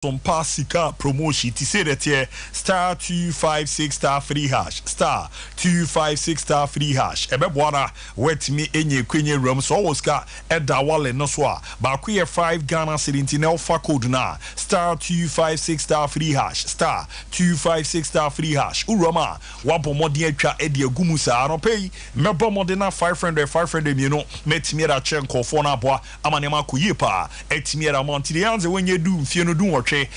Sompa sika promotion ti say that here star 256 star 3 hash star 256 star 3 hash ebeboara wet me enye kwenye rum so woska eda wale no so a ba ku ye 5 Ghana cedi na offer code na star 256 star 3 hash star 256 star 3 hash uroma wabo modin atwa ede agumu sa no pay mebo modin na 500 mi no metimi ra chenko fo na boa amane ma ku yepa etimi ra monti de anze wenye du mfie no du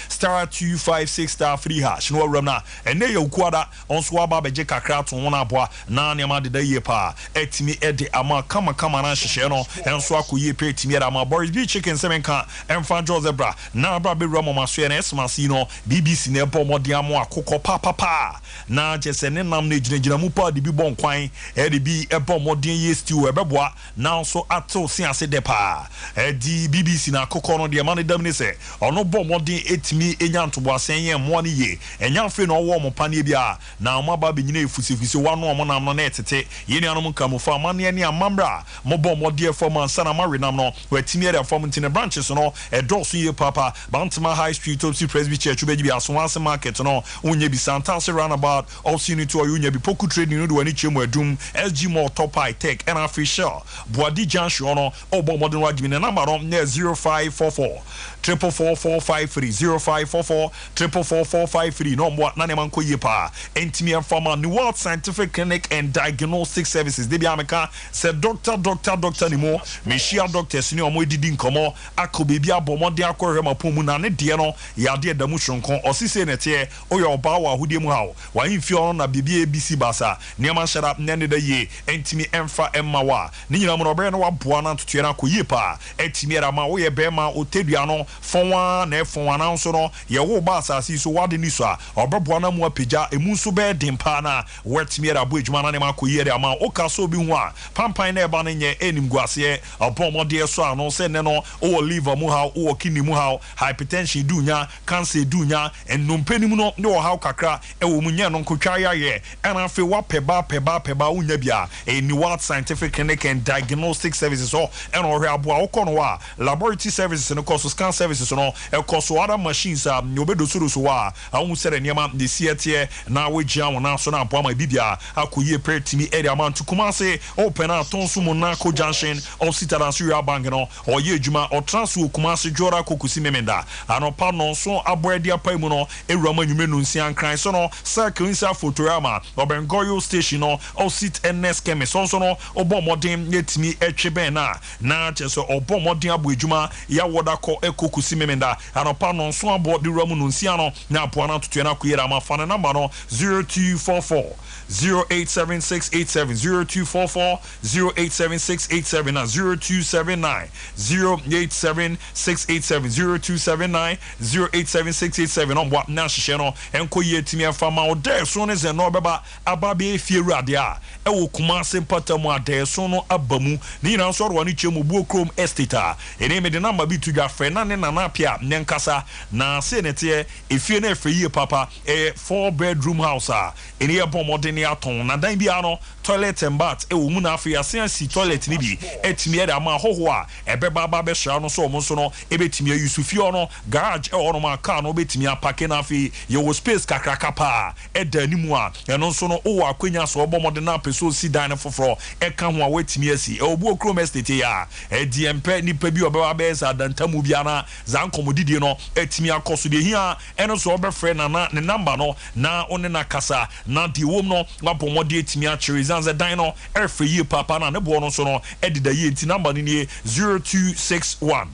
star 256 star 3 hash no ram na ene ye ukuada onso aba beje kakra to wona aboa na nema de da ye pa etimi ede ama kama na hyehyɛ no enso akoye pe etimi ede ama Boris B chicken semenka emfa Josebra na bra be ram maso na esmasi no BBC na ebo mode amo akokɔ papa na jese ne nam na ginagina mu pa de bi bon kwan de bi ebo mode ye stew ebeboa na so ato si ase de pa di BBC na akokɔ no de ma ne dam ne se ono bo mode etimi enya ntobo asen ye mo ne ye enya mfe no wo mo pane bia na mo aba benyina efusifusi wano mo nam no na etete ye ne anom kamufa mane ne amamra mo bo mode form ansa na marenam no watimi area form ntine branches no edoso ye papa Bantama High Street Topsy Presby Church be bi asonwase market no unye bi Santase roundabout also need to unye bi poku trade no do wani chemu adum SG Mall Top High Tech and official Boadi Junction no obo modern wa give me number no 0544 44453 0544 44453 no mo na ne man ko yepa entimi informa New World Scientific Clinic and Diagnostic Services de bi ameka say doctor ni mo me share doctors ni omo didi nkomo akobe bi abomode akorre mapomu na ne de no ya de da mu hwonkon osise ne te oye oba wa hudie mu hawo wa himfi ono na bibia ABC basa ne man shara ne ne da ye entimi emfa emma wa ne nyina mo no be no wa boa na totua na ko yepa entimi era ma wo ye be ma otedua no fonwa na fonwa na nso no ye wo ba asasi so wade ni so a obeboa na mu apagya emu nso be dempa na wetimi era bo adwuma na ne ma ko yere ama o ka so bi hu a pampan na eba ne nye enim guase obomode so ano se ne no o liver mu ha o kidney mu ha hypertension dunya cancer dunya ennompeni mu no ne o ha kakra e wo mu nya no nkotwa ye ana afi wa peba unya bia New World Scientific Clinic and Diagnostic Services so and o hwe aboa okono wa laboratory services no course scan services no e course other machines no bedo so wa awun sere niam de siete na wagya won na so na aboa ma bibia akoye pretimi area man to Kumase open out tonsu mo na ko junction of Sitaransuria bank no o ye adwuma o transfer Kumase jora kokusi memenda anopa no so aboadia pa mu no ewurama nwume no nsia nkran so no circle insa fotorama obengoyo station no o sit ns chemist so no obomodin netimi etweben na cheso obomodin aboadwuma ya wodakọ ekokusi memenda anopa no so abodi ramu no nsia no na apoa na totua na kuyera ma fa na number no 0244 087687 0244 087687 na 0279 087687 0279 087687 on what na hyehyɛ no enko yetimi afama ode so ne ze no beba ababe efieru ade a ewo Kumase patamu ade so no abamu ni na so ro ni chemu buo Chrome Estate a ene me de number bi to dwa fe na ne na apia ne nkasa na se ne te efie na efe yie papa 4-bedroom house a ene ye bom modern aton na dan bia no toilet and bath ewo mu na afi asensi toilet ni bi etimi e da ma hoho a ebeba ba be hra no so omo so no ebetimi ayusufio no garage e ono ma car no betimi apake na afi ye wo space kakraka pa e da nimu a eno so no o akwanya so obo modern na peso si dan foforo e ka ho a wetimi asi e obu Chrome Estate ya e di empe nipa bi obeba be za dantamu bia na za nkomodidie no etimi akoso de hia eno so obefre na ne number no na one na kasa na di wom no wapomode etimi a chiri zanze dan no efre yi papa na ne bo no so no edida yi enti number ni 0261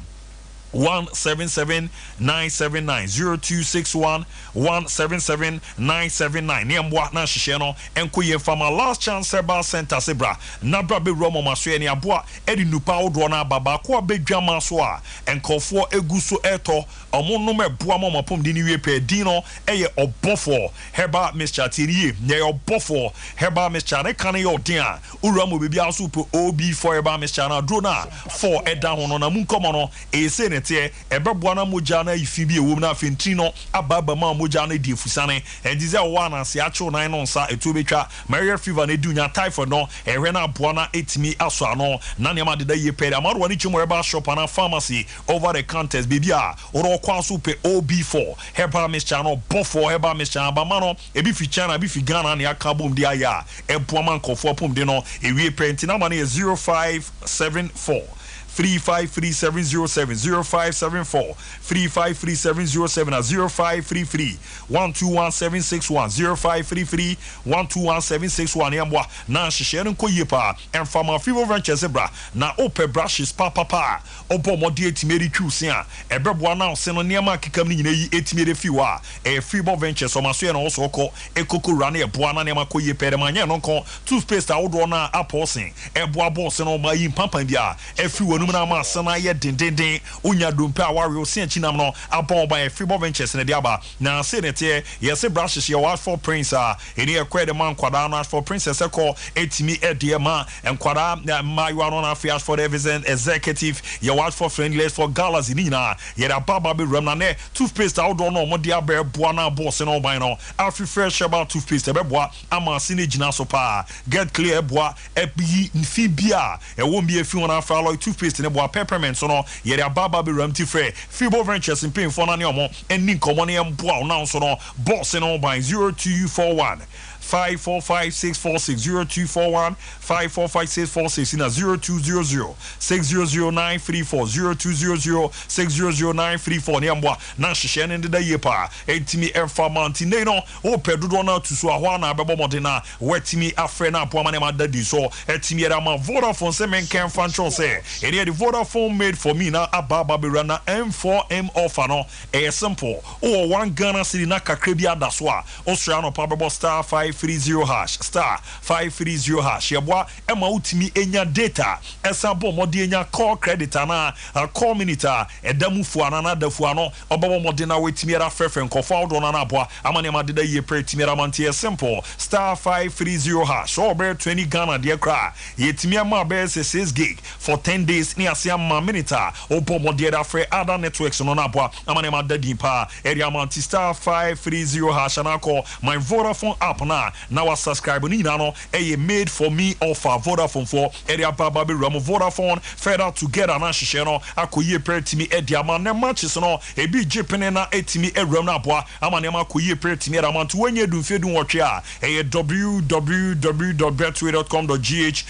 177 979 0261 177 979 ne mboa na hyehyɛ no enko ye fama last chance herbal center sebra na bra be romo maso ye ne aboa edi nupa wodo na baba ko abedwama so a enkofo egu so eto omonnom eboa momapom di ni wie pe din no eye obofo herbal mixture tirie ne obofo herbal mixture ne kan ye odin a uramo bebi aso po OB4 herbal mixture na dro na 4 eda ho no na munkomo no ese ne nete ebeboa na moja na ifi bi ewom na afentri no ababa ma moja na di efusane endize wa na se acho nan no nsa etu betwa malaria fever na dunya typhoid no ehwe na aboa na etimi aso ano na ne ma deda ye pere amaro ni chimo reba shop na pharmacy over the contest baby a oro kwa so pe OB4 herbal mixture no bofo herbal mixture abama no ebi fi China bi fi Ghana na aka bom de aya empo man kofo pom de no ewie print na ma na 0574 353707 0574 353707 0533 121761 0533 121761 yamwa na hyehyɛ nko yie pa emfama fever ventures bra na ope brushes papa obo mode etimeri twusi a ebeboa na ose no niam akekam ni nyina yi etimeri fiwa fever ventures o maso ye no so kɔ ekokura na eboa na niam akɔ yie pere manye no nko toothpaste awodo na aposin eboa boss no ma yi pampan bia efiwo na ma sana ye dindindin unya dompe aware o se chinam no abon ba fever ventures na diaba na se nete yes brushes ye what for prince eni ekwe de man kwada na for princess ekɔ etimi edie ma enkwada ma you are on affairs for the executive ye what for friendless for galas ni na ye da baba be ram na ne toothpaste outdoor no mo dia be boa na boss no ban no afi fresh about toothpaste be boa ama se ne gina so pa get clear boa ebi nfi bia e wo bi afi wona fa alloy toothpaste ne boa peppermint so no ye da baba be ram ti free fibo ventures in pain for na ne omo eni nkomo ne mboa na so no boss no ban 0241 545-646 0241 545-646 in a 0200 600934 0200 600934 niambwa na hyehyɛ ne da yepa etimi emfa mantine no o pedodo na tuso ahwa na bebo modena wetimi afre na apoama ne madadi so etimi era ma Vodafone se menken fancho se ene the Vodafone made for me na ababa be run na M4M offer no simple o 1 Ghana cedi na kakra bi ada so a osua no pa bebo star 530 hash star 530 hash yeboa ema utimi enya data esabo mode enya call credit na call minute edamufu anana dafu ano obabo mode na wetimi era frefren kofo odo na aboa amane ma deda ye pre timi era mantie simple star 530 hash or bear 20 Ghana de kra yetimi ama bear 6 gig for 10 days ni asia ma minute obo mode era free other networks no na aboa amane ma dadi pa area mantie star 530 hash na call my Vodafone app na wa subscribe ni na no made for me offer Vodafone for area baba be ram Vodafone further together na hyehyɛ no akoyie pretimi ediama na matches no ebi jepene na etimi ewram na aboa ama ne makoyie pretimi era man to wenye dumfe dun wotwe a www.betway.com.gh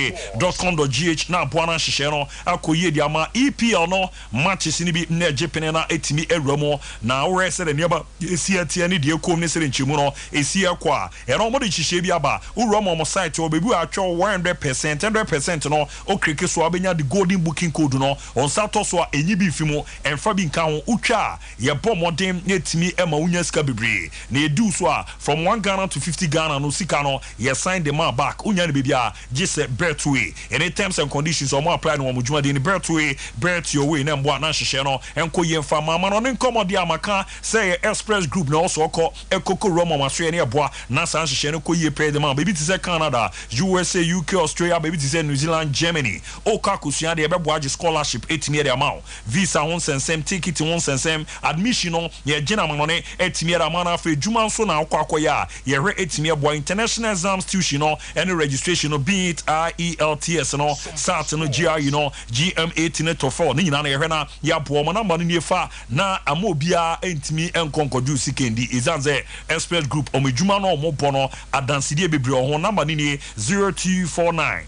www.betway.com.gh na aboa na hyehyɛ no akoyie ediama EPL no matches ni bi na jepene na etimi ewram na wo se de niaba esi atia ni de ekom ne sere nchimu no esi ekwa eno mo de hyehyɛ bi aba wo mo site obebu atwa 100% no okreke so abenya the golden booking code no on sato so enyi bi fimu emfa bi nka ho utwa ye bomodem netimi ema unya ska bebre na edu so from 1 Ghana to 50 Ghana no sika no ye sign the man back unya ne bibia gise Betway any terms and conditions o mo apply no mo dwuma de ni Betway bet your way na mbo na hyehyɛ no enko ye mfa mama no nkomode amaka say express group na also ekoko romo maso ne eboa na san hyehyɛ no koyie pay the man baby to say Canada USA UK Australia baby to say New Zealand Germany oka kusua de ebeboa ge scholarship etimi de amount visa won sensem ticket won sensem admission no ye gina man no ne etimi de amount afa djuma so na akwakoya ye hwe etimi eboa international exam institution no any registration no be it IELTS no SAT no GRE no GM18 no TOEFL ni nyina na ye hwe na ya boa mo number no ne fa na amobia entimi enkonkodu sikendi izanze express group omedjuma no omobono adansidie bebre ho number ni 0249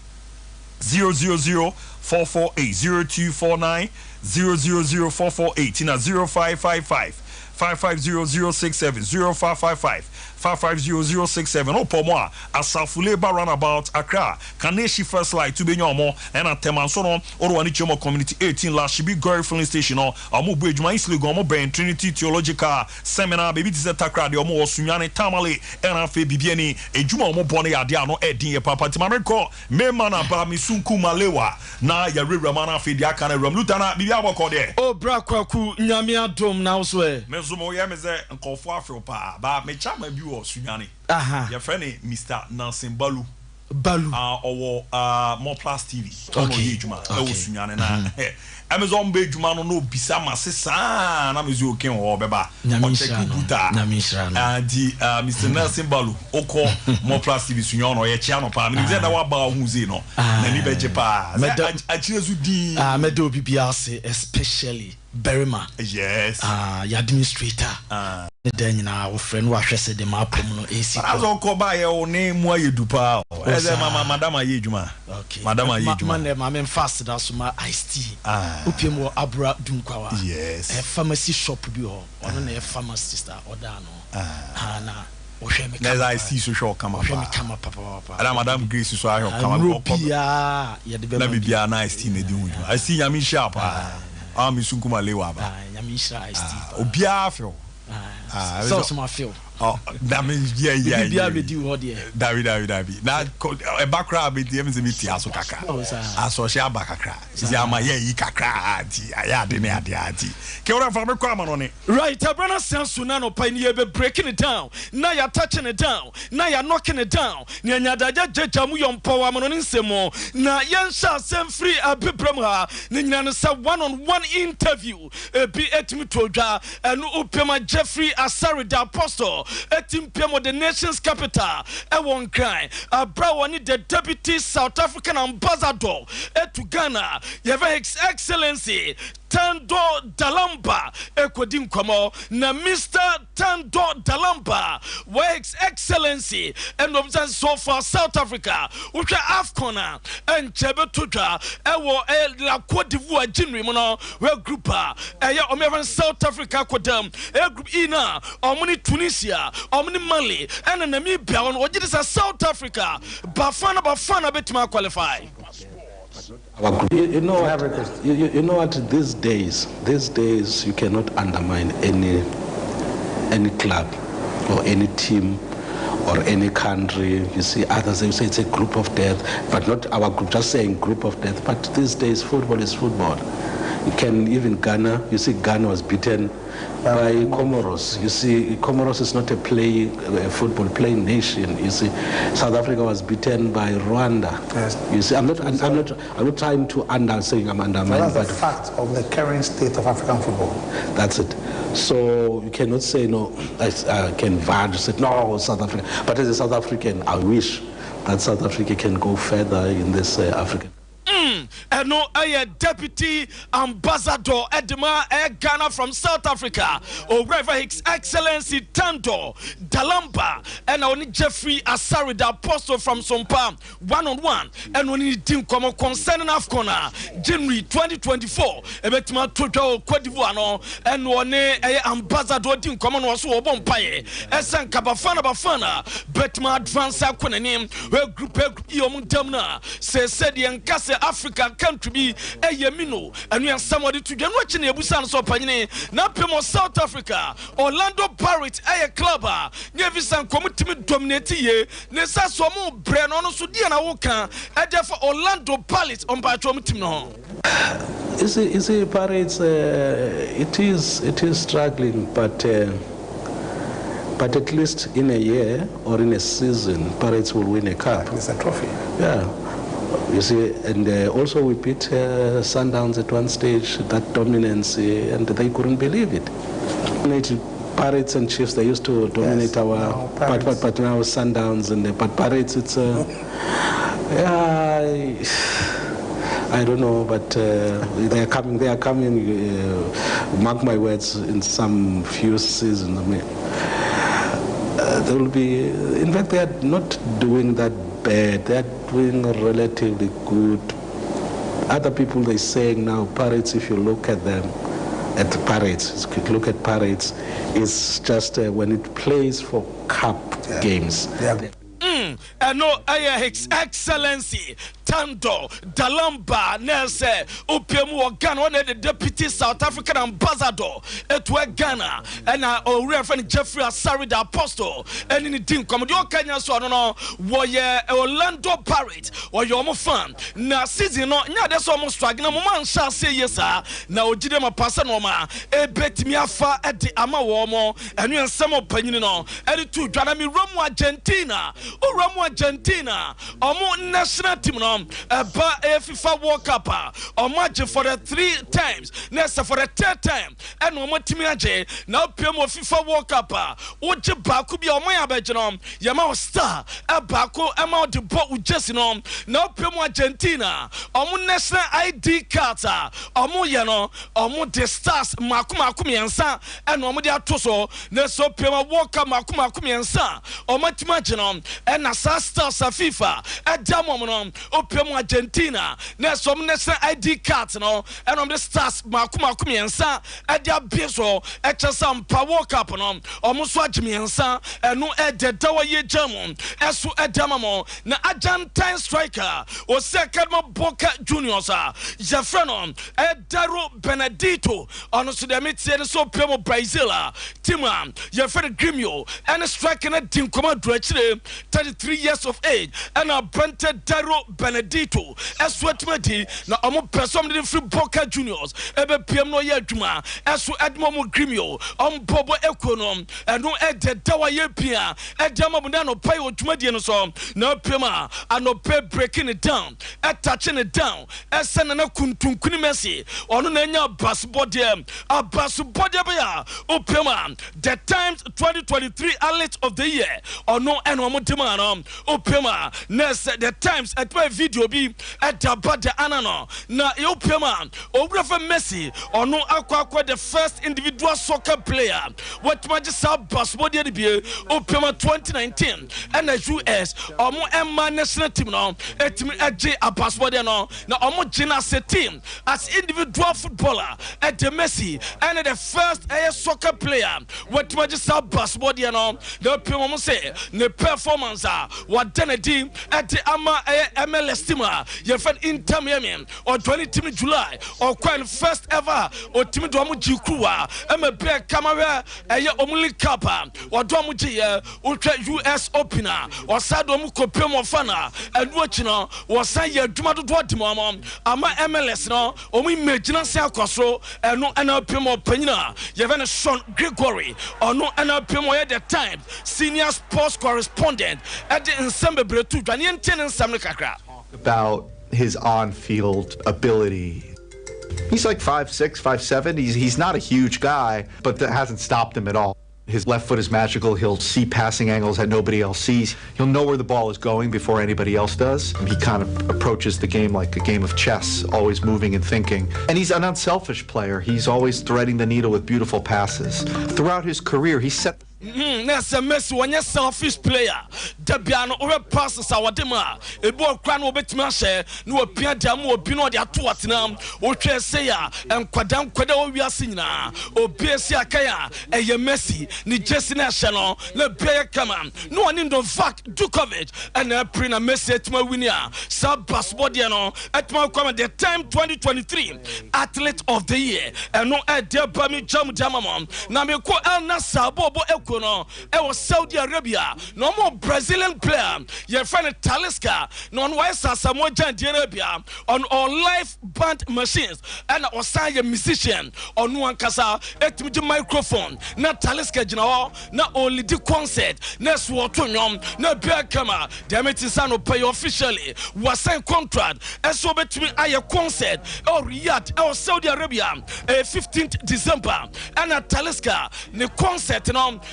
000 448 0249 000 448 na 0555 550067 0555 550067 opomo asafule ba runabout Accra Kaneshi first light to be nyomo and atemanso no orwani chomo community 18 last should be Gory filling station no amu bu edwuma isle go mo ben Trinity Theological Seminar baby tise takra de omo osunyane tamale and afa bibia ni edwuma omo bone ya de ano edin ye papa timameko me mana ba misunku malewa na ya rewra mana afa de aka na ram lutana bibia aboko de o bra kwaku nyame adom na so e mezumo ye meze nkofo afro pa ba me chama bi o sunyane aha your friend Mr. Nansen Balu Balu. More plus TV. Okay. Amazon be juma no bisa masesa na mezi oke wo beba o check guta na misra no di Mr. Nelson Balu oko more plus TV sunyo no ye chia no pa me dey da wa ba hu zi no na ni beje pa a chirezu di medo bibia se especially Berima. Yes. Your administrator. Then you know, friend was said the map. As on Koba, your name, why you do power. Madame Yejuma. Okay. Madame Yejuma. I'm fast. That's my iced tea. Upiamo Abra Dunkawa. Yes. A pharmacy shop. On a pharmacy sister or Dano. As I see social come up. Papa. Madame Grace is why come up. Let me be a nice team. I see Yami Sharp. Misukuma lewa ba. Yamisha iced tea. Obiafo. So my feel. Oh, that means yeah. David. Now a background with the MZBT aso kaka. Aso share bakakra. Is ya ma ye kakra ati. Aya de ne ade ati. Ke ora fa me kwa ma no ne. Right, Abrana sensu na no pioneer be breaking it down. Now you're touching it down. Now you're knocking it down. Nya nyadaja jejamu yompowa ma no nsemo. Na yensha sem free abibram ha. Ni nyana sa one-on-one interview. Bi etimi todwa enu upema Jeffrey Asari the Apostle. Etim Pemo the nation's capital. One cry. Abrawani the deputy South African ambassador. To Ghana. Your His Excellency Tando Dalamba. Ekodim Komo. Na Mr. Tando Dalamba. Where His Excellency. And observe so far South Africa. Ucha AFCON. And Chebe Tuja. Ewo la Cote d'Ivoire Jinri Mono. Where groupa. Eya Omevan South Africa Kodam. Group Ina. Omuni Tunisia. Omni Mali and Namibia on what is a South Africa. Bafana betima qualify. You know what these days you cannot undermine any club or any team or any country. You see others they say it's a group of death, but not our group, just saying group of death. But these days football is football. You can even Ghana, you see Ghana was beaten by Comoros. You see Comoros is not a football playing nation. You see South Africa was beaten by Rwanda. Yes. You see I'm not trying to saying I'm undermining. So that's the fact of the current state of African football. That's it. So you cannot say no, I can vouch say no South Africa. But as a South African, I wish that South Africa can go further in this African. And no, a deputy ambassador Edema Ghana from South Africa, or wherever His Excellency Tando Dalamba, and only Jeffrey Asari the Apostle from Sompa, one-on-one, and when he didn't come concerning AFCON, January 2024, a betima Toto Cote d'Ivoire, and one ambassador didn't come on also Bompaye, Esan Bafana, betima advance AFCON name, where group Yom Demna, said the Nkase Africa country be a yemino, and we are somebody to get watching a busan so panine, Napemo South Africa, Orlando Pirates, a clubber, Nevisan commitment dominate ye, Nessa Somo Brenno Sudiana Woka, and therefore Orlando Pirates on Batromitino. You see, Pirates, it is struggling, but at least in a year or in a season, Pirates will win a cup. It's a trophy. Yeah. You see, and also we beat Sundowns at one stage, that dominance, and they couldn't believe it. Pirates and Chiefs, they used to dominate but now Sundowns, but Pirates, it's I don't know, but they are coming, mark my words, in some few seasons. I mean, they will be, in fact, they are not doing that bad. They are doing relatively good. Other people, they're saying now, Pirates, if you look at them, it's just when it plays for cup games. And no, His Excellency Tando Dalamba Nelse Upiemu Ghana, one of the deputy South African ambassador at Ghana, and our Reverend Jeffrey Asari the Apostle, and in the team Commodore Kenya so I don't know why Orlando Barrett or your fan na season no nya that's almost struggling man shall say yes sir na ojide ma pasa no ma e betimi afa e de ama wo mo enu ensem opanyin no e to dwana mi Romu Argentina omo national team no ba FIFA World Cup omo for the 3 times next for the 3rd time and omo timi age na opiem FIFA World Cup oje ba ku bia omo ya beje no yama star e ba ko e ma de bo ujesi no na opiem Argentina omo national ID card omo ye no omo the stars maku miensa and omo de atoso na so opiem World Cup maku miensa omo timi age no and na stars FIFA e damo no opiem Argentina na so national ID card no and on the stars maku miensa e dia beso e chesam World Cup no omo so agimiensa eno e de dawa ye jamon eso e damamo na Argentine striker o second Boca Juniors Jefferno e Daro Benedito ono so de metie so pemo Brazil team Jefferno Gremio and striker na team command 33 years of age and a Brente Daro Benedito eso etmedi na omo person de free Boca Juniors e be pm no ye aduma eso edmo Gremio bobo ekonom eno e de dawa ye pia e dama bunda no pay otumadie no so na pema ano pay breaking it down e touching it down e send na kuntunkuni Messi ono na nya basketball be ya o pema the Times 2023 athlete of the year ono eno omotima no o pema next the Times at my video be at the anano na yo pema o refer Messi ono akwa the first individual soccer player what major basketball dey be opema 2019 and the US omo emma national team no etimi age basketball dey no na omo gina as a team as individual footballer at the Messi and the first soccer player what major basketball dey no the opema mo say the performance what done team at the ama MLS team your friend Inter Miami or 20 July or quite first ever or team do omo jikuwa ema be camera omuli kapa odomu je ultra US opener osado mu kopem ofana aduachi no wosan ye aduma dodo odimo ama MLS no omu imagine se akoso eno ana pem opanyina ye vena Sean Gregory ono ana pem ye the Times senior sports correspondent at the Nsembe Bretu dwane enten nsam ne kakra about his on-field ability. He's like 5'6", 5'7". He's not a huge guy, but that hasn't stopped him at all. His left foot is magical. He'll see passing angles that nobody else sees. He'll know where the ball is going before anybody else does. He kind of approaches the game like a game of chess, always moving and thinking. And he's an unselfish player. He's always threading the needle with beautiful passes. Throughout his career, he set Nessa Messi one selfish player. Debiano over passes our dema. A ball crown will bet mashe. No appear damu bino dia to atinam. Oche seya and quadam quado we are singing. O BSC Kaya a Messi ni Jesse National le player come on. No one in the fact Djokovic and a prina Messi at my winner. Sub Basbodiano at my comment the time 2023 athlete of the year and no idea Bami Jam Jamamon. Namiko El Nasa Bobo no, it was Saudi Arabia. No more Brazilian player. Your friend Talisca. No one wise as Samoa Arabia on all live band machines and a musician on one casa at microphone. Not Talisca General, not only the concert. Next water no beer camera. Damn it is an pay officially. Was signed contract. And so between a concert or Riyadh or Saudi Arabia 15th December. And a Talisca the concert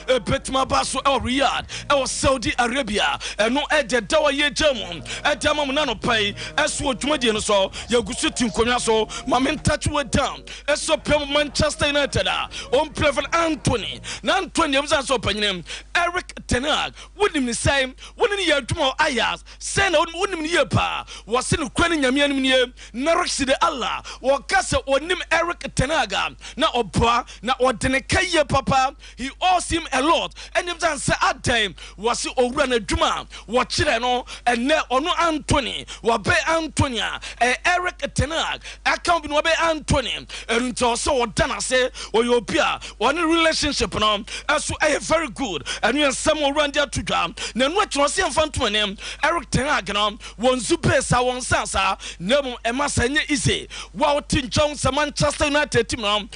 Betma Basu El Riyadh El Saudi Arabia and no Edge Dawa Ye German at Damano Pay as what Median so Yagusu Team Conyaso Mamin touch were down as so Manchester United on Plevel Anthony Nan 20 years opening Eric Tenag wouldn't the same wouldn't hear tomorrow Ayas send out wouldn't year pa was in Ukraine Yamian Narixi de Allah or Casa or Nim Eric Tenaga na Oba na or Denekaya Papa he owes him a lot and him say at time was owura na dwuma wo kire no ene ono Anthony wo be Antonia Eric Tenag account bi no be Anthony ento so wo dana say oyopia one relationship no so very good and you some around there to jam na no atro se mfanto ne Eric Tenag no won super sa won sansa nemu emasa nye easy wo tin Jones Manchester United team no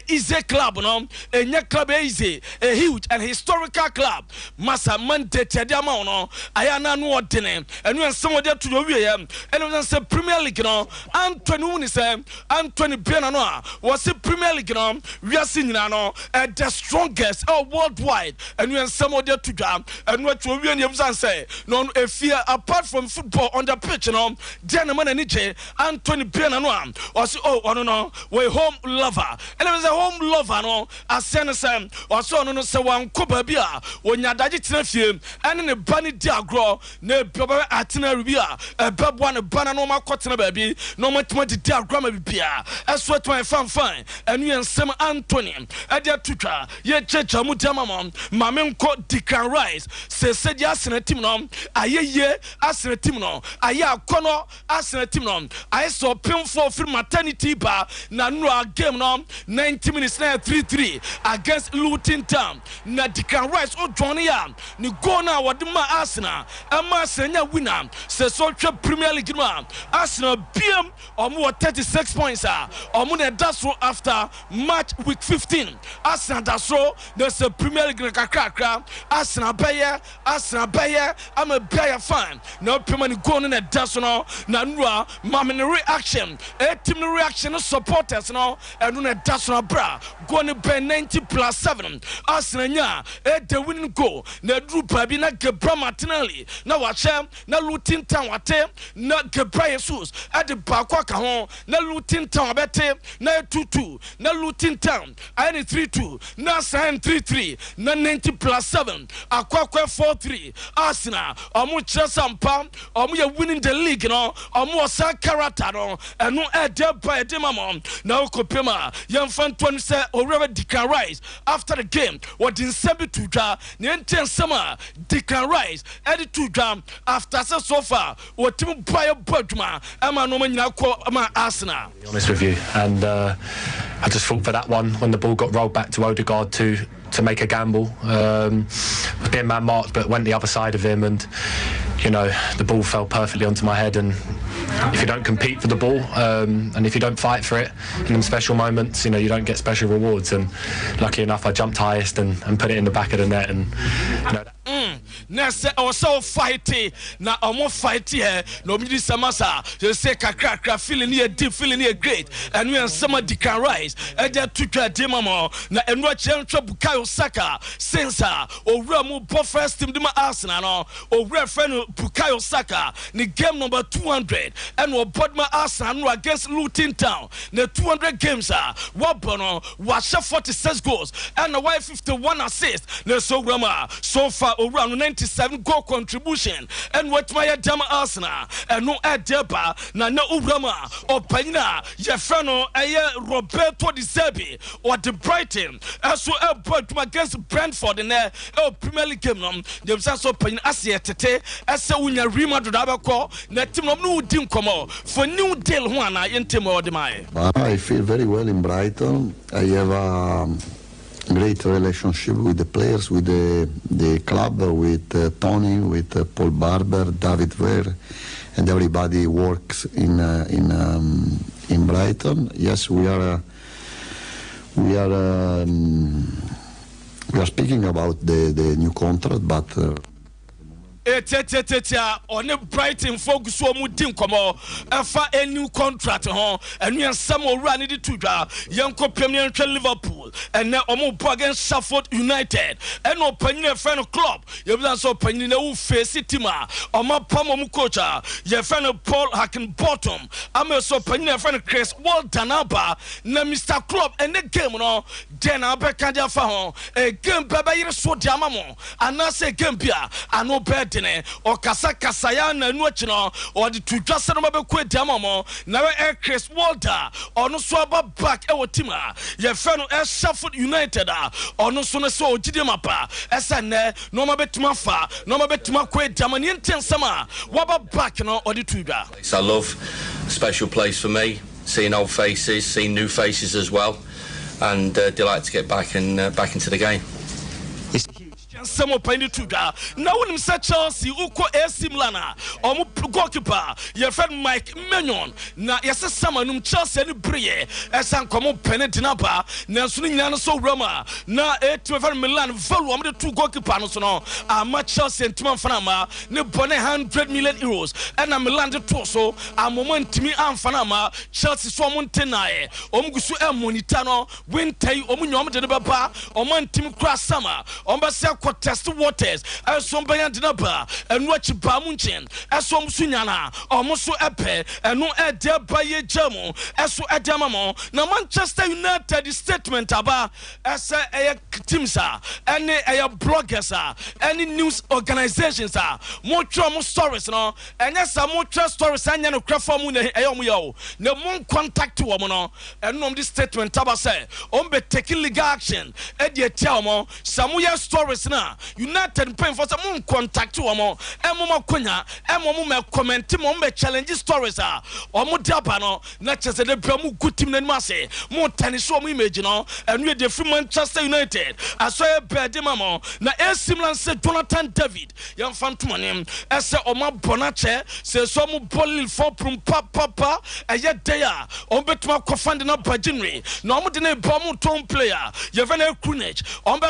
easy club no enye club easy a huge and historical club masa mandate dia ma no ayana no odene and you some there to we and you say Premier League no Anthony woni say Anthony Biana no was Premier League no we are seeing no the strongest worldwide and you some there to jam and what we and you say no if fear apart from football on the pitch no then man any Anthony Biana no was no we home lover and was a home lover no asene say also no say wan ko ba bia onya daje tena fie ene ne bani diagro na baba atena bia babo ne bana no makotena ba bi no matuma di diagro ma bia eso to fan enu ensem Anthony e dia tutwa ye checha mu tema ma me nko Declan Rice se dia asena team no ayeye asena team no aye akono asena team no aye so pimfo free maternity ba na no game no 90 minutes na 3-3 against Luton Town na Declan Rice o join ya ni go na wadima Arsenal ama senya winner se so twa Premier League no Arsenal BM omo 36 points omo na dasro after match week 15 Arsenal dasro there's a Premier League kakra Arsenal baye ama baye fan na pema ni go na dasro no na nwa mamene reaction team reaction supporters no enu na dasro bra go ni be 90+7 Arsenal nya the winning goal na drupa bi na Gebra Martinelli na wache na Luton Town wate na Gebra Jesus at the back ka ho na Luton Town bete na 2-2 na Luton Town ani 3-2 na 3-3 na 90+7 akwakwa 4-3 Arsenal omu kire Sompa omu ye winning the league no omu osa character no enu de ba de mama na okopema yemfanto say already Declan Rice after the game what in sebi to dwa ne ntensema Declan Rice edit to dwa after so far what team buy boduma ama no manyina ko ama Arsenal. To be honest with you, and I just thought for that one when the ball got rolled back to Odegaard to make a gamble, being man marked but went the other side of him, and you know the ball fell perfectly onto my head. And if you don't compete for the ball and if you don't fight for it in them special moments, you know you don't get special rewards. And lucky enough I jumped highest and put it in the back of the net. And you know na se also fighting na omo fight here no be samasa you say kakra feeling here deep feeling here great and we some Declan Rice e dey tutwa de mama na enu achentwa Bukayo Saka since owura mu bo first team de ma Arsenal no owura friend Bukayo Saka ni game number 200 and we board ma Arsenal no against Luton Town na 200 games what bono was 46 goals and na 51 assists na so grama so far owura 97 goal contribution and what my dama Arsenal and no adeba na urama or panyina yefrano Roberto Di Zerbi or the Brighton as well against Brentford in there Premier League game no dem so panyina asietete as unya Real Madrid abako na team no dim komo for new deal ho ana yentem odemai. I feel very well in Brighton. I have a great relationship with the players, with the club, with Tony, with Paul Barber, David Ware, and everybody works in Brighton. Yes, we are speaking about the new contract, but. On a Brighton focus so mudim komo efa a new contract ho and we some run it to yanko Premier Liverpool and now omo against Sheffield United and no penny friend club you so penny na face team omo pam coach your friend Paul Hackenbottom am so penny friend Chris Waldanaba na Mr. Club and the game no then abeka dia fa ho a game baba yire so diamamo and na say game bia ano bed or kasa ya na nuachino or the two just no be kwe diamamo na Chris Walter or no swaba back e wotima ye friend Sheffield United ono so no so ogide mapa esa ne no ma betuma fa no ma betuma kwe damani ntensama waba back no odi tuga. I love a special place for me, seeing old faces, seeing new faces as well, and delighted to get back into the game. Some opinion to that. Now when him say Chelsea, uko AC Milan, omu goalkeeper, your friend Mike Menyon. Na yasa sama num Chelsea ni briye. Esan komo penalty napa. Na suni nyana so Roma. Na to friend Milan value omu de 2 goalkeeper no so no. Ama Chelsea ntuma fanama ne bone 100 million euros. Ena Milan de to so amoma ntimi amfanama Chelsea so omu ntenae. Omu gusu e monitor no wintai omu nyom de baba. Omu ntimi kra sama. Omu se test waters as Sompa dinaba and watch Bamunchin as some Sunyana or Musu Epe and no Ede Baye Jamo as so Adamamo. Now Manchester United statement about as a teamsa, any a bloggers, any news organizations are more trauma stories, no, and yes, some more trust stories and no craft for Moon Eomo. No one contact to woman and on this statement Taba say, on be taking legal action at the Tiamo, Samuya stories now. United pen for some contact to amo emo konya emo me comment mo me challenge stories o mo diabano na chese de bra mu gutim na mase mo tani so mo image no and we dey from Manchester United aso e bede mamo na AC Milan se Jonathan David yan fantomane ese o ma bonache se so mo bolil for prum papa eye dey o betuma kofande na Bajinri na o mo de na ba mo ton player ye vena Krunic o be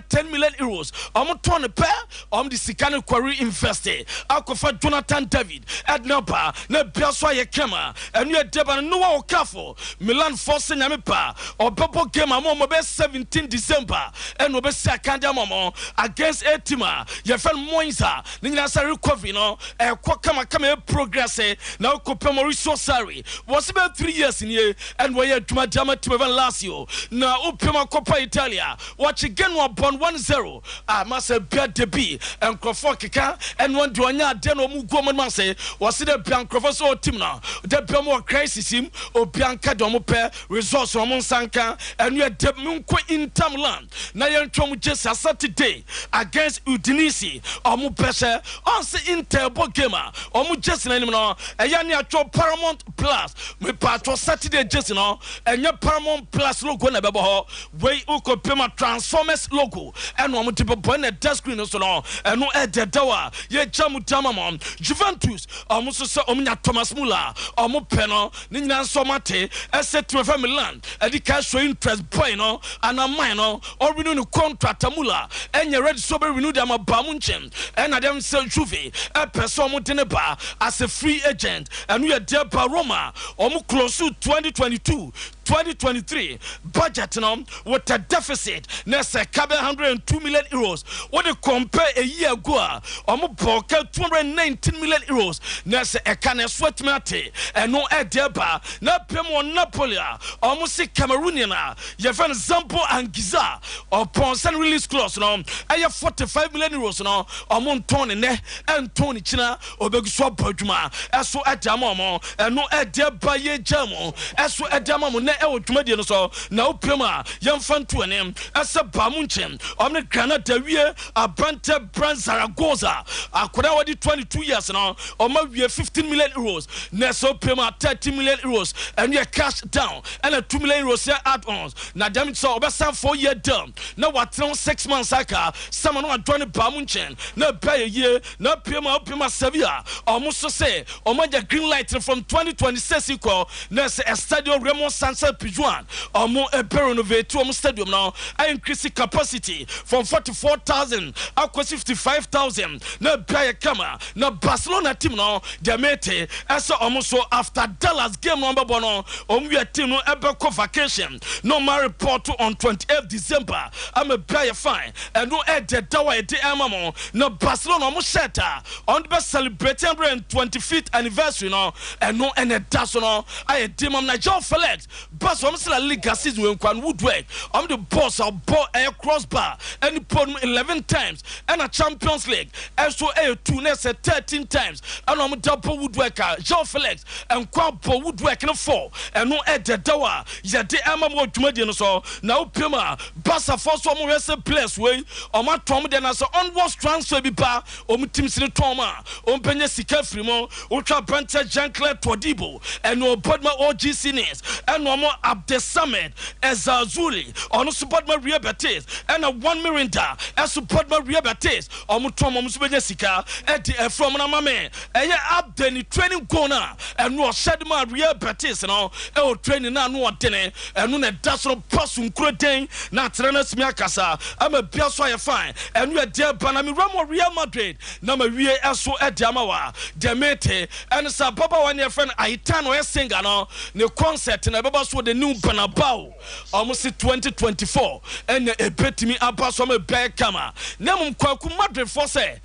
10 million euros I'm turn a pair on the Sikano Quarry invested. Alcofa Jonathan David at Napa, ne Biaswaya Kema, and you are Deban no careful. Milan forcing Yamipa or Bobo game a moment 17 December and no best Sakanda Momo against Etima. Your friend Moinsa, Ninasa Recovino, and Quakama come progress now Copamoriso Sari was about 3 years in here and we're to Madama to Lasio. Now Upima Coppa Italia. Watch again 1-1-0. Must have bad to be and Crofokika and one to anya deno mugoman mase was it a Biancrovos or Timna, the Biamo crisis him or Bianca Domope, resource Ramon Sanka, and you are Demunque in Tamland. Nayan Tom just a Saturday against Udinese or Mupesa, also in Terbo Gamer or Mujessin anymore, a Yania Paramount Plus, me part was Saturday just now, and your Paramount Plus logo never way Uko Pima Transformers logo and one to a desk screen so long and no at the tower ye jamu tamamon Juventus almost so omnia Thomas Muller or Mopeno Nina Somate asset to a Milan and the cash for interest boy no and a minor or renew the contract Muller and you ready sober renew them a Bamunchin and I dem sell Juve a person Monteneba as a free agent and we are there by Roma or close to 2022-2023 budget now with a deficit next a 102 million euros. What you compare a year ago, almost 219 million euros. Next a can of sweat mate and no Edeba, not Pemo Napolia, almost a Cameroonian. You have Zampo and Giza or Ponsan release clause now. I have 45 million euros now. Among Tony and Tony China or Begswap Pojuma. As so at Damamo and no Edeba ye Jamo. As so at Damamo ne Tomadian so now Pema, young fan to an name as a Bamunchin on the Granada. A Branta Brand Zaragoza. I could already 22 years now, or maybe 15 million euros. Neso Pema 30 million euros, and you cash down, and a 2 million euros add-ons. Now, damn it, so over some 4-year term. Now, what 6 months aka, someone who are trying to Bamunchin, no pay a year, no Pema Sevilla, almost to say, or my green light from 2026 equal, Ness a Stadio Remo Sansa Pijuan, or more a renovate to a stadium now. I increase the capacity from 44,000 up to 55,000. No player camera, no Barcelona team now. They made as almost so after Dallas game number 1 on we are team no ever vacation. No my report on 28th December. I'm a player fine and no at the tower at the Amamo. No Barcelona Musheta on the best celebrating 125th anniversary now and no any dash no. I team on Nigel Felix Bas La Liga season when Kwan Woodwork, the boss of ball air crossbar, and put 11 times, and a Champions League, and so a 13 times, and I'm double woodworker, Jean Felix, and Quampo woodwork in a 4, and no at the Dawa, Yadi Amamo Jumadian so, now Pima, Bassa for some wrestling place way, or my Tom then as an onwards transfer be bar, or Tim Sinatoma, or Penya Sika Frimo, Ultra Branta Jean-Claire Twadibo, and no Bodma OGC Nes, and no more Abdes Summit, as Azuli, or no support Maria Batis, and a 1 Mirinda, as support Maria Batis, or Mutomo Musbejessica, at the from Namame, and yeah, Abdeni training corner, and no Shed Maria Batis, and all, training now, no dinner, and no Dasso Passum Cruding, not Renas Miakasa, I'm a Biaswaya fine, and we are dear Panami Ramo Real Madrid, Namaria Aso at Yamawa, Demete, and Sababa one your friend Aitano Singano, no concert, and I was with the new Banabao, almost 2024, and a bet me up from a bag camera. Namum Kwaku Madrid for say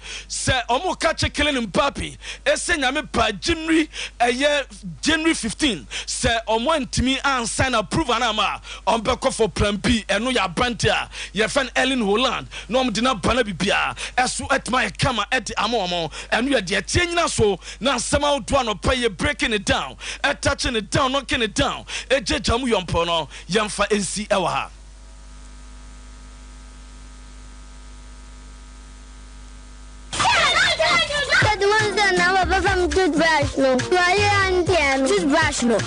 Omo catch a killing in Papi, a sing I'm a January, a year January 15, say on one to me and sign approve anama on back for Plan B, and no ya Brantia, your friend Ellen Holland, no did not Banabia, as to at my camera at the Amomo, and we are the changing us so now somehow one or pay breaking it down, touching it down, knocking it down, a Jamu Yampono, Yamfa NC Ewa. The ones that now from toothbrush, no. Toothbrush, no.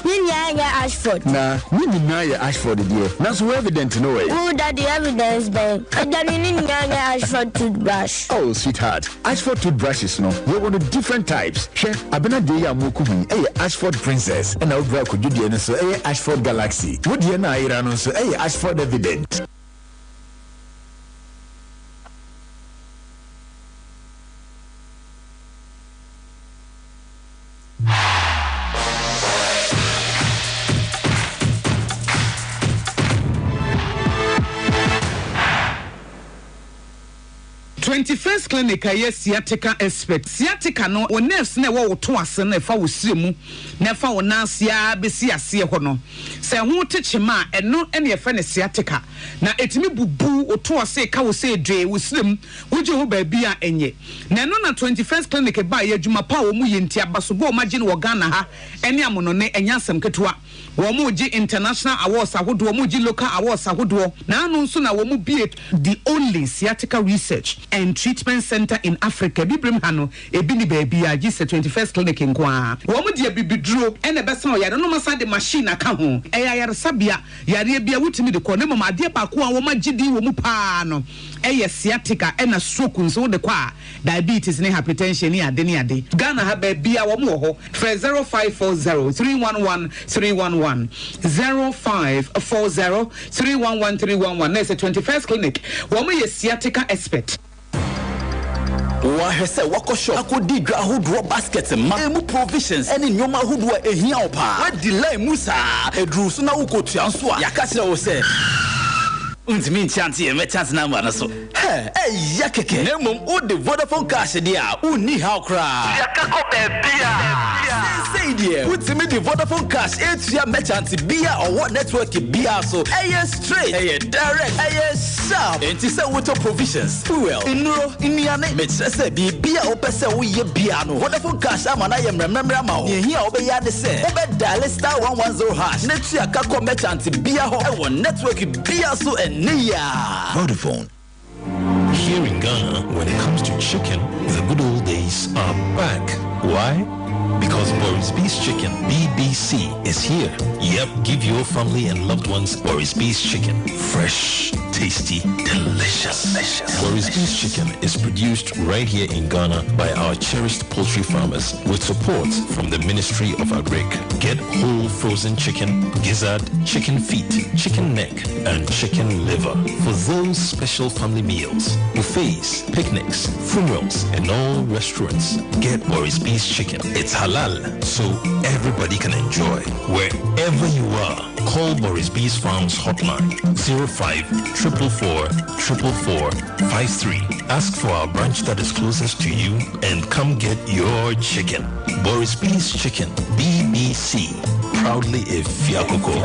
Ashford. Nah, we deny Ashford, dear. That's so evident to know it. Oh, that the evidence, babe. I don't need Ashford toothbrush. Oh, sweetheart. Ashford toothbrushes, no. We want different types. Chef, I've been a day Mukumi, Ashford Princess, and I'll could you do so, Ashford Galaxy. Would you know, so, Ashford Evident. First clinic aye sciatica expert sciatica no o nerves na wo to ase na fa wo siremu na fa wo nansia besi ase ho no se ho techema eno ene ye fa ne sciatica na etimi bubu o to ase ka wo se dwe wo siremu wo je ho ba bia enye na eno na 21st clinic ba ye adwuma pa wo mu ye ntia baso bo ma gine wo Ghana ha ene amono ne enyasem ketewa wo mu gi international awards ahodo wo mu gi local awards ahodo na anu nso na wo mu be the only sciatica research and treatment center in Africa. Bibrim hano ebini baby a gise 21st clinic nkwa. Wo mu dia bibiduro ene besa o yare no masa de machine aka ho. Yare sabia yare bia wutimi de ko ne mama de ba ko a wo magidi wo mu pa no. Sciatica ena stroke nso de kwa diabetes ne hypertension ne ade. Ghana ha baby a wo mu ho. 0540 311 311 0540 311 311. Next 21st clinic. Wo mu ye sciatica expert. Wahese wako shop akodi dwa hodo basket ma emu provisions ene nyoma hodo ehia opa wa delay musa edru so na ukotua nso a yaka kire wo se untimi nchanti e me chance na ma na so ya keke na mom o de Vodafone cash dia uni how cry yaka ko say dia untimi de Vodafone cash etua merchant bia or what network bia so straight direct sharp enti say with provisions fuel inuro iniane me say bia opese wo ye bia no Vodafone cash ama na ye mremremra ma o ye hia obeya de say obe dial star 110 hash netua ka ko merchant bia ho e wo network bia so Vodafone. Here in Ghana, when it comes to chicken, the good old days are back. Why? Because Boris Beef's Chicken, BBC, is here. Yep, give your family and loved ones Boris Beef's Chicken. Fresh, tasty, delicious. Boris Beef's Chicken is produced right here in Ghana by our cherished poultry farmers with support from the Ministry of Agric. Get whole frozen chicken, gizzard, chicken feet, chicken neck, and chicken liver for those special family meals, buffets, picnics, funerals, and all restaurants. Get Boris Beef's Chicken. It's halal, so everybody can enjoy. Wherever you are, call Boris Beef's Farms hotline 05-444-444-53. Ask for our branch that is closest to you and come get your chicken. Boris Beef's Chicken, BBC. Proudly a Fiakoko.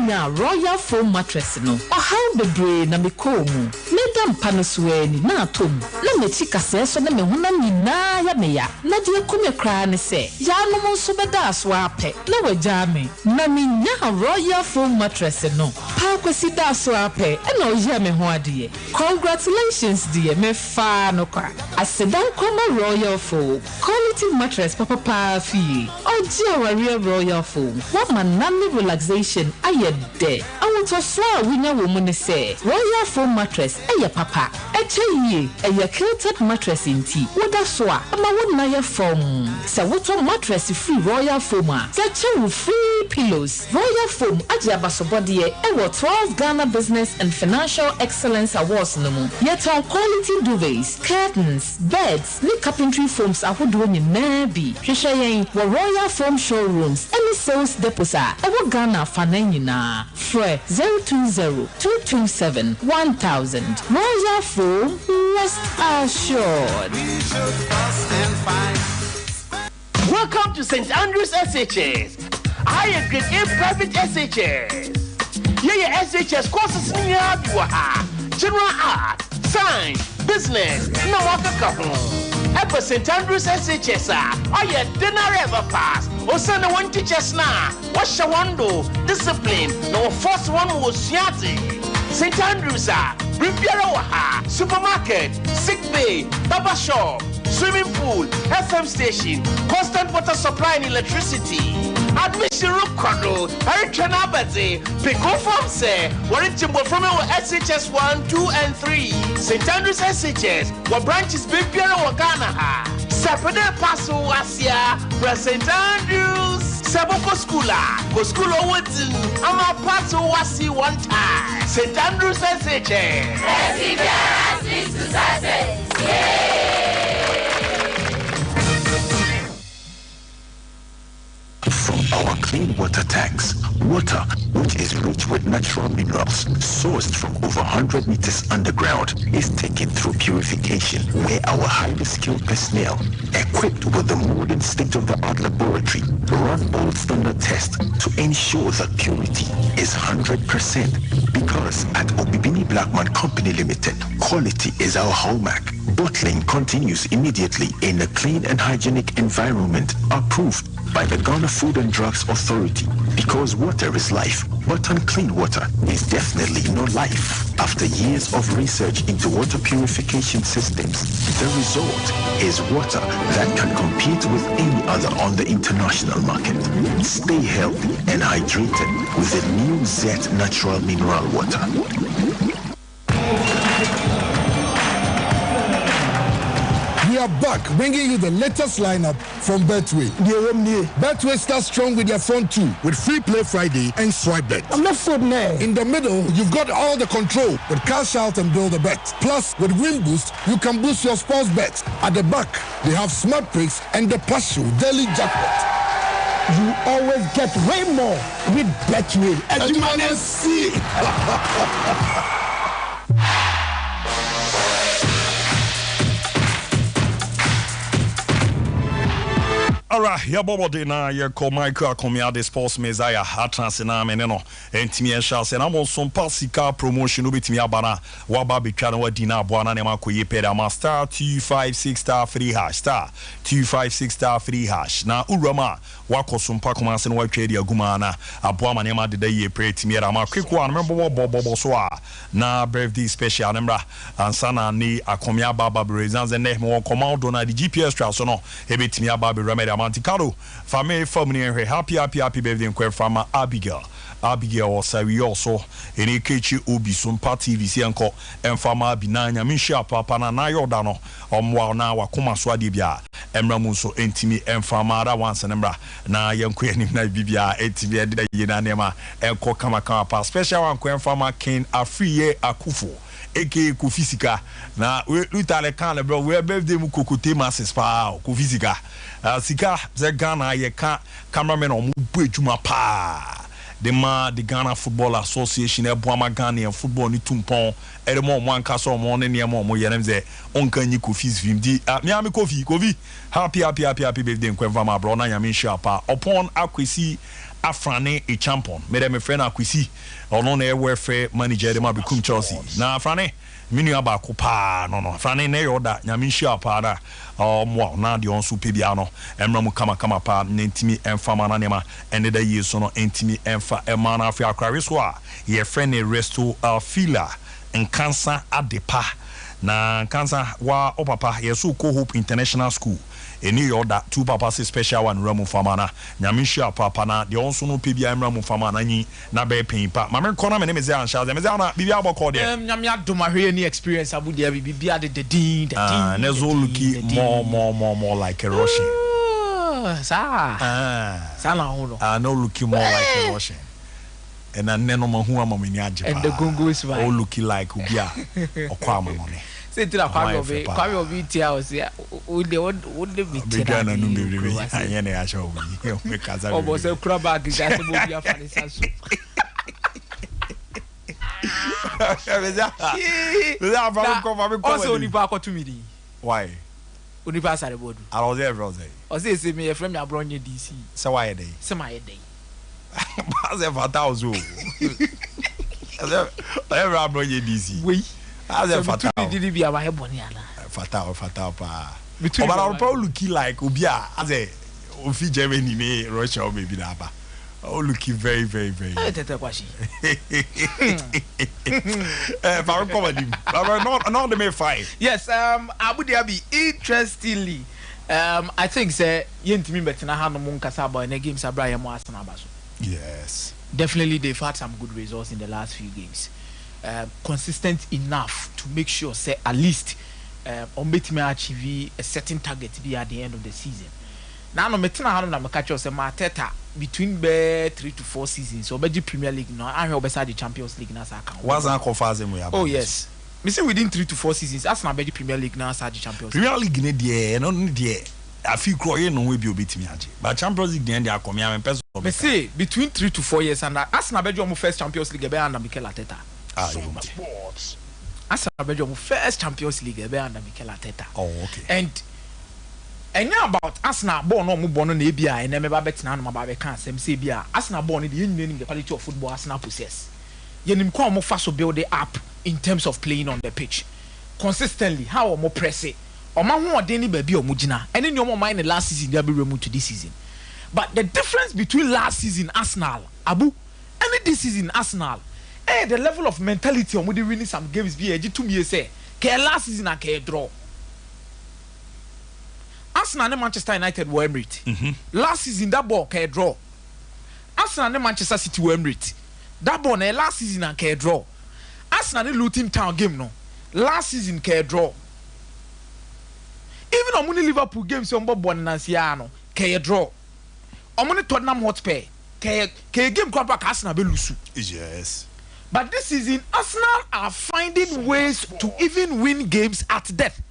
Na Royal Foam mattress no how the brain na me komu medam panosweni na atom na me chika so na me honam nyina ya me ya na de akume kra ne se ya no mo so beda so ape na wagya me na me nya Royal Foam mattress no pa kwesi da so ape na oye me ho ade. Congratulations dear me fa no kwa asedan koma Royal Foam quality mattress papa fi oje Royal Foam what man relaxation aye de awuto so a winya wo mu ne se Royal Foam mattress aye papa eche aye quilted mattress inti woda so a ama wona ye foam se woto mattress free Royal Foam a se free pillows. Royal Foam aje abasobode e wo 12 Ghana Business and Financial Excellence Awards no mu yet on quality duvets, curtains, beds, ni carpentry foams ahodo nyina bi hwehwe yen wo Royal Foam showrooms any sales depots a ewo Ghana fanan nyina frɛ 020-227-1000. Royal Foam, rest assured. Welcome to St. Andrews SHS. I agree in private SHS. Yeah, SHS courses in general art, science, business, no waka kaho. Ever St. Andrews SHS, yeah, dinner ever pass. O send one teachers now. Wash your window, discipline, no first one was yati. St. Andrews, supermarket, sick bay, barber shop, swimming pool, FM station, constant water supply and electricity. Admission room condo, Eric Chanabate, Pico from say, Warrington from our SHS 1, 2, and 3. St. Andrews SHS, what branches Big Piero Ghana. Sapade Paso Asia, St. Andrews, Saboko Schoola, go school Owotin, Ama Paso Wasi one time. St. Andrews SHS. From our clean water tanks, water which is rich with natural minerals sourced from over 100 meters underground is taken through purification, where our highly skilled personnel, equipped with the modern state-of-the-art laboratory, run all standard tests to ensure that purity is 100%. Because at Obibini Blackman Company Limited, quality is our hallmark. Bottling continues immediately in a clean and hygienic environment approved by the Ghana Food and Drugs Authority. Because water is life, but unclean water is definitely not life. After years of research into water purification systems, the result is water that can compete with any other on the international market. Stay healthy and hydrated with the new Z Natural Mineral Water. We are back, bringing you the latest lineup from Betway. Betway starts strong with their front two, with Free Play Friday and Swipe Bet. I'm not in the middle, you've got all the control with Cash Out and Build a Bet. Plus, with Win Boost, you can boost your sports bets. At the back, they have Smart Picks and the Partial Daily Jackpot. You always get way more with Betway. And you want to see. Alright, ya bobo de na ye ko Michael Akomia de Sports Messiah atranse na me no entimi en chance na mo Sompa sika promotion obetimi abana wa ba betwa na wadi na aboana na makoye peda ma star 256*3# star 256*3# na urama wa ko Sompa komanse na wa twa di aguma na aboama na ma de ye pretimi era ma kweko an bobo so a na birthday special nembra ansana ni Akomia baba brezanze ne mo commando na di GPS tra so no ebetimi ababa remedy Manticado, family family happy birthday and from Abigail or Savi also in a kitchen Ubi Sompa TV Anko and Fama Binanya Misha Papa na Yordano or now Wakuma Swadibia and Ramuso Intimi and Famara once and Embra na young Queen Bibia Etivia Yenanema and Kokamakapa special one Queen Farmer King Afriye Akufo. Eke kufisika na utale kan bro we birthday mu kokote masses pa kufisika sika ze Ghana ye ka cameraman o mu bu ejuma pa the Ghana Football Association Ebuama Ghanaian football ni tumpon edemo mo anka so mo ne ne mo yerem ze onka nyi Kofi's vimdi me am Kofi happy birthday nkwa ma bro na nyame hia pa upon akwesi Afrane a champion me dem friend akwesi ono na ewe manager dem abekum Chelsea na Afrane minu aba ko pa no Afrane na yoda nyame hia pa da mo na de on so pe bia no emra mu kama pa ntimi emfa na nema ene da yeso no ntimi emfa ema na afi akware so a ye friend resto fila nkansa adepa na nkansa wa opapa yeso ko Hope International School eni yoda two papa say special one ramu famana nyame hia papa na de on so no pe bia emra mu famana nyi na be pen pa mame kona me ne me say ansha me say na bibia aboko de nyame adoma hwe ni experience abu de bibia de din nezo looky more like a Russian sa na ho no looking more like a Russian and an neno mahu amani aje and the gongo is all looking like ubia okwama no ne say tira kwa obi tia o say o de bitira na no bebre anya na ya show me kaza o bo say kura bag ja se bo bia fane sasu also oni pa ko to me why oni pa sare bodu I was there bro say o say me friend me abronye DC say why dey say my day Mas é fatal, Zu. É brabo de DC. Oui. Mas é fatal. Didi bia ba heboniana. Fatal pa. Obara pa look like obia as a ofi Germany me Russia o baby na ba. Oh look very. Tete kwashi. Faru comedy. Not the May 5. Yes, Abu Dhabi interestingly I think say yentimi betina hanu mu nkasa boy na games abra mo Arsenal ba so. Yes. Definitely they've had some good results in the last few games. Consistent enough to make sure say at least on betime achieve a certain target be at the end of the season. Now no metina hanu na meka say Mateta between 3 to 4 seasons so be Premier League no I help beside the Champions League na sa account. What's that confirm we about? Oh yes. Me say within 3 to 4 seasons Arsenal be the Premier League na sa the Champions League. Premier League ne dey no dey. I feel crying no we be obetimi age. But Champions League dey come here and person. Me say between 3 to 4 years and Arsenal be your first Champions League be under Mikel Arteta. Arsenal be your first Champions League be under Mikel Arteta. Oh okay. And about Arsenal born no mu born na bia and me ba betina no ba be kan sem say bia Arsenal born the the quality of football Arsenal possess. Yenim kwa mo fa so build it up in terms of playing on the pitch consistently how mo press it. Oma ho ode ni ba bi omo gina ene ni omo mind the last season they be remove to this season. But the difference between last season Arsenal Abu and this season Arsenal the level of mentality omo dey winning some games be age 2 years say ke last season and ke draw. Arsenal and Manchester United were Emirates. Last season that ball ke draw. Arsenal and Manchester City were Emirates. That ball na last season and ke draw. Arsenal and Luton Town game no. Last season ke draw. Even on money Liverpool games on Bob Bonansiano ke draw. On money Tottenham Hotspur ke game crop back Arsenal be lose. Yes. But this season Arsenal are finding ways to even win games at death.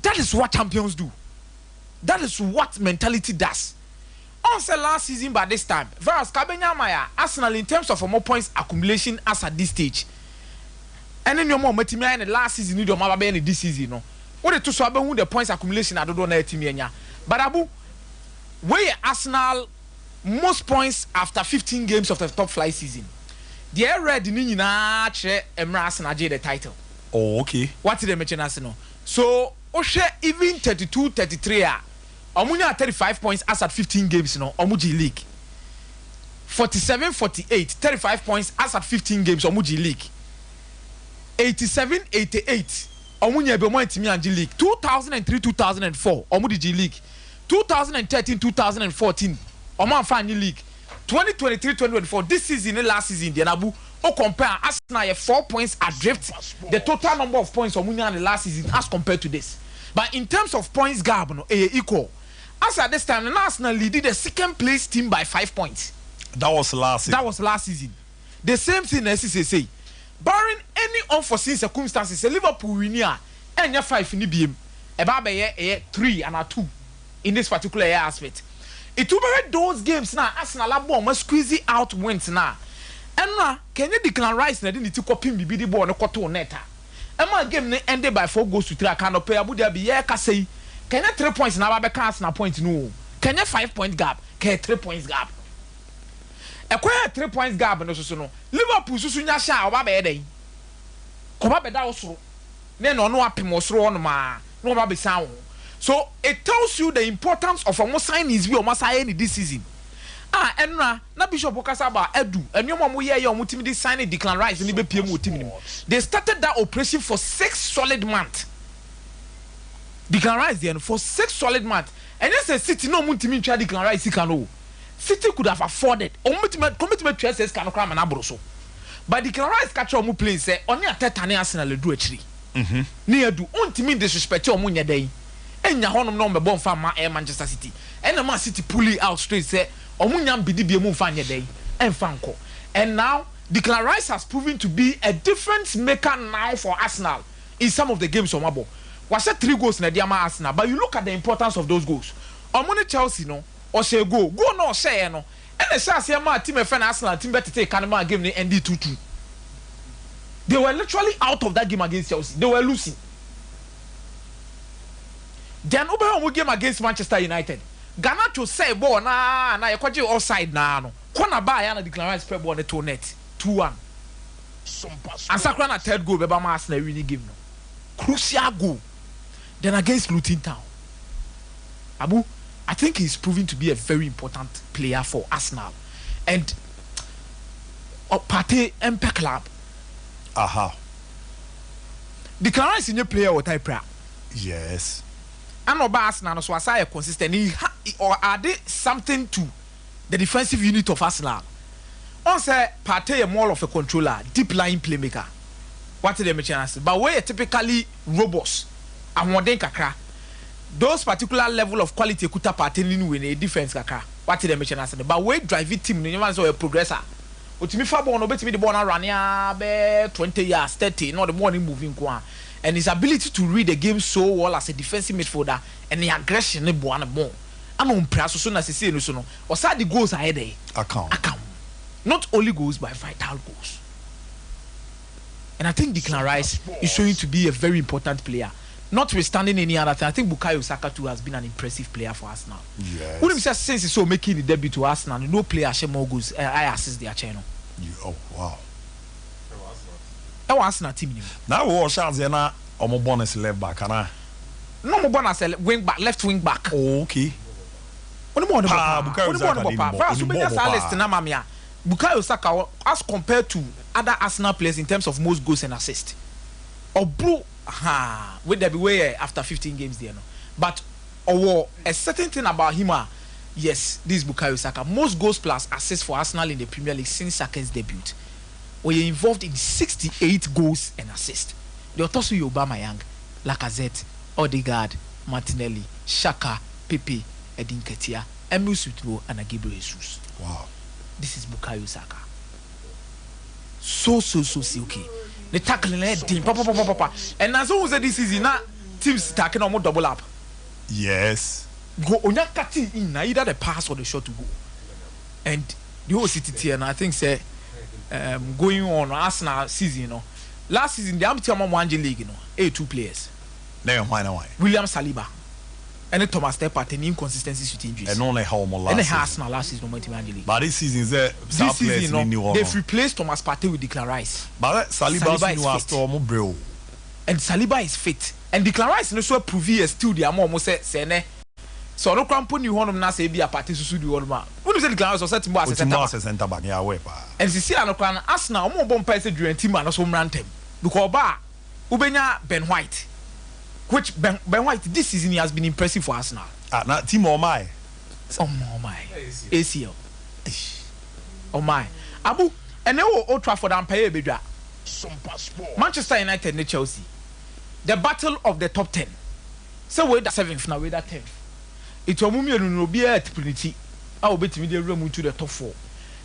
That is what champions do. That is what mentality does. On the last season by this time, Varas Kabenya Maya, Arsenal in terms of more points accumulation as at this stage. And then your more metimia in the last season, you don't have any this season. No, what the two swabber who the points accumulation I don't know timia. But Abu, where Arsenal most points after 15 games of the top flight season. They are ready to Emra Arsenal the title. Oh, okay. What did they mention Arsenal? So Oshe even 32-33 Omunya 35 points as at 15 games no Omuji League 47-48 35 points as at 15 games Omuji League 87-88 Omunya be mo ntimi anji League 2003-2004 Omudi League 2013-2014 Oman League 2023-2024 this season and last season the Nabu o compare Arsenal 4 points adrift the total number of points Omunya in the last season as compared to this. But in terms of points gap, no, equal. As at this time, Arsenal leaded the second place team by 5 points. That was last season. That was last season. The same thing as say. Barring any unforeseen circumstances, Liverpool winner and your 5 in the BM, about 3 and 2 in this particular aspect. it will be those games now Arsenal abo must squeeze out wins now and can you Declan Rice na didn't copy me the ball no koto neta Emma game ended by 4 goals to 3 cannot pay Abu Dhabi yeah can say can you 3 points now be Arsenal point no can you 5-point gap can 3 points gap a quiet 3 points gap no so no Liverpool susu nya sha oba be dey ko ba be da osoro ne no no apem osoro on ma no ba be sound. So it tells you the importance of almost signings we almost sign this season. Enra na Bishop Okasaba Edu enyoma mo ye omo team dey sign Declan Rice ni be PM team. They started that operation for 6 solid months. Declan Rice then for 6 solid months. And yes, City no mo team try Declan Rice can City could have afforded. Commitment to SS can cram na abro so. But Declan Rice catch omo play say oni ateta na Arsenal do achiri. Ni Edu on team disrespect omo nya dey. Enya honom no me bon fa ma Manchester City. And Man City pulling out straight say omunyam bidi bi emu fa nye dey enfa nko. And now Declan Rice has proven to be a difference maker now for Arsenal in some of the games on Mabo. Was 3 goals na diama Arsenal, but you look at the importance of those goals. Omoni Chelsea no or say go no say no. And the say ma team e fan Arsenal team better take Kanema game ni end 2-2. They were literally out of that game against Chelsea. They were losing. Then Oberham game against Manchester United. Garnacho say ball na yakwaje offside na no. Corner ba ya na Declan Rice play ball na to net 2-1. And Sakra na 3rd goal beba ma Arsenal winning game no. Crucial goal. Then against Luton Town. Abu, I think he's proving to be a very important player for Arsenal. And Partey MP club. Aha. Declan Rice is a player what type prayer. Yes. And Oba Arsenal so aside consistent or add something to the defensive unit of Arsenal. On say Partey more of a controller, deep line playmaker. What did they mention? But we typically robust and modern kakra. Those particular level of quality kuta Partey in win a defense kakra. What did they mention? But we drive it team, you know, so a progressor. Utimi Fabo no bet me the ball run ya 20 years, 30, not the morning moving kwa. And his ability to read the game so well as a defensive midfielder and the aggression ne bo more. I'm on press so na say no so no. Or say the goals ahead there. Account. Not only goals but vital goals. And I think Declan Rice is showing to be a very important player. Notwithstanding any other thing, I think Bukayo Saka too has been an impressive player for Arsenal. Yes. Wouldn't say since he's so making the debut to Arsenal, no player share more goals. I assist their channel. Oh wow. Arsenal team now we chance na omo bonus left back ana no mo bonus wing back left wing back okay oni mo Bukayo Saka as compared to other Arsenal players in terms of most goals and assists obro with the way after 15 games there no but a certain thing about him yes this Bukayo Saka most goals plus assists for Arsenal in the Premier League since Saka's debut. Were involved in 68 goals and assists. They also see Aubameyang, Lacazette, Odegaard, Martinelli, Xhaka, Pepe, Edin Ketia, Emil Smith-Rowe, and Gabriel Jesus. Wow. This is Bukayo Saka. So silky. The tackling team, papa. And as soon as this season, now teams tackling almost double up. Yes. Go on your cutting in either the pass or the shot to go. And the whole city and I think say. Going on Arsenal season, you know. Last season, the Amtiama Wanji League, you know, 2 players. Why? William Saliba and Thomas Tepat and inconsistencies with injuries. And only how more last season. Arsenal last season, Wanji League. But this season, this season, they've replaced Thomas Partey with Declan Rice. But Saliba is fit. And Saliba is fit. And Declan Rice no so prove he is still the almost say so no crampo ni honom na say be a party susu di honoma. Who say Declan Rice set mo as center back ya we pa. And see no kran Arsenal mo bom pa say during team na so mrantem. Because ba ubenya Ben White. Which Ben White this season he has been impressive for Arsenal. Na team oh my. ACL. Oh my. Abu and Old Trafford and pay bedra. Manchester United and Chelsea. The battle of the top 10. So we that 7th now we that 10th. It will move no be a opportunity. I will bet me the room to the top 4.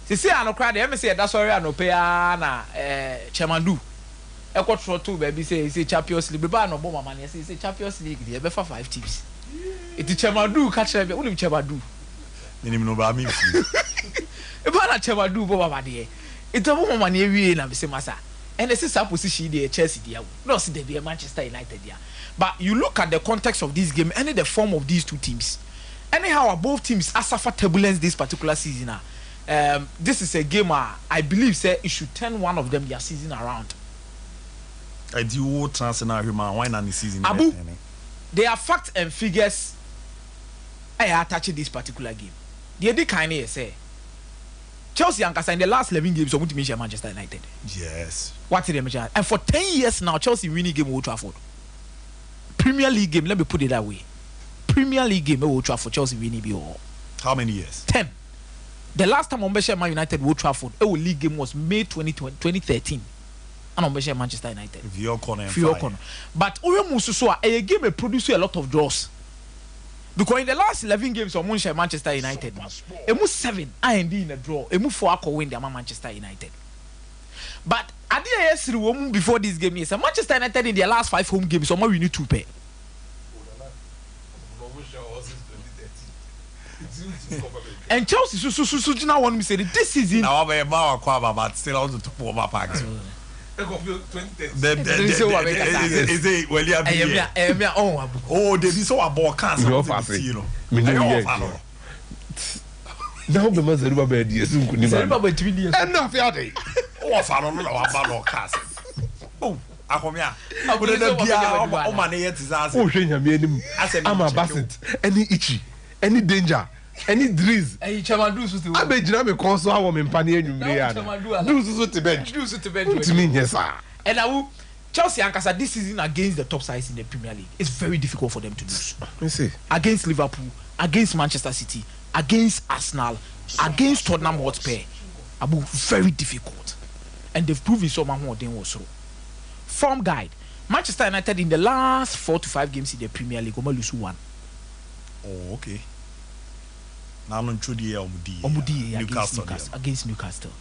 They say I no cry them say that's sorry I no pay na chairman do. E ko tro to baby say Champions League ba no bomb man say Champions League dey be for 5 teams. It chairman do catch them who chairman do. minimum ba me fi e ba na chema do bo baba de it obo mama na ewie na be se masa and this is a position there Chelsea there no see there Manchester United there but you look at the context of this game and the form of these two teams anyhow both teams are suffer turbulence this particular season this is a game I believe say it should turn one of them their season around. I do transfer human why not the season Abu there are facts and figures I attach this particular game the other kind of say Chelsea and in the last 11 games, so Manchester United. Yes. What did they mention? And for 10 years now, Chelsea winning game Old Trafford. Premier League game, let me put it that way. Premier League game Old Trafford, Chelsea winning be all. How many years? 10. The last time Man United Old Trafford, our league game was May 2013. And Manchester United. Vio corner. But Oyo Mususoa, a game produced a lot of draws. Because in the last 11 games of Manchester United, emu 7 IND in a draw, emu 4 win the Manchester United. But at the AS before this game, yes, Manchester United in their last 5 home games, so we need 2 pay. And Chelsea, so now want me say this season. Now I'm but still on the top of my pack. Oh, they be so about cancer. Now the mother of a years. Enough, Yadi. Oh, I don't know about cancer. Oh, I come here. I would have been money yet. I'm a basset. Any itchy, any danger. Any driz. Hey, Chamadu to I bet you have console our woman panny and do to bench. To me, yes, sir. And I will Chelsea and Casa this season against the top sides in the Premier League. It's very difficult for them to lose. You see. Against Liverpool, against Manchester City, against Arsenal, against Tottenham Hotspur. Abu very difficult. And they've proven so much more than also. Form guide. Manchester United in the last 4 to 5 games in the Premier League, only lose 1. Oh, okay. Now Newcastle against Newcastle.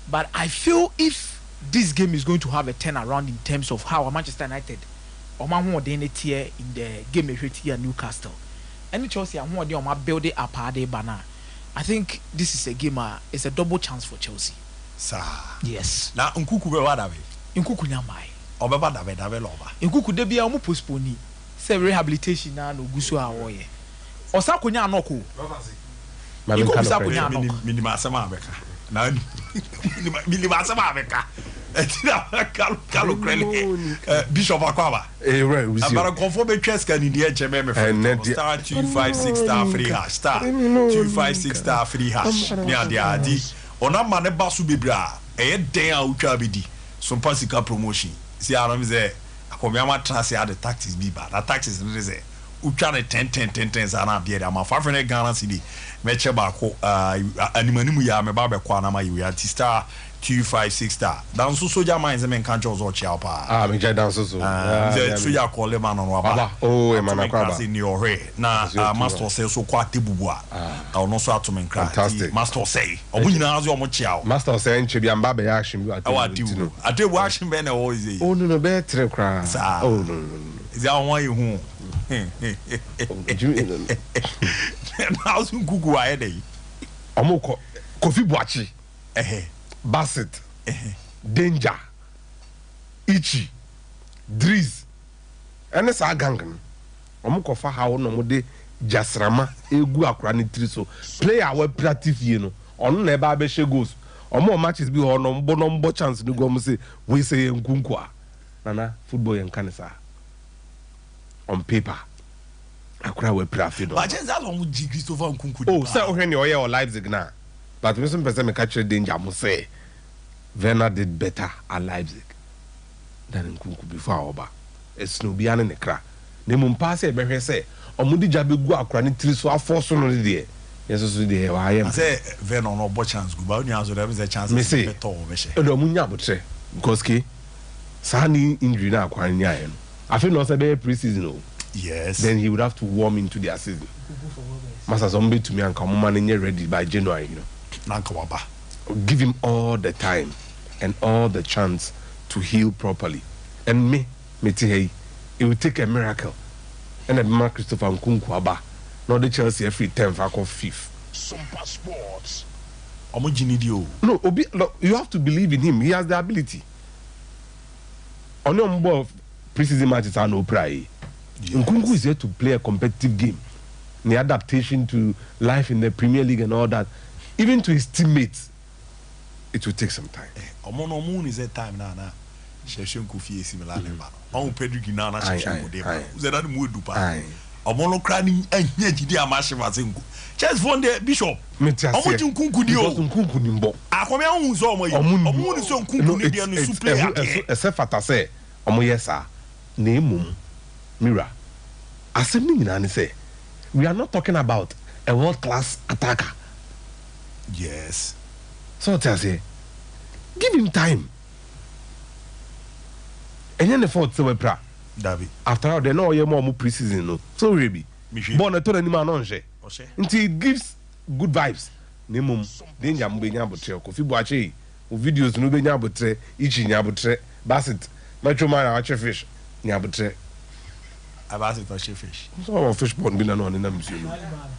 But I feel if this game is going to have a turnaround in terms of how Manchester United or in the game here Newcastle, and Chelsea and build it up banner. I think this is a game. It's a double chance for Chelsea. Sir. Yes. Now Nkuku be wadawe. Nkuku nyamai. Obeba dawe loba. Nkuku de bia omo postpone. Say rehabilitation na no gusu awoye. Osa konya anoko. Minima sama abeka. Na minima sama abeka. Kalo krele. Bishop Akwaba. Right, we see. But conform cheska ni die cheme me star 256 star free hash star 256 star free hash. Ni adi. Ona ma ne basu bebra. Eye den a utwa bedi. Sompa sika promotion. See aram say akomiama trans ya the tactics bi ba. That tactics no say utwa ne 10 sana bia ama 500 Ghana cedi. Meche ba ko animanimu ya me ba be kwa na ma yi ya star 256 star. Dan so soja mines men kan jo zo chia pa. Me je dan so. The soja call man on wa ba. Oh, e man akwa ba. Ni ore na master say so kwa tebubu a. No so atomen kra. Master say. Obunyina azu omo chia. Master say nche bia mba be ya action bi atu. Atebu action be na wo is. Oh no be tre kra. Oh no. Is that one you hu? Now some Google aye dey. Omo Kofi Boachi. Bassett, Danger, Ichi, Driz, and a sagangan. Omukofa how no mode Jasrama, Egu Akrani Triso, play our practice, you know, on never be goes. Or more matches be on bonombo chance to go say, we say in Kunkwa. Nana, football and canisa. On paper. Akra we practice. But just that one with Christopher Nkunku. Oh, so when you're or Leipzig now. But when some person catch Danger, must say Werner did better at Leipzig than Nkunku before Oba. It's no beyond in the crack. The Mumpase be say, Omudi Jabi go akra ni triso aforso no dey. Yes, so dey I am. Say Werner no bo chance go, but only there is a chance to better o be she. Odo munya botre because ke sani injury na akwa nya yen. I feel no say be pre-season o. Yes. Then he would have to warm into their season. Master Zombie to me and come ready by January, you know. Give him all the time and all the chance to heal properly. And me it will take a miracle. And then Mark Christopher Nkunku Aba, not the Chelsea every 10th or 5th. Sompa Sports. Omojinidio. No, Obi, look, you have to believe in him. He has the ability. On your number of preseason matches are no pride. Nkunku is here to play a competitive game. The adaptation to life in the Premier League and all that, even to his teammates, it will take some time. Omono moon is that time now. Sheshen Kofi similar number. On Pedro Ginana Sheshen Kodema. Zedad Mudupa. Omono craning and Yeti Amashimazingu. Just one day, Bishop. Omoju Nkunku dio. Nkunku nimbo. Akwame unzo omo. Omo so Nkunku ni dia no super ake. Esefata say omo yesa na emum Mira. Asem ni nyina ne say we are not talking about a world-class attacker. Yes. So I say, give him time. And then the fourth so pra. David. After all, they know you're more preseason, no. So really, born a total animal non until it gives good vibes. Nemum, danger mbenya botre, kofi boache, videos no benya botre, ichi nya botre, Bassett, Metro Man and fish, nya botre. I Bassett or fish. So fish born been on in them.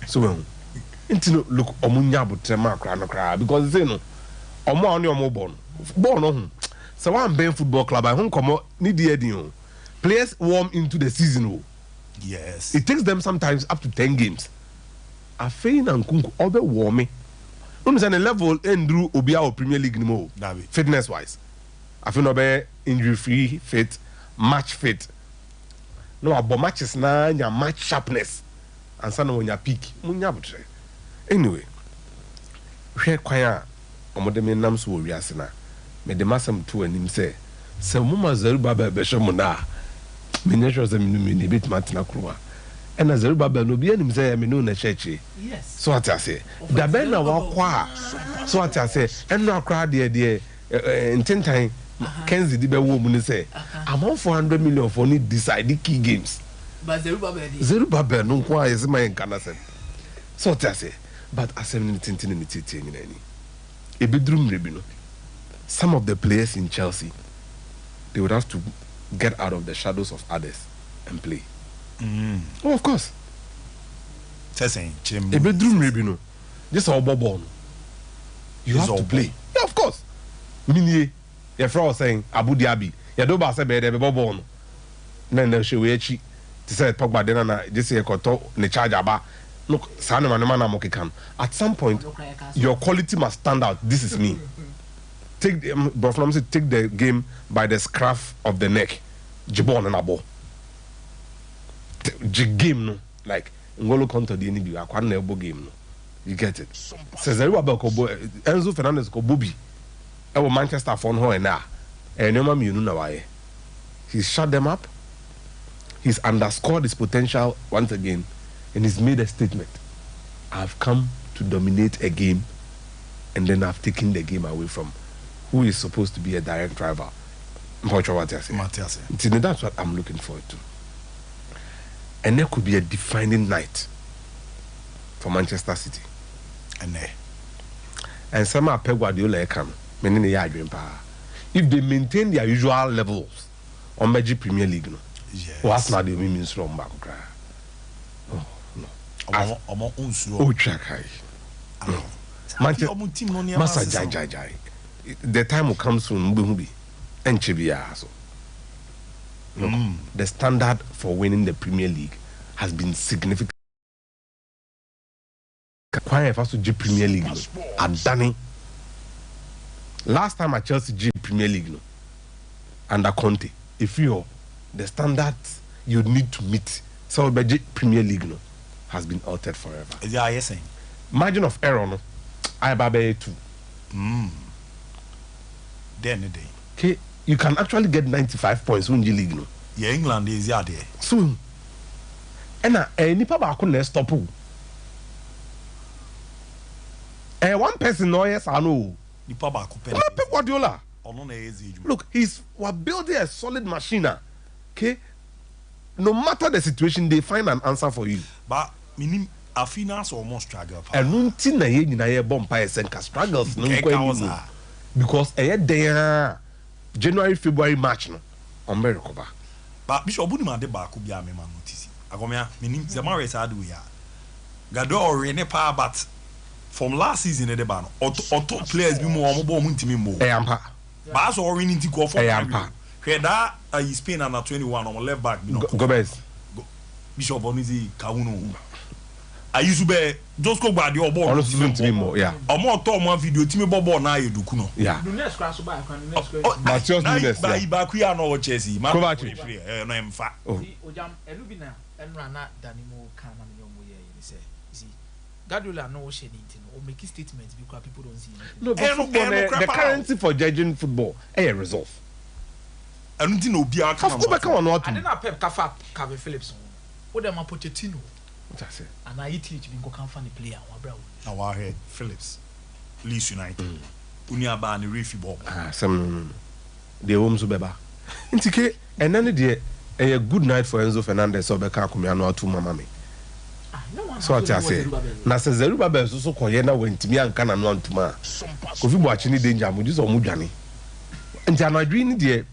So into look omunya botre ma kra because you know omo on your born on. So one Ben Football Club I home come need the players warm into the season. Yes. It takes them sometimes up to 10 games. I feel Nkunku obe warming. No say the level Andrew Obia or Premier League no fitness wise. I feel no be injury free fit, match fit. No about matches na your match sharpness. And so when you peak, munya botre. Anyway, hwe kwaya omodeme nam so wiase na me de masam to anim say se muma Zerubbabel be hwemo na me nyehwe se me ni bit matna kroa e na Zerubbabel no bi anim say me no na cheche. Yes. So what I say da ben na wakwa so what I say eno akra de intentan Kenzi di be wo mu ni say amount 400 million for need decide the key games. But Zerubbabel no kwa yesi man kana say. So what I say but assembling tintin in the bedroom rebino. Some of the players in Chelsea, they would have to get out of the shadows of others and play. Oh, of course. A bedroom rebino. Just all bobon. You have to play. Yeah, of course. Minye, your friend was saying Abu Dhabi. You don't say be bobon. Then she will to say Pogba then this year koto ne charge aba. Look, at some point, your quality must stand out. This is me. Take the game by the scruff of the neck. Jibon and abo. Game no, like Ngolo Konto the NB. I can't elbow game no. You get it. Says Enzo Fernandez ko Bobby. Ewo Manchester phone ho and now. And no man you know why. He's shut them up. He's underscored his potential once again. And he's made a statement. I've come to dominate a game and then I've taken the game away from who is supposed to be a direct driver. That's what I'm looking forward to. And there could be a defining night for Manchester City. And some are Pep Guardiola come. If they maintain their usual levels on Magic Premier League, no. Yes. What's not the means from back? The time will come soon. The standard for winning the Premier League has been significant. Quite fast to G Premier League at Danny. Last time at Chelsea G Premier League under Conte, if you the standards you need to meet, so the Premier League has been altered forever. Yeah, yes, saying. Margin of error, no. I babe 2. Then a day. Okay, you can actually get 95 points in the league, no. Yeah, England is there. Soon. And nipa ba couldn't stop. One person no yes I know. Nipa ba couldn't. Pep Guardiola. Look, he's building a solid machine. Okay. No matter the situation, they find an answer for you. But meaning Afinas almost struggle. And nothing na ye na ye bomb struggles no because there January, February, March no on recover. But Bishop Bunima de ba could be a man notice. Agomia meaning the Maris adu ya. Gado or any power but from last season the ban auto players be more ntimi mo ba so winning ti go for that Spain under 21 on left back Gomez Bishop Onizi Kauno I used to be just go by the ball honestly more yeah omo to mo video timi ball na yeduku no yeah Nunes crash so back Matheus Nunes ba Ibaku ya no Chelsea ma no emfa ojam elubina enrana danimo kan na me omo ye say see Guardiola no share anything or make statements because people don't see anything. No, but football, the currency for judging football resolve. I don't think no be aka come on what I didn't Pep Kafa Calvin Phillips what them Pochettino what I say and I eat it been go can find the player one bro our head Phillips Leeds United unia ba ni refi ball some the homes beba intike and then a good night for Enzo Fernandez so beka akumi no atu mama me so what I say na se Zerubbabel so koye na wentimi anka na no antuma Kofi Boachi ni danger mo ji so mo dwane nti anadwi ni de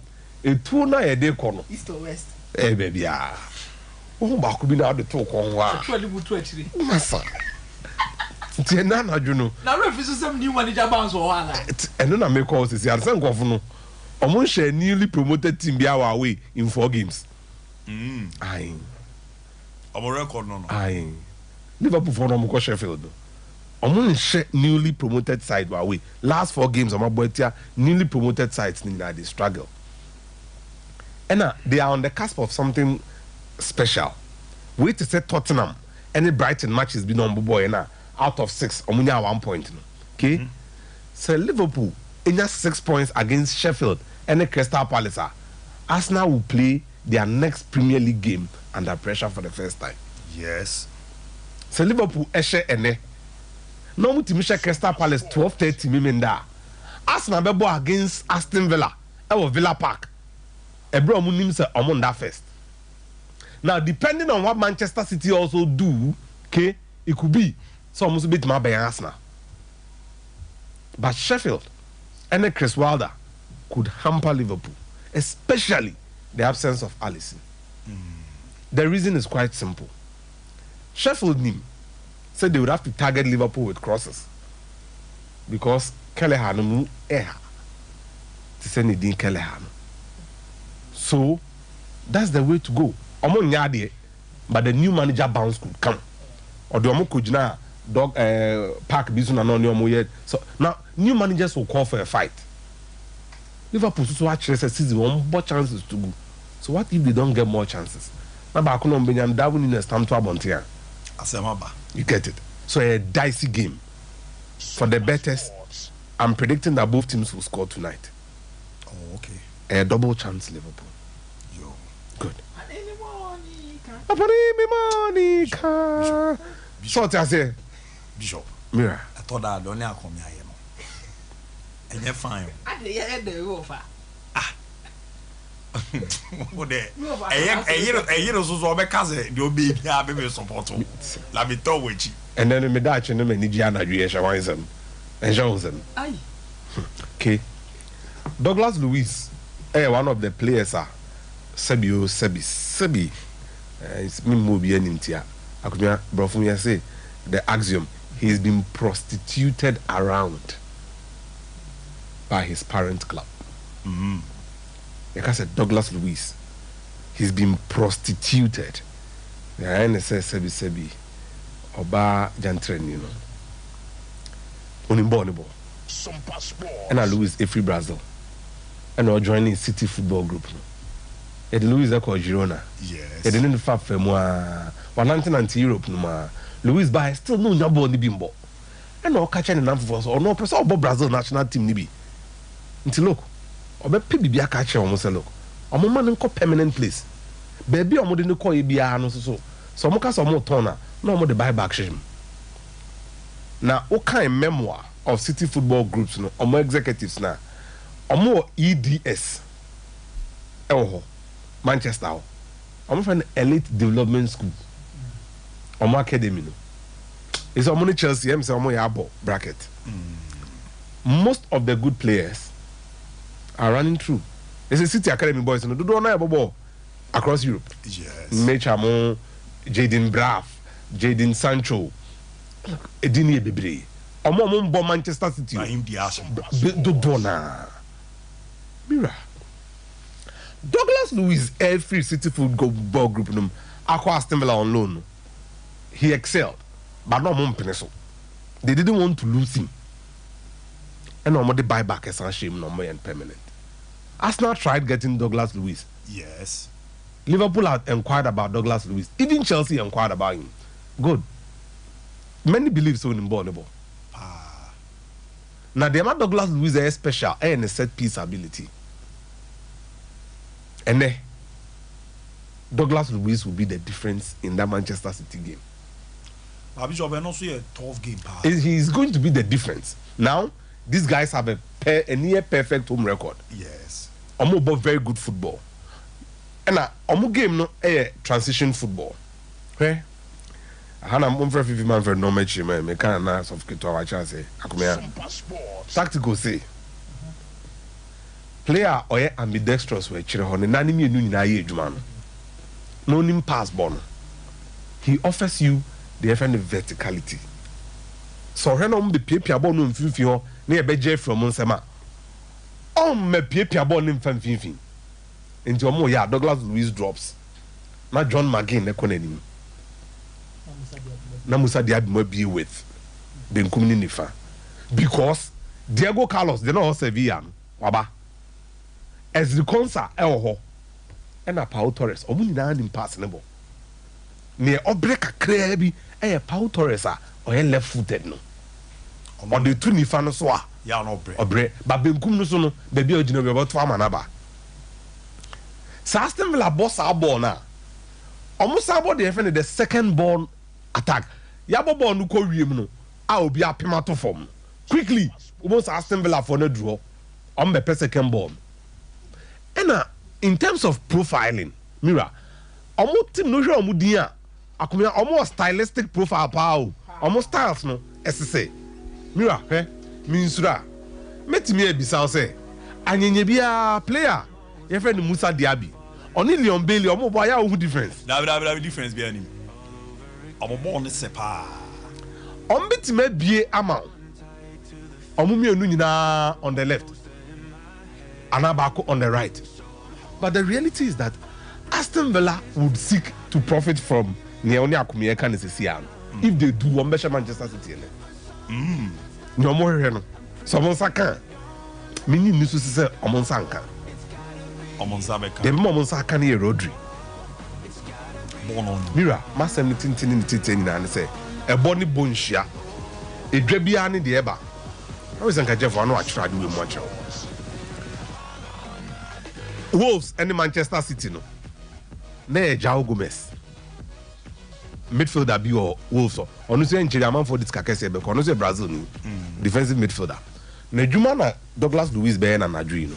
etu na ye de kɔ no east or west baby ah wo ba ko bi na de to kɔ ho a actually butu achiri masa nti na anadwo no na referee so some new manager bounce or hala eno na make call sisi arse nkɔfo no omo nhye newly promoted team bi away in 4 games aye omo record no aye Liverpool for no ko Sheffield omo nhye newly promoted side away last 4 games omo boetia newly promoted sides ni na they struggle and they are on the cusp of something special wait to say Tottenham any Brighton matches be number boy na out of 6 omo nya 1 point no okay so Liverpool in 6 points against Sheffield and Crystal Palace Arsenal will play their next Premier League game under pressure for the first time yes so Liverpool eshe ene no mu timi she Crystal Palace 12:30 mimenda Arsenal be ball against Aston Villa Villa Park ebro mu nim say omo that first now depending on what Manchester City also do okay it could be so almost bit my by Arsenal but Sheffield and Chris Wilder could hamper Liverpool especially the absence of Alisson. The reason is quite simple. Sheffield Nim said they would have to target Liverpool with crosses because Kellehan to send it in Kellehan. So that's the way to go. Among Yadi, but the new manager bounce could come. Or the Omokujna dog park Bison and on yet. So now new managers will call for a fight. Liverpool to actually season one more chances to go. So what if they don't get more chances? Now back on Benjamin Darwin in a stamp to Abontia. You get it. So a dicey game. For the betters, I'm predicting that both teams will score tonight. Oh, okay. A double chance Liverpool. Yo. Good. Monica. So what I say? Bishop. Mira. I thought that only I come here. And you're fine. And then me dachi no me Nigiana Juesha Winsem and Johnson. Okay. Douglas Luiz, one of the players Sebi. It's me movie in India. I could be say the axiom he's been prostituted around by his parent club. Like I said, Douglas Luiz, he's been prostituted. The NSS Sebi Oba Jantren, you know. Unimbonibo. And Luiz Efri Brazil. And I joining City Football Group. And Luiz Eko Girona. Yes. And then the fact for moi 190 Europe no Luiz by still no nyabo ni bimbo. And no catching enough for us or no person about Brazil national team ni bi. Until look. Obe pe bibia ka che omo se look omo man nko permanent place baby omo de nko ye bia no so omo ka so omo turn na omo de buy back shim na o kind memoir of City Football Groups no omo executives na omo EDS Manchester omo friend Elite Development School omo academy no is omo ni Chelsea em say omo ya abo bracket most of the good players are running through. It's a City Academy boys and do not ball across Europe. Yes. Mechamo, Jadon Braff, Jadon Sancho, Edini Bibri. Omo Manchester City. Him the ass. Dodona. Mira. Douglas Luiz every City football group num Aqua Aston Villa on loan. He excelled, but no more pencil. They didn't want to lose him. And no more the buyback is a shame, no more and permanent. Arsenal tried getting Douglas Luiz. Yes. Liverpool had inquired about Douglas Luiz. Even Chelsea inquired about him. Good. Many believe so in Borneo. Now the amount Douglas Luiz is special and a set piece ability. And then Douglas Luiz will be the difference in that Manchester City game. Also a tough game. He's going to be the difference. Now, these guys have a near perfect home record. Yes. Omo very good football. And omo game no transition football. Okay? Hana mo mfra 50 man for no match me can na of kito wa chance akomia. Tactical say. Player oye ambidextrous we chire ho ne nani mi enu nyina ye adwuma no. No nim pass ball. He offers you the verticality. So when on the pia ball no mfimfi ho na ye beje from nsema. On me pia ball no mfimfi. Nti omo ya Douglas Luiz drops. Na John McGinn ne konanim. Na Musa Diaby mo be with the nkumni nifa. Because Diego Carlos they no Sevilla waba. As the concert ho. And a Pau Torres omo nyina nim pass ne ball. Ne obreka kra bi Pau Torres or left footed no. Or the two nifa no so a ya no bre. Obre but benkum no so no baby ogina be about 2 amanaba. Aston Villa boss our ball na. Almost about the second ball attack. Yabo ball no ko wiem no. A obi apema to form. Quickly, almost Aston Villa for no draw. On the second ball. And in terms of profiling, Mira, almost team no show mudia. Akumia almost stylistic profile power. Almost styles no. SSA. Mira, Minsura. Metimi ebisa say. Anyenye bia player. Your friend Musa Diaby. Only Leon Bailey, omo boy ya who difference. That difference be any. Omo born ne sepa. Ombiti me bie ama. Omo mi enu nyina on the left. Anabako on the right. But the reality is that Aston Villa would seek to profit from Neoni Akumie kan sesian. If they do one measure Manchester City. No more here no. Someone saka. Mini nisu se omon sanka. The moment I can hear Rodri. Mira, Master Tintin in Titin and say, a bonny bonshia, a drebiani the eba. I was Uncle Jeff, I know I tried doing much. Wolves and Manchester City no. Ne Jao Gomez. Midfielder be or Wolves. On us in Chiraman for this Kakese, because on us Brazil defensive midfielder. Nejumana Douglas Luiz Bayan and Adrino.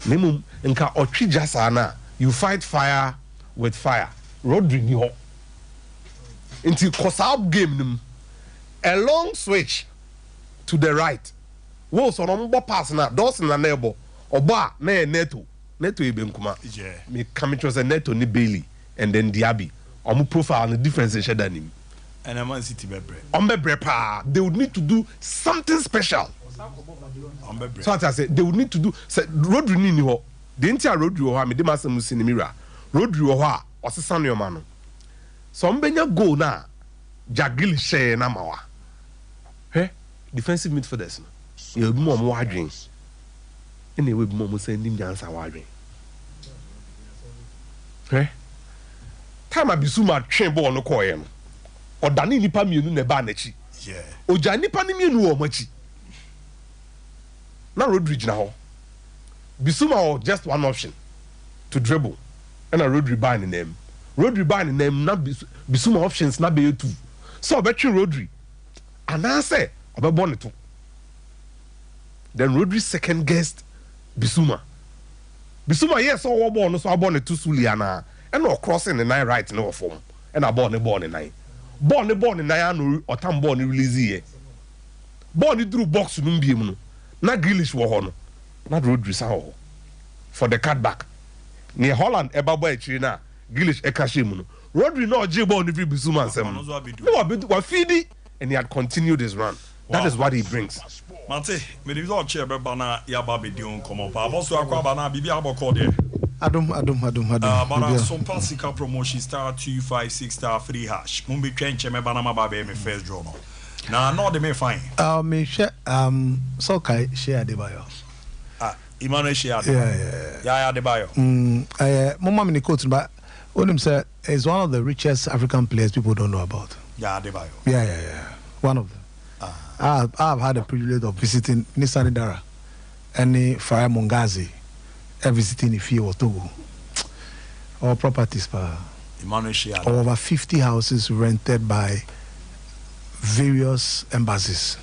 Nemum nka otwija sana you fight fire with fire. Rodri ni ho. Until Kosab game nim a long switch to the right. Wo so no mbo pass na Dawson na nebo oba na Neto ebe nkuma. Yeah. Me come was a Neto ni Bailey and then Diaby. Omu profile and the difference in Shedanim. And a Man City bebre. Ombebre pa. They would need to do something special. So as I said, they would need to do Rodri ni ho. The entire Rodri ho me de masem si ni mira. Rodri ho a osesa no ma no. So mbenya goal na Jagil share na mawa. Defensive midfielders no. You be more adwen. Anyway be more say ndim jansa wadwen. Time abisuma twen ball no koye no. Odane nipa mienu na ba na chi. Yeah. Oja nipa ni mienu wo machi. Na Rodri na ho. Bisuma was just one option to dribble. And a Rodri by the name. Rodri by the name, not Bisuma options, not be two. So between Rodri. And I say, about Bonneto. Then Rodri second guessed Bisuma. Bisuma, yes, all born, so I born to Suliana. And no crossing the nine right no form. And I born in nine. Born in nine or tam born release here. Born through box to Numbium. Not Grealish war. Not Rodri sao for the cutback. Near Holland, a baba China, Grealish Ekashim. Rodri no Jibo on the Bisuma. No, but feedy and he had continued his run. That is what he brings. Mate, me the result chair bana ya ba be dion come up. Aboso akwa bana bibi aboko there. Adum. Bana Sompa Sika promotion star 256 star 3 hash. Mumbi twenche me bana ma be me first draw no. Na no de me fine. Me share so kai share Adebayo. Emmanuel share Adebayo. Yeah Adebayo. Mama me quote but Onim say is one of the richest African players people don't know about. Yeah Adebayo. Yeah. One of them. I've had the privilege of visiting Nisani Dara and Farah Mongazi, visiting Ife or Togo. Our properties, over 50 houses rented by various embassies.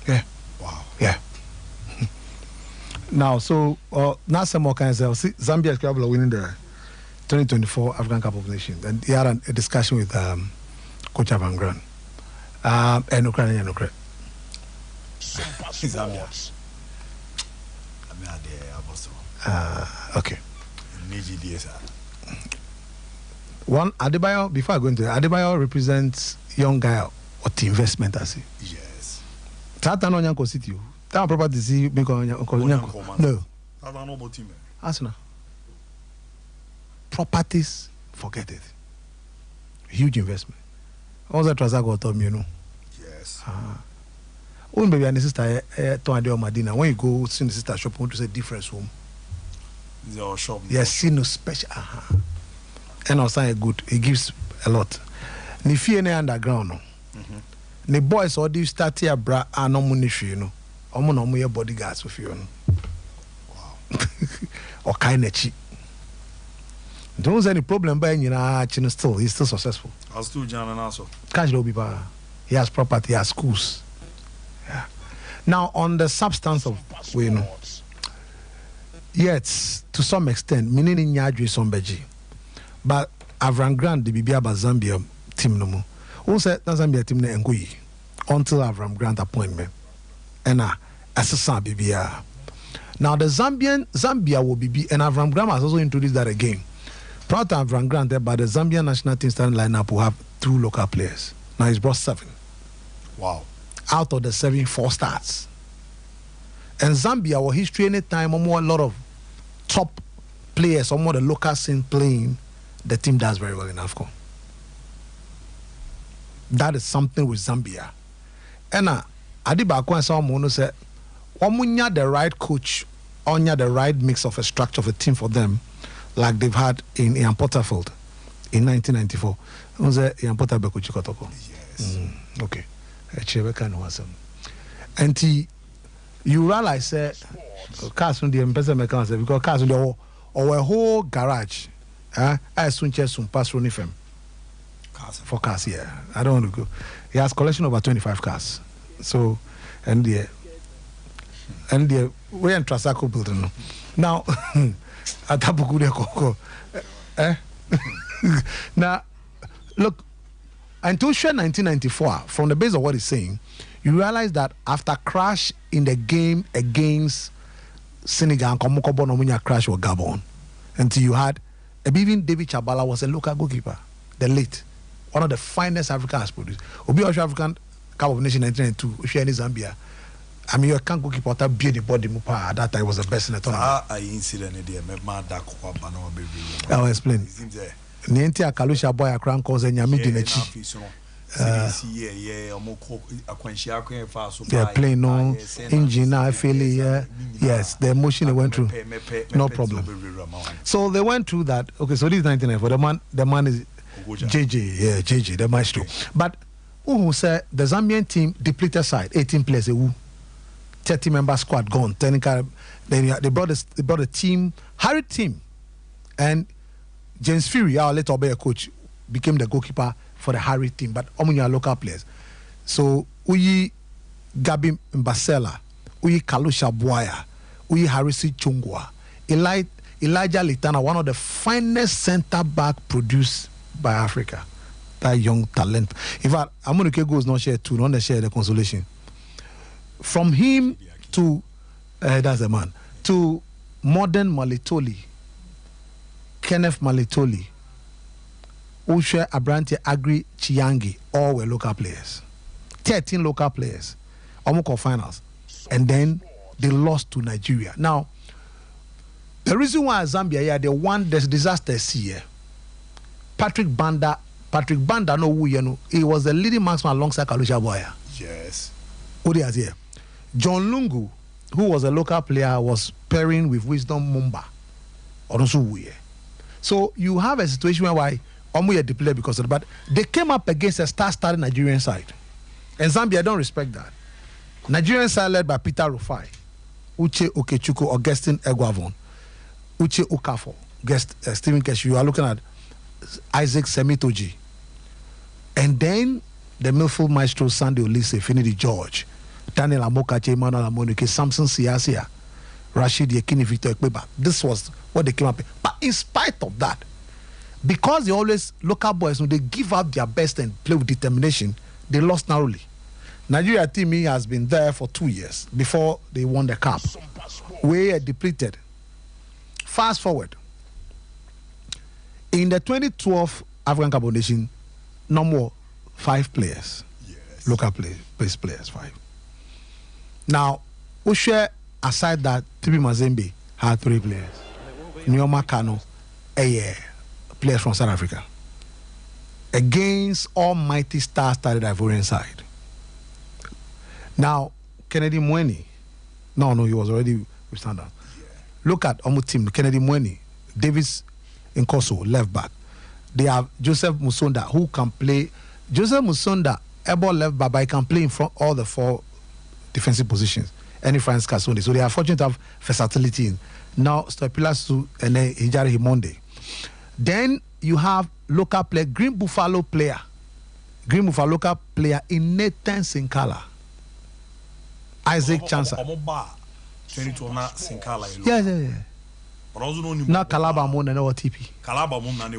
Yeah. Wow. Yeah. Now, so now some more kinds of Zambia is capable of winning the 2024 African Cup of Nations, and he had a discussion with Coach Van Gran and Ukraine. Zambia. Okay. One Adebayo, before I go into Adebayo represents young guy or investment as yes. Tata no nyanko city. That property see make nyanko. No. Tata no team. Asuna. Properties, forget it. Huge investment. All that Trazago told me, you know. Yes. When baby and the sister to Adeo Madina, when you go see the sister shop, want to say difference home. Your shop. Yes, see no special. And also good. It gives a lot. Ni fie ne underground no. The boys all do start here bra no munishi you know. Omo no mo ye bodyguards for you no. Wow. Or kind of cheap. Don't any problem by you still he's still successful. I'll still John also. Cash do be ba. He has property, he has schools. Yeah. Now on the substance of we know. Yes, to some extent, meaning in Yadri Sombeji. But Avran Grant the Bibia Zambia team no more. Who said Zambia team ne ngui until Avram Grant appointment. And assassin Bibia. Now the Zambia will be and Avram Grant has also introduced that again. Proud to Avram Grant there, but the Zambian national team starting lineup will have 2 local players. Now he's brought 7. Wow. Out of the 7, 4 starts. And Zambia, our history anytime, a lot of top players, some of the local scene playing, the team does very well in AFCON. That is something with Zambia. And Adibako and someone said, Omunya the right coach, onya the right mix of a structure of a team for them, like they've had in Ian Porterfield in 1994. Ian Porterfield Chikotoko. Yes. Okay. And you realize that cars from the embezzle mechanism because cars on the or a whole garage. I soon just some pass running firm. For cars, yeah. I don't want to go. He has collection of over 25 cars. So and the we in Trasaco building now. Now look, until 1994, from the base of what he's saying, you realize that after crash in the game against Senegal, crash or Gabon, until you had even David Chabala was a local goalkeeper, the late, one of the finest African has produced. Obi African Cup of Nations 1992, Oceania Zambia. I mean, you can't goalkeeper that be the body mupa at that time was the best in the tournament. I'll explain. Niente akalusha boy akran cause nyami dinechi. They are playing no engine, I feel it. Yes, the emotion they went through. No problem. So they went through that. Okay, so this is 1994. The man is JJ, yeah, JJ, the maestro. But who said the Zambian team depleted side, 18 players, 30-member squad gone. Then they brought a team, Harry team, and James Fury, our later be a coach, became the goalkeeper for the Harry team, but Omunya local players. So Uyi Gabi Mbasela, Uyi Kalusha Bwaya, Uyi Harisi Chungwa, Elijah Litana, one of the finest centre back produced by Africa. That young talent. In fact, Amunike goes not share 2, not share the consolation. From him to that's a man to modern Malitoli, Kenneth 13 local players, almost finals, and then they lost to Nigeria. Now, the reason why Zambia, they won this disaster here. Patrick Banda, no who you know, he was the leading marksman alongside Kalusha Boya. Yes. Who they are here? John Lungu, who was a local player, was pairing with Wisdom Mumba. So you have a situation where Omuye depleted because of it, but they came up against a star-studded Nigerian side. And Zambia don't respect that. Nigerian side led by Peter Rufai, Uche Okechukwu, Augustine Egwavon, Uche Okafo, Stephen Keshi. You are looking at Isaac Semitoji. And then the midfield maestro Sandy Olise, Finidi George, Daniel Amokache, Emmanuel Amonike, Samson Siasia, Rashid Yekini, Victor Ekpeba. This was what they came up with. But in spite of that, because they always, local boys, when they give out their best and play with determination, they lost narrowly. Nigeria team has been there for 2 years before they won the cup. We are depleted. Fast forward. In the 2012 African Cup of Nations, no more 5 players. Yes. Local base players, 5. Now, we share aside that TB Mazembe had 3 players. Nyoma Kano, players from South Africa. Against almighty star-studded Ivorian side. Now, Kennedy Mweni. No, he was already with Standard. Yeah. Look at Omu team. Kennedy Mweni, Davis Nkoso, left back. They have Joseph Musonda, who can play. Joseph Musonda, able left back, but he can play in front all the 4 defensive positions. Any France Kasonde. So they are fortunate to have versatility in. Now, Stapila Su and then Hijari Himonde. Then you have local player, Green Buffalo player local player in Nathan Sinkala. Isaac Chancer. Yeah. Now Kalaba Mon and OTP.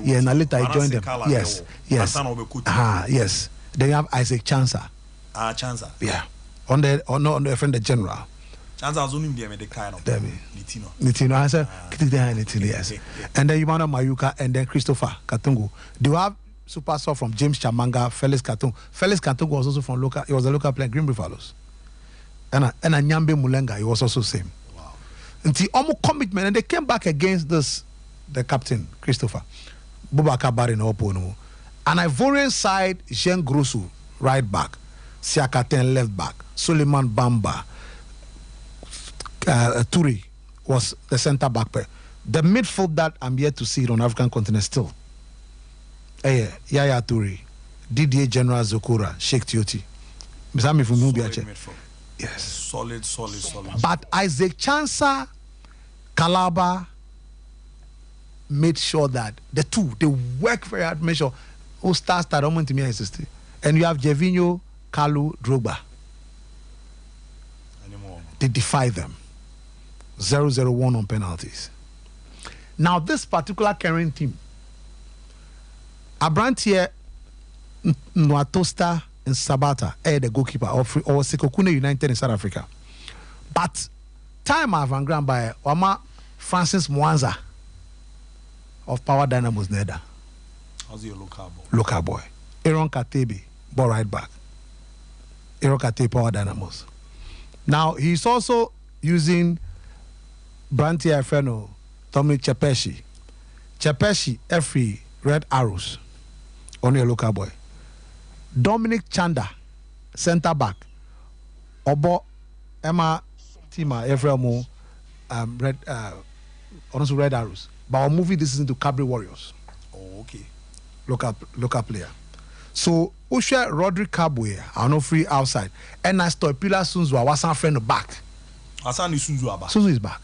Yeah, and later I joined them. Yes. Yes. Then you have Isaac Chancer. Chancer. Yeah. On the friend the general. Chancer was only the kind of Nitino. I said, Nitino, yes. And then Yumana Mayuka and then Christopher Katungu. Do you have super sub from James Chamanga, Felix Katungu? Felix Katungu was also from local, he was a local player, Green Buffaloes. And Nyambe Mulenga, he was also same. Wow. Until almost commitment, and they came back against the captain, Christopher. Bubaka Bari no Opono. An Ivorian side, Jean Grosu, right back. Siakaten, left back. Suleiman Bamba. Turi was the center back pair. The midfield that I'm yet to see it on African continent still. Yaya Turi, Didier General Zokora, Sheikh Tioti. Yes. Solid. But Isaac Chancer, Kalaba made sure that the two, they work very hard to make sure who starts that moment to me assist. And you have Jevinho, Kalu, Drogba. They defy them. 0-0-1 on penalties. Now this particular Karen team, Abrantier Nwatosta and Sabata, the goalkeeper or Sekokune United in South Africa. But time I've ground by Wama Francis Mwanza of Power Dynamos Neda. How's he a local boy? Local boy. Aaron Katebe, ball right back. Aaron Katebe, Power Dynamos. Now he's also using Brantier Feno, Tommy Chepeshi. Chepeshi, every Red Arrows. Only a local boy. Dominic Chanda, center back. Obo Emma Tima Evremo, Red Arrows. But our movie this is into Cabri Warriors. Oh, okay. Local player. So Usha Roderick Kabwe, I know free outside. And I start Pilar Sunzua was our friend back. Sunzu is back.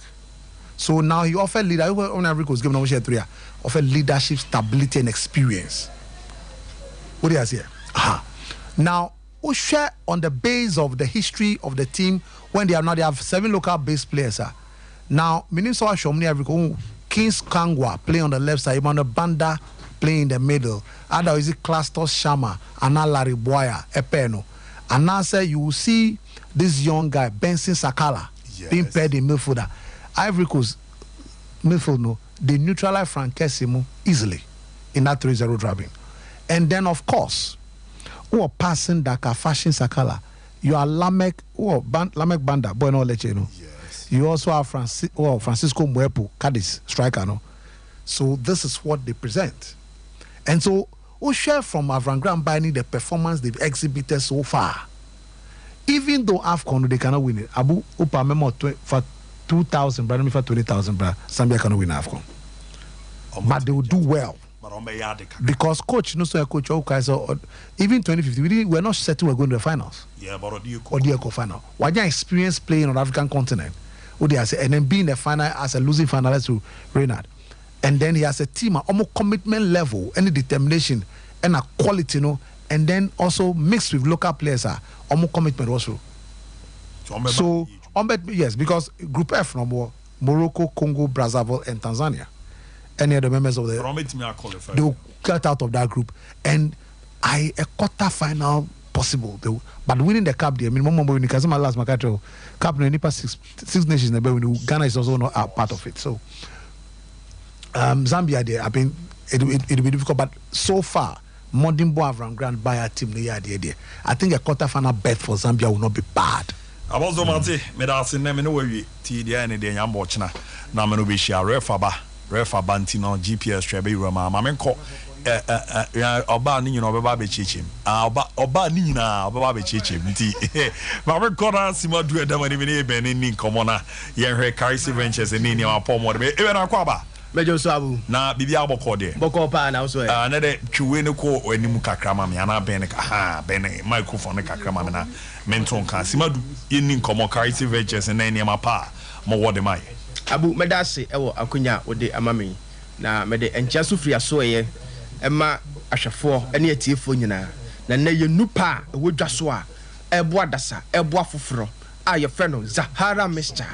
So now he offered leader. On average, was given offered leadership, stability, and experience. What do you say? Now, we share on the base of the history of the team when they have 7 local base players. Now, Minnesota Shomni Africa, Kings Kangwa playing on the left side, Emmanuel Banda playing in the middle. Other is it Clastos Shama, Anna Larry Boya, Epeno. And now say you will see this young guy, Benson Sakala, being paired in midfielder. Ivory Coast midfield, they neutralize Frankesimo easily in that 3-0 driving. And then, of course, who are passing Dakar fashion Sakala. You are Lamek Banda, boy, no let you know. Yes. You also have Francisco Mwepu, Cadiz striker, no. So this is what they present, and so we share from Avram Grant Binding the performance they've exhibited so far. Even though AFCON they cannot win it, Abu Upa memo for 2,000, but for 20,000, Zambia cannot win AFCON, but they will do well. Because coach, no so coach, okay, so even 2050, we're not certain we're going to the finals. Yeah, but Odieko final. Why your experience playing on the African continent? And then being the final as a losing finalist to Reynard. And then he has a team, almost commitment level, any determination, and a quality, you know, and then also mixed with local players, almost commitment also. So, yes, because Group F, no, Morocco, Congo, Brazzaville, and Tanzania. Any other members of the they will get out of that group, and a quarter final possible. But winning the cup, I mean, when Kazama last Makato cup, no nipa six nations, Ghana is also not a part of it. So Zambia, there, I mean, it will be difficult, but so far, Modern Boavram Grand Bayer team, I think a quarter final bet for Zambia will not be bad. I was Mate, Medicine, Nemino, TDN, and the Yambochna, Namanovicia, Refa Bantino, GPS, Trebi Roma, Mamenko, Oba Nina, Baby Chichim, Oba Nina, Baby Chichim, Mamenko, Sima do a Damani Benin, Comona, Yen Carisi Ventures, and Nina, Pomo, even Aquaba. Major Sabu, na Bibia Bocode, Bocopa, now so another Chuenuko or Nimuka Miana Benek, Bene, microphone Cacramana, Menton Casimadu, in Como Carisi Ventures, and then Yamapa, more de mai. Abu Medasi, Akunya, with the Amami. Na Mede and Chasufria Soye, Emma Ashafo, any Tifonina, Nane Nupa, wood Jasua, Eboa Dasa, Eboa Fufro, your friend Zahara Mr.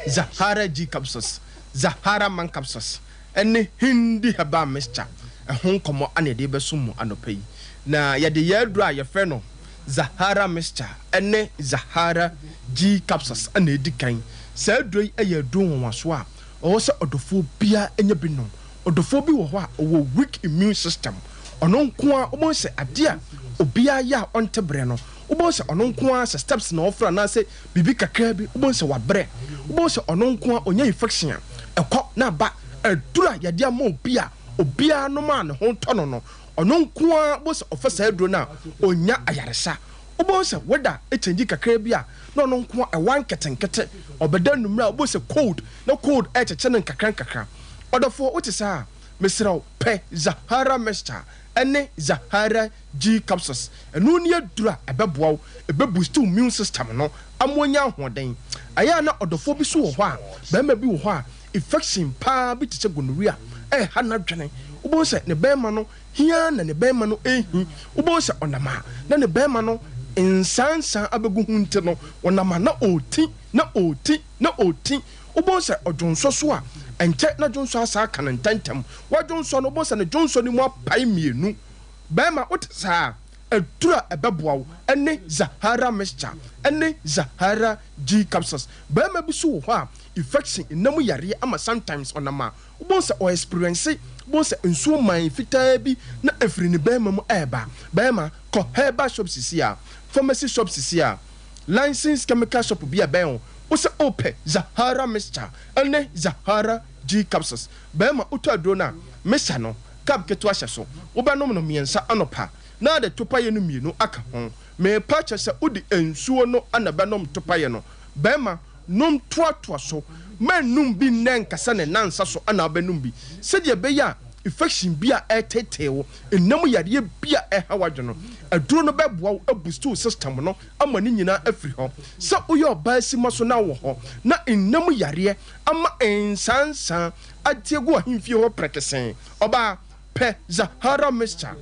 Zahara G. Capsus, Zahara Man Capsus, any Hindi Haba Mr. A home come on a debesumo and pay. Na ya the year dry your friend Zahara Mr. Any Zahara G. Capsus and a decaying. Sadri a year doing one swap, or so odophobia in your binom, odophobia or weak immune system, or non qua almost a dear, obia ya on tebreno, almost on non qua steps no offer and I say, Bibica Kirby, almost a wabre, almost on non qua on your infection, a cop na back, a dura ya dear mo bia, obia no man, home tono, or non qua was officer drona, or nya ayaresa. Obosa whether it indica Caribbean, no a one kitten, or bedan number was a code, no code at a channel kakranka. Or the four what is her, Mr. Pe Zahara Mester, and Zahara G. Capsus, and no near dra a babu, a babu's two immune system, no, I'm 1 year one day. Ayana or the phobia so wha, Bambi wha, infection pa bit gonorrhea, Hannah Jenny, Obosa, the bearmano, here and the bearmano, Obosa on the ma, then the bearmano. In Sansa Abaguntino, when a man not oti, Obosa or John Sosua, and Chetna Johnson Sakan and Tantum, what Johnson Obos and Johnson in what pie me no. Bama, what is her? A dura a babuau, and ne Zahara Mescha, and ne Zahara G. Capsus, Bama Busu, infection in Namu Yari, ama sometimes on a ma, Obosa or experience. Boss and so my fitabi, not every Bama eba, Bama, co herba shops is here, pharmacy shops is here, license chemical shop be a bell, was ope, Zahara Mr. and ne Zahara G. Capsus, Bama Uta Dona, Messano, Cap Ketwashaso, Obanomino me and Sa Anopa, now the Topayano no Akahon, may purchase a Udi and Suono and a Banom Topayano, Bama, num so. Men num bi nen kasa ne nansa so ana benumbi said ye beya infection bia eteteo enam yade bia hawadwo no aduro no beboa abustu system no amani nyina afiri ho sa uyo ba sima so na wo ho na enam yare ama ensansan atiegu ahimfie ho prekesen oba pe Zahara Mr.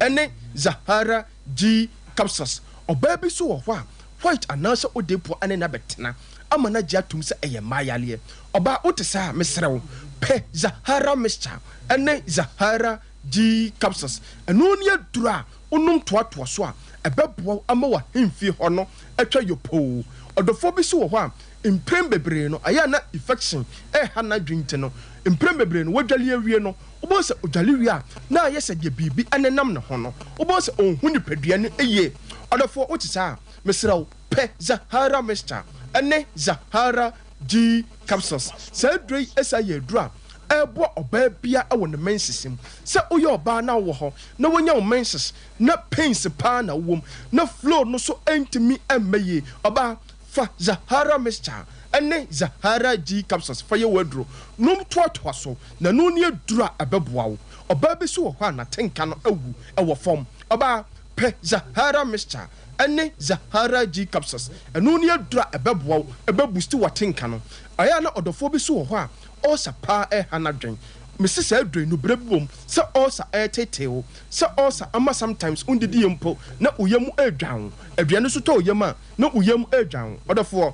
ene Zahara G. Capsus oba bi so wo ho white anasa odepo ane na betena amana jatum se eye mayale oba otesa mesrew pe Zahara Mr. ene Zahara G. Capsus eno ne adura onum toato so a ebeboa ama wa hemfie ho no atwa yo po odofo bi so wo ho a imprem bebre no aya na infection ha na dwinte no imprem bebre no wadwale awie no obo se odwale wie a na aye se de bibi anenam ne ho no obo se onhu nipadua ne eye odofo wo tisa mesraw pe Zahara Mixture ene Zahara G capsules se drei esa ye dura ebo oba bia e wo ne mensesim se oye oba na wo ho na wonya wo menses na pains pa na wom na flow no so entimi emaye oba fa Zahara Mixture ene Zahara G capsules fa ye wadro num toatoa so na no ne adura abeboa wo oba bi so wo ho na tenka no awu e wo fom oba pe Zahara Mixture ene Zahara G capsules eno ne adura ebeboa wo ebeboost wo tenka no aya na odofo bi so wo ho a osa pa hanadwen mesisa adwen no brebom se osa teteo se osa ama sometimes undidi yempo na uyam adwan aduane so to uyam a na uyam adwan odofo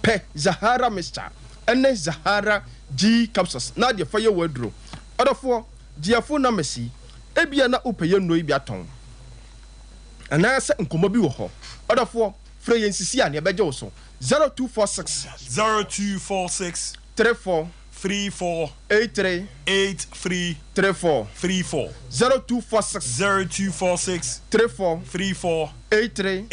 pe Zahara Mixture ene Zahara G capsules na de fa ye wadro odofo diafo na mesi ebia na opeye no ibi aton ana se nkomo bi wo ho odofo frɛ yɛn sisi a ne bɛgye wo so 0246 34 83 34 0246 34 83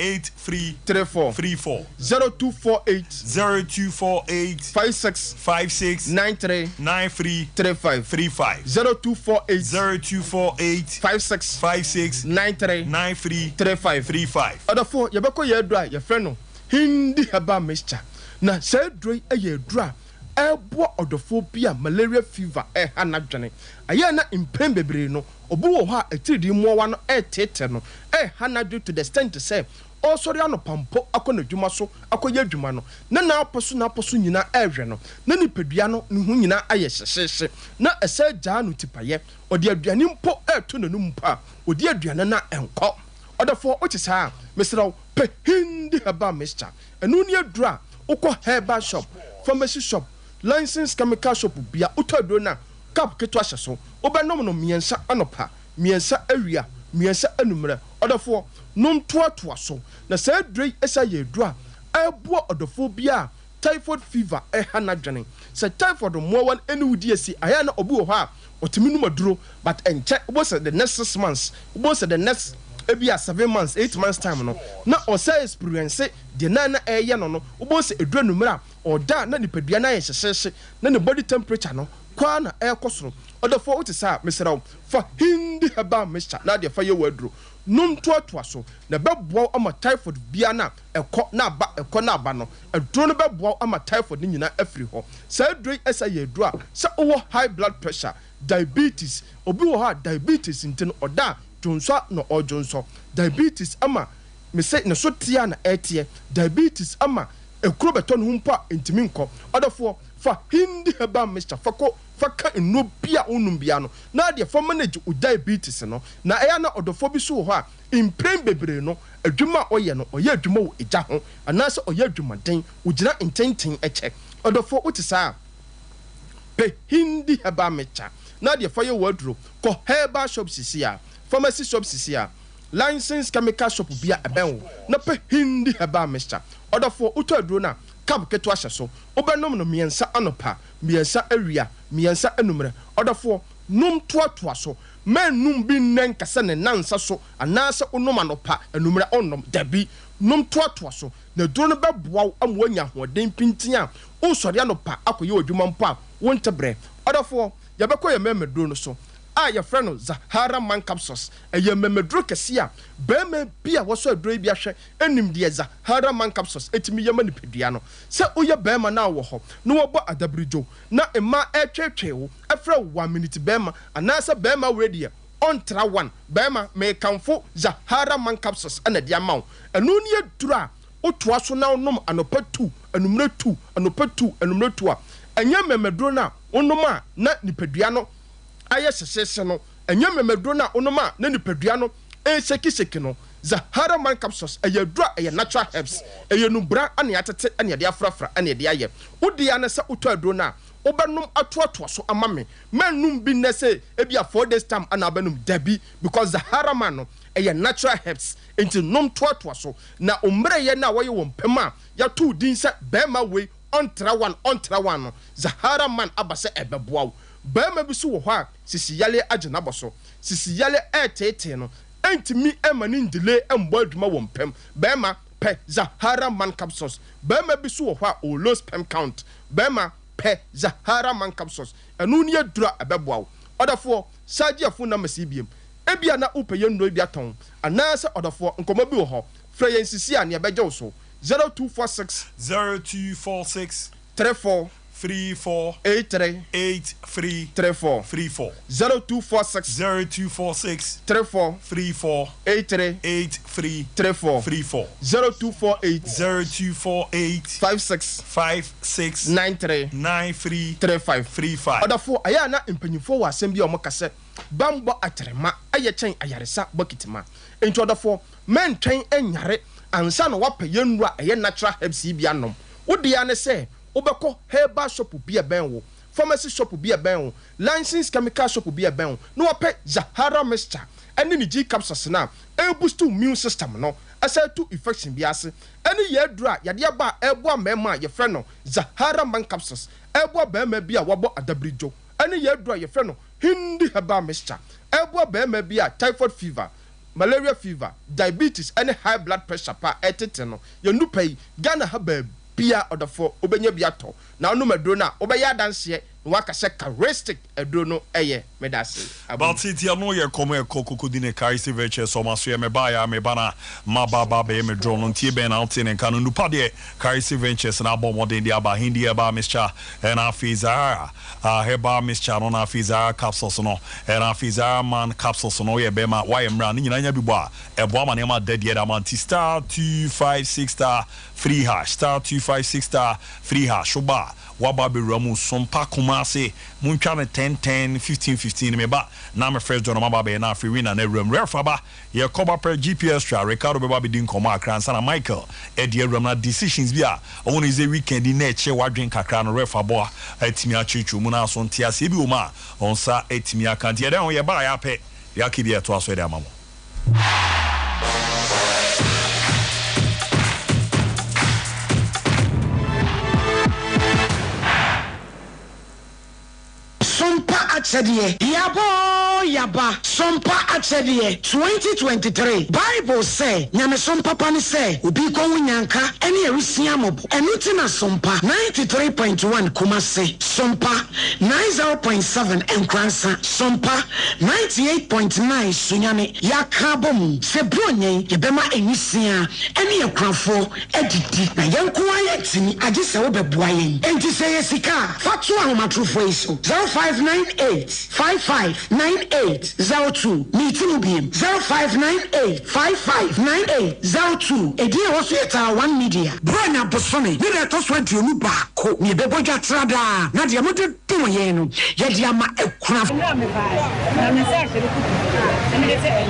34 0248 56 93 35 0248 56 93 35 odafo yɛbɛkɔ yɛ adura yɛfrɛ no Hindi Herbal Mixture na sɛ adura ɛyɛ adura ebo odofobia malaria fever hanadwene aya na impem bebre no obo wo ha atiridi muwa no tete no hanadwe to the extent say o sori ano pampo akona dwuma so akoya dwuma no na aposo nyina ehwe no na nipadua no ne hu nyina aye hyehye na esa gya no tipaye odi aduane mpo eto nanum pa odi aduane na enko odafo o kyesa mesraw pe Hindi Herbal Mixture enu ni adura ukọ herbal shop pharmacy shop license chemical shop bia utodro na cap keto ahye so obenom no miensa anopa miensa awia miensa anumre odofo nom toatoa so na sa drei esa ye dro a ebo odofo bia typhoid fever hanadwene sa typhoid mo wan eni wudi asi aya na obi wo ha otimi numa duro but enche obo say the next 6 months obo say the next ebia 7 months 8 months time no na o say experience de na eye no obo say edura numra oda na nipadua na yehyehyehye na ne body temperature no kwa na ekosoro odafo utisa meseraw fa Hindi Herbal Mixture na de fa ye wadro num toatoa so na beboa ama typhoid bia na ekọ na aba no edro no beboa ama typhoid ni nyina afiri ho sa drei esa ye dro a sa owo high blood pressure diabetes obi wo ha diabetes ntin oda jonso no ojonso diabetes ama me say ne so tia na etie diabetes ama ekuro beto no humpa ntimi nko odafo fa Hindi Herbal Mixture faka eno bia onum bia no na de fa manage o diabetes no na eya na odofo bi so ho a imprem bebre no adwuma oye no oye adwuma wo eja ho anase oye adwuma den ogina intenten eche odofo utisa pe Hindi Herbal Mixture na de fa ye wadro ko herbal shop sisia pharmacy shop sisia license chemical shop bia ebenwo na pe Hindi Herbal Mixture odofo utodro na cap keto ahye so obenom no miensa anopa miensa awia miensa anumre odofo num toatoa so menum bi nen kase ne nansa so anase onom anopa anumre onom dabi num toatoa so na duro no beboa amwanya hoden pintin a onsori anopa akoye odwuma mpo a wontebre odofo yabekọ yememeduro no so a your friend Zahara man capsules eye memedro kese a be me bia wo so adro bi ahwe enim de Zahara man capsules etimi yema nipedua no se oye be ma na wo ho no wo bo adabrijo na ema etwetwewo afra 1 minute be ma anasa be ma ready on tra 1 be ma me kanfo Zahara man capsules ana dia ma enu ne adura otoa so na onom anopa 2 anumre 2 anopa 2 anumre 2 a enye memedro na onom a na nipedua no aye sesese no enye memedro na onoma na nipadua no sekiseki no Zahara man capsules eye dura eye natural herbs eye nubra ane atete ane de afrafra ane de aye wodi ya na se uto adro na obenum atoato so amame menum bi na se e bia 4 days time ana benum dabi because Zahara man no ɛyɛ natural herbs into nom toatoa so na omre ye na wɔyɛ wɔn pɛma ya to din sɛ bɛrima wei ɔntra one no Zahara man aba sɛ ɛbɛboa wo bɛrima bi so wɔ hɔ a sisi yale agye nabɔ so sisi yale ɛtete no ɛntimi ɛma ne ndile ɛmbɔ adwuma wɔn pɛm bɛrima pɛ Zahara man capsules bɛrima bi so wɔ hɔ a o low sperm count bɛrima pɛ Zahara man capsules ɛno ne yɛdura ɛbɛboa wo ɔdafoɔ sagiafo na masibiem ebia na upe yendo bia ton anase odafo nkoma bi wo ho fra yen sisi a ne beje wo so 0246 34 83 34 0246 34 83 34 0248 56 93 35 odafo aya na empanyifo wa asem bia omokase bambo atrema ayechen ayaresa bokitima enti odafo men twen anyare ansa no wape yenura eye natural herbs bia nom wode ya ne se obeko herbal shop bia ben wo pharmacy shop bia ben wo licensed chemical shop bia ben wo no wape Zahara mixture ene ni G capsules na e boost immune system no asa to infection bia ase ene ye dura yade aba eboa mema ye frɛ no Zahara man capsules eboa bema bia wabo adabrijo ene ye dura ye frɛ no Hindi herbal mixture eboa bema bia typhoid fever malaria fever diabetes ene high blood pressure pa etete no ye nupai Ghana herbal bia odafo obenya bia to na onu maduro na obeya danse waka se characteristic eduro no eye medase about it ya no ye come kokodi ne kaisi veche so maso ye meba ya mebana mababa be me drone ntie ben out in kanu nupa de kaisi ventures na bom modern dia ba hindi eba mixture and afiza heba mixture no na afiza capsules no and afiza man capsules no ye be ma why mra ni nyina nya bi bo a ebo ma ne ma dead ye da man star 256 star free hash star 256 star free hash oba waba be ramu Sompa Kumase muntwa me 10 15 meba na me first John maba be na free winner na ram refaba ye cover per GPS tra Ricardo be ba be din koma akransa na Michael e de ram na decisions bi a won is a weekend na eche wadwen kakra no refabo atimi achichu mu na so ntia se bi o ma onsa atimi akante ye den ye ba ya pe ya kidi eto aso de amamo Sompa Achedie, Yaba, Sompa Achedie, 2023. Bible say, Nyame Sompa Pani say, Ubiko Winyanka, any Erisiamob, and Utina Sompa, 93.1 Kumase, Sompa, 90.7 Nkransa, Sompa, 98.9 Sunyane, Yakabom, Sebronye, Yebema Enisia, any Okrafo, Editi, na Yankua Yetini, Adisa Obebuayen, and to say Sika, Fatua Matrufoiso, 0598 559802 meeting beam 0598 559802 edi hospital 1 media brana bosome ni reto so aduonu ba ko ni beboja trada na de amode dum ye no ye de ama ekuna na me say se ku na me say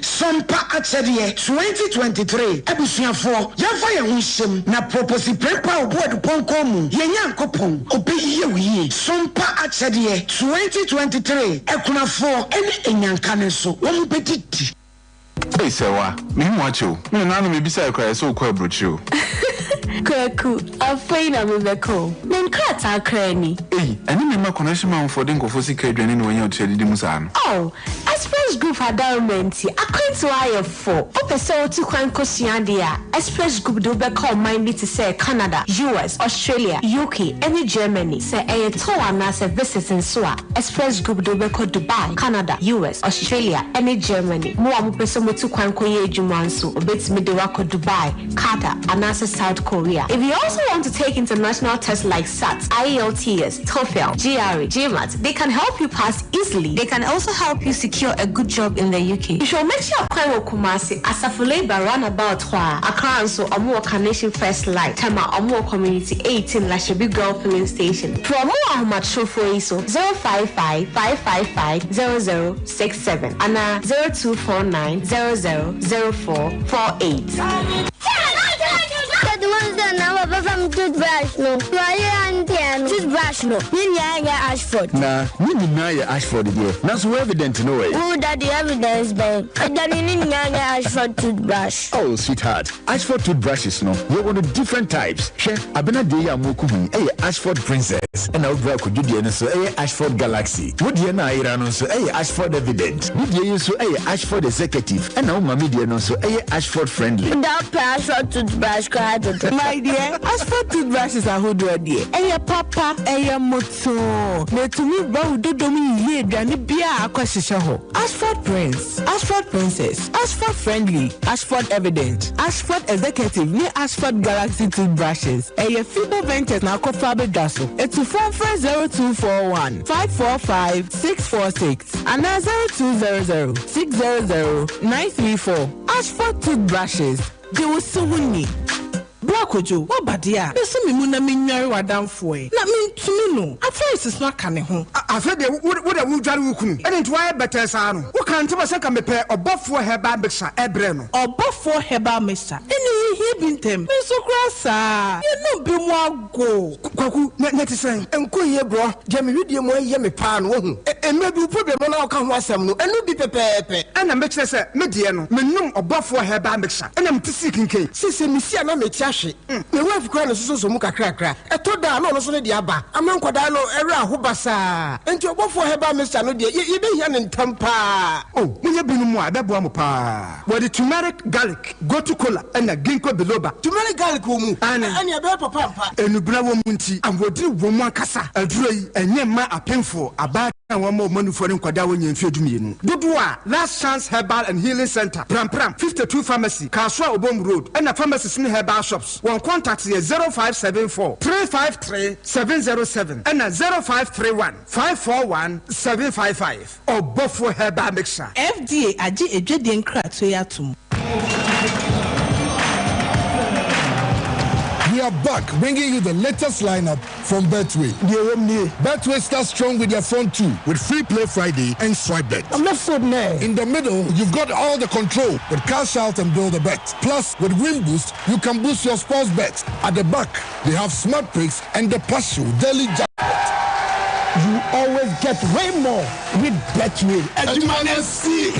Sompa Achedie 2023 Ebusuafo Yafa ye hunshim na propose prepa obodu ponkomu yenyankopon obeyiye wiye Sompa Achedie 2023 ekunafo ene enyankane so wo betiti Hey sewa me watch you me nanu me bisa ekra so kwa brochu Kwaku, afraid I'm a cool. Then cut our cranny. Hey, I need my connection for Dinko for secret when you're telling the Musan. Oh, Express Group had Dalmenti. I can't wire for. Okay, so to Quancosiandia. Express Group do be call mind me to say Canada, US, Australia, UK, any Germany. Say a tour and as a visit in Swa. Express Group do be call Dubai, Canada, US, Australia, any Germany. More person to Quancoye Jumansu, Obits Midwako Dubai, Qatar, and as South Korea. If you also want to take international tests like SAT, IELTS, TOEFL, GRE, GMAT, they can help you pass easily. They can also help you secure a good job in the UK. You should make sure Kwai Kumasi, Asafule Runabout Hwa, Accra so Omo Carnation First Light, Tama Omo Community 18 Lashabi Girl Filling Station. For more Ahmad Shofo ISO 055-555-0067 and 0249-000448. The ones that now from toothbrush, no. Toothbrush, no. Ashford. Nah, Ashford, dear. That's so evident, no way. Who that the evidence, babe? I don't need Ashford toothbrush. Oh, sweetheart. Ashford toothbrushes, no. You want different types. Chef, I've been a day I'm working. Hey, Ashford Princess. And I'll drag could you so hey, Ashford Galaxy. Would you know Iran so hey, Ashford Evident. Would you so hey, Ashford Executive. And now Mammy dear so hey, Ashford Friendly. Without Ashford toothbrush, my dear, Ashford toothbrushes are who do dear. Hey, papa, hey, moto. Me to me, bro, do me here, Danny Bia, Aquasishaho. Ashford Prince, Ashford Princess, Ashford Friendly, Ashford Evident, Ashford Executive, near Ashford Galaxy toothbrushes. Hey, Fibo Ventures now call Faber Dasso. It's 0241 545 646 and 0200 600 934. Ashford toothbrushes. They were so winning. Brakojo, what badia? There's some muna minari wadam foy. Not mean to me no. At first it's not canny home. I said what a wood wukun. And it's why better son. What can't you say come pair or buff for her babixa, Ebreno? Or buff for her bamissa. Any he been them. Miss Ocrasa. You know be more go. Kwaku, net is saying, and cool ye bro. Jamie, you more yummy pan won't. And maybe problem on our come was some no. And no be pepe. And a mixer say, Mediano, menum or buff for her babixa. And I'm to seeking cake. Sissy, Missia, no me chashi. The wife crying so muka crack. I told her no so the aba. I'm not quadano era hubasa. And you go for her by Mr. Nodia. You be here in Tampa. Oh, we have been more pa. Where the turmeric garlic go to cola and a ginkgo biloba. Turmeric garlic woman and your papa and you bravo munti and what do woman casa a dray and yema a painful about one more money for him Quadawan and Fiudumian. Dudua, Last Chance Herbal and Healing Center, Pram 52 Pharmacy, Kaswa Obom Road, and a pharmacy in herbal shops. One contact here 0574 353 707 and 0531 541 755 or both for herbal mixture. FDA aji ejedi nkra to yatum. We are back, bringing you the latest lineup from Betway. Betway starts strong with their front two, with free play Friday and swipe bet. I'm not so mad. In the middle, you've got all the control with cash out and build a bet. Plus, with Win Boost, you can boost your sports bets. At the back, they have smart picks and the partial daily jackpot. You always get way more with Betway. And you might see.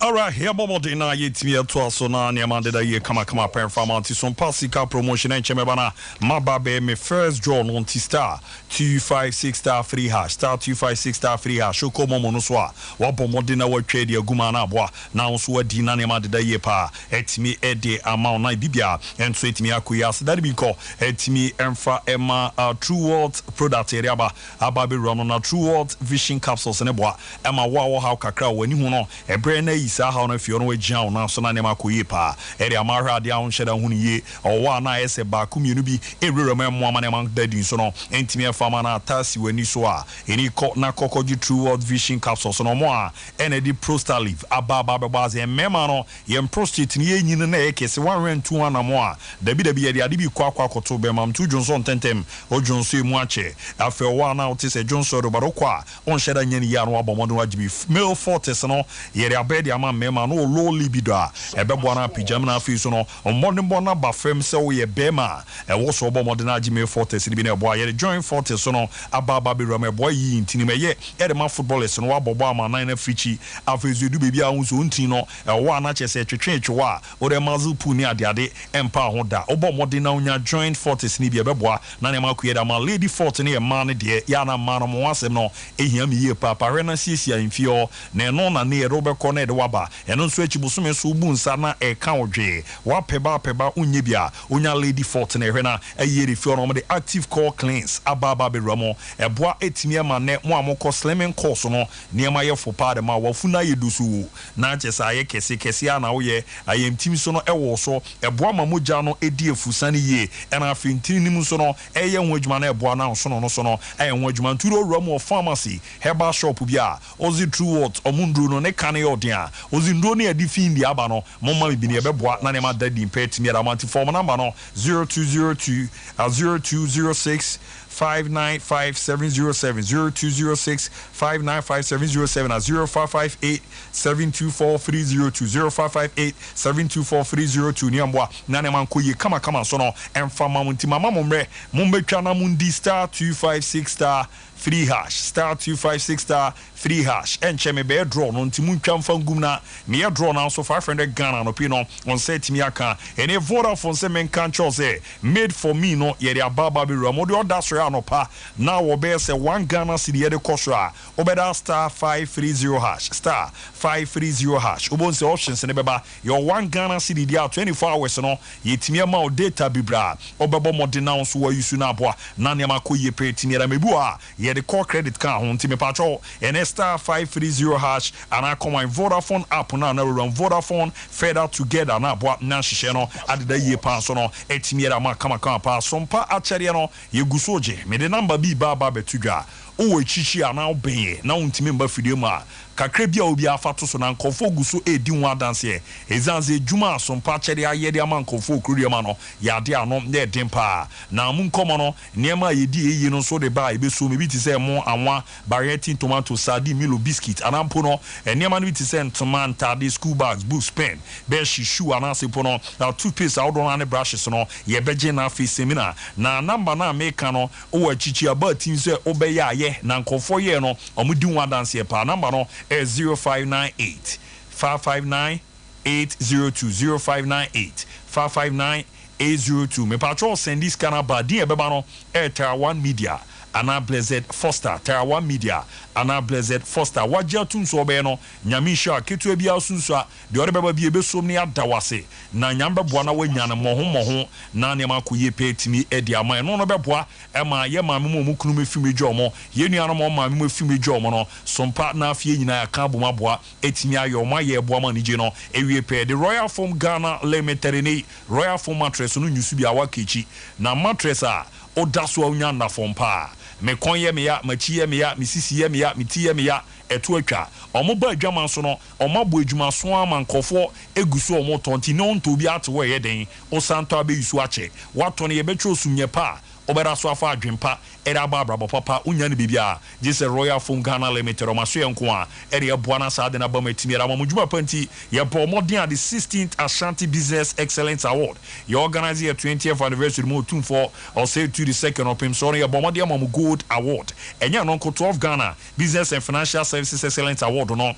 All right, here Momo Dina Yetimia to us on Niamanda ye kama performance Sompa Sika promotion and Chemebana Mababe me first draw on T-Star 256 star free hash star 256 star free hash Shoko Momo Nuswa Wapo Modina wa trade ya Gumana Bois now so Dina Niamanda ye pa etimi ede amount na bibia and so etimi akuyas that be call etimi emfa Emma True World product area ba ababe run on True World vision capsules ne boa Emma wa how kakra wani hu no ebre na sa how no fio no agyan na so na nema koyi pa ere amahra de ahun hyeda hu ye owa na ese ba kumienu bi ewrero memmo amane man dadin so no entimi afama na atasi wani so a eni na kokoji True World vision capsules no mo a ene di prostar leaf ababa bebaze mema no yem prostate ni enyin na ekese 102 na mo a dabi ye de ade bi kwa koto be mam tu Johnson tentem o Johnson emu ache afa owa na otise Johnson do barokwa on hyeda nyani ya no abomodo ajibi male fortis no ye de abedi ama mema no low libido a ebebo na pijam na afi so no ommodebo na ba fam se wo ye bema e wo so obo modena Jimmy Fortes bi na ebo ye join Fortes so no ababa be ram ebo yi ntini me ye e ma footballers no wabobo ama nan na frichi afezu du bebi a hu so ntini no e wo ana chese twetwe a o de mazu pu ni ade empa ho da obo modena unya join Fortes ni bi ebebo na ne ma kuye da ma Lady Fort ne e ma ne de ya na ma no mo asem no ehia me ye papa rena siesia infio na no na ne robeko na de waba eno nso achibusome so bu nsa na e ka odwe wa peba unye bia unya Lady Fort na hwena ayere fio no mo de active core cleanse ababa be ramo eboa etimi ma ne mo amoko slimming course no ne ma ye fopa de ma wafuna ye dusu na chesa ye kese ana wo ye ayem tim so no ewo so eboa ma moja no edi efusane ye ena afintini nim so no eye ho adwuma na eboa na so no eye ho adwuma nturo ramo pharmacy herbal shop bia ozi true what omundru no ne kan ye odia ozi ndo ne adi fin di aba no momma bi ne ebeboa na ne ma dadi pet mi ramanti form number no 0202 0206 595707 0206 595707 0558 724302 0558 724302 ni amboa na ne man koye kama so no emfa mamunti mama momre mombetwa na mundi star 256 star 3 hash star 256 star 3 hash enche me be draw no ntimu ntwa mfa ngum na me draw na so 500 Ghana no pino on set mi aka ene Vodafone se men kan chose made for me no ye ababa be ramo de order so no pa na wo be se 1 Ghana cedi ye de kosra obeda star 530 hash star 530 hash obon se options ne beba your 1 Ghana cedi dia 24 hours no ye timia ma o data bibra obebo modena so wa yusu na aboa na ne makoye pe timia da mebu a ye the core credit card hon timi patro and star 530 hash and I come on Vodafone app now run Vodafone further together na boa na hihye no adeda ye pa so no etimi era ma kama pa sompa achare no ye gusoje me the number bi baba betudwa o chichi ana oben na untimi mba fidie ma kakra bia obi afato so na nkofo guso edi ho adanse ezanze djuma sompa achare ayede ama nkofo okuri ma no yade ano na edempa na mu nkomo no niema yedi eyi no so de ba ebeso me bi ti se mo anwa barretti tomato sardine milo biscuit anampo no niema no bi ti se tomato de school bags books pen be shoe anase po no toothpaste awdo na ne brushes no ye beje na face seminar na number na make no o achichi aba tin se obeya ye na nkofo ye no omudi ho adanse pa number no 0598 559 802 0598 559 802 me patro send this kana badin ebeba no Terra One Media ana Blessed Foster Terra One Media ana Blessed Foster wagya tunso obe no nyame sha ketu bia sunso a de ore beba bia besom ne adawase na nyamba boa na wanya na moho na ne makoye petimi edi ama no no beboa e ma ye ma memo mu kunu mefimi dwomo ye nuano mo ma memo mefimi dwomo no sompa na afie nyina ya ka boma boa etimi ayo ma ye boa ma nije no ewie pe the Royal Foam Ghana Limited ni Royal Foam mattress no nyusu bia wakechi na mattress a odaso unya na fompa me konye me ya machiye me ya misisiye me ya mitiye me ya etu atwa omo ba adwama so no omo bo adwuma so amankofo eguso omo tonti no nto bi atwe ye den o santo abeyisu ache wato ne ye betwe osumye pa obera so afa adwempa era babra papa unya ne bibia jise Royal Foam Ghana Limited o maso yenko a ere ye boa na sa de na ba matimi era mamudwuma panti ye bo modern at the 16th Ashanti Business Excellence Award ye organize your 20th anniversary mo tun for or say to the second of him so ye bo modern mamu gold award enya no 12 Ghana Business and Financial Services Excellence Award no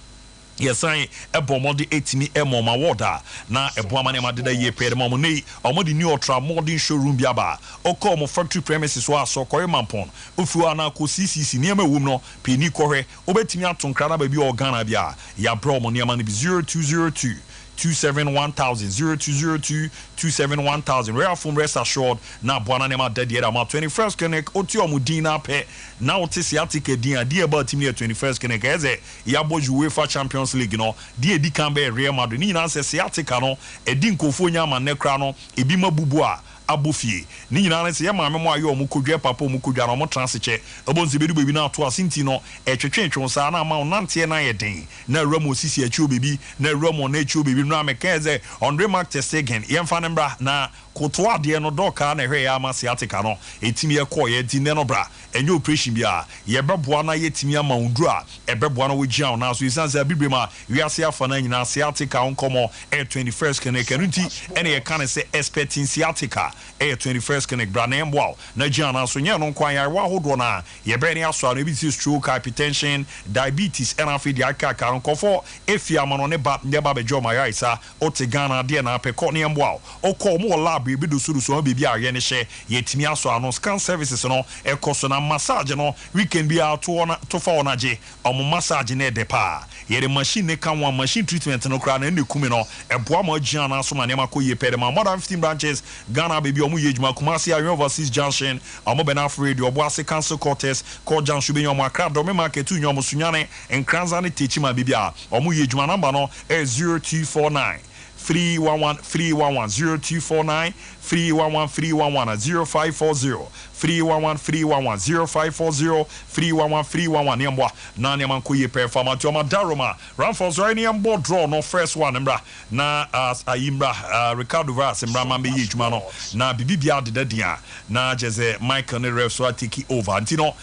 yes I ebomodi etimi emoma water na eboama ne madeda ye pede mamo nei omodi new ultra modern showroom biaba oko mo factory premises wa so koy mampon ofu ana ko CCC niam ewum no peni kohwe obetimi atonkra na ba bi organa bia ya bro mo niam na bi 0202 271,000 0202 271,000 Royal Foam rest assured na bwana nema dedi era ma 21st connect oti omudina pe na otisi atike din adi about team 21st connect eze ya boju UEFA Champions League no di edi kan be Real Madrid ni na se atika no edi nkofo nya ma nekra no ebi mabubu a abofie ni nyina ne se ye maame mo ayo mo kodwa papa mo kodwa no mo transiche obonzi bedu bebi na to asinti no etwetwetwe sa na ma nante na ye den na ramo sisi achu bebi na ramo na achu bebi no amekeze Andre Mark Testegen yemfa ne mbra na kotoa de no doka na hwe ya Asiatica no etimi ye ko ye di ne no bra enye operation bia ye beboa na ye timi ama undru a ebeboa na wogia na so isanse bibrema wiase afa na nyina Asiatica onkomo 21st connect nti ene ye kan se expecting Asiatica 21st connect bra na emboa na gia na so nye no kwan ya wa hodo na ye bre ne aso na bi stroke hypertension diabetes and afi di aka nkofo efia ma no ne ba bejo ma ya isa otegana de na apeko ne emboa okọ mo lab bi do suru so bibi a ye ne hye yetimi aso ano scan services no ekoso na massage no weekend bi a to fa ona je omo massage na de pa ye de machine ne kan one machine treatment no kra na ne kumi no eboa ma gia na so ma ne makoye pede ma more than 15 branches Ghana baby omo ye djuma Kumasi a overseas junction omo benaf radio obo ase council quarters call junction be nyomo akra do me market tu nyomo sunyane enkranza ne techi ma bibi a omo ye djuma number no 0249 311 311 0249 311 311 0540 311 311 0540 311 311 niambwa na niamma koye performance o madaroma Ramfords right niambo draw no first one mbra na ayimbra Ricardo Vaz mbra mambe yejuma no na bibibia dedadia na jeze Michael ne ref so take over antino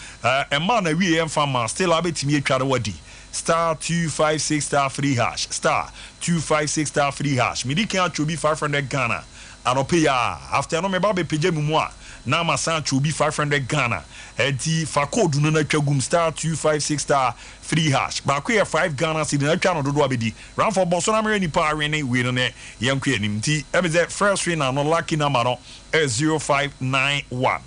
emma na wie emfama still abetimi atware wadi star 256 star 3 hash star 256 star 3 hash midika chobi 500 Ghana anope ya after no me ba be page mu a na masan chobi 500 Ghana enti fa code no na twagum star 256 star 3 hash ba ko 5 Ghana si na twa no dodo abedi Ramfords boso na mere ni pa arene we no ne yenkwe nim ti e be the first winner no lucky number no 0591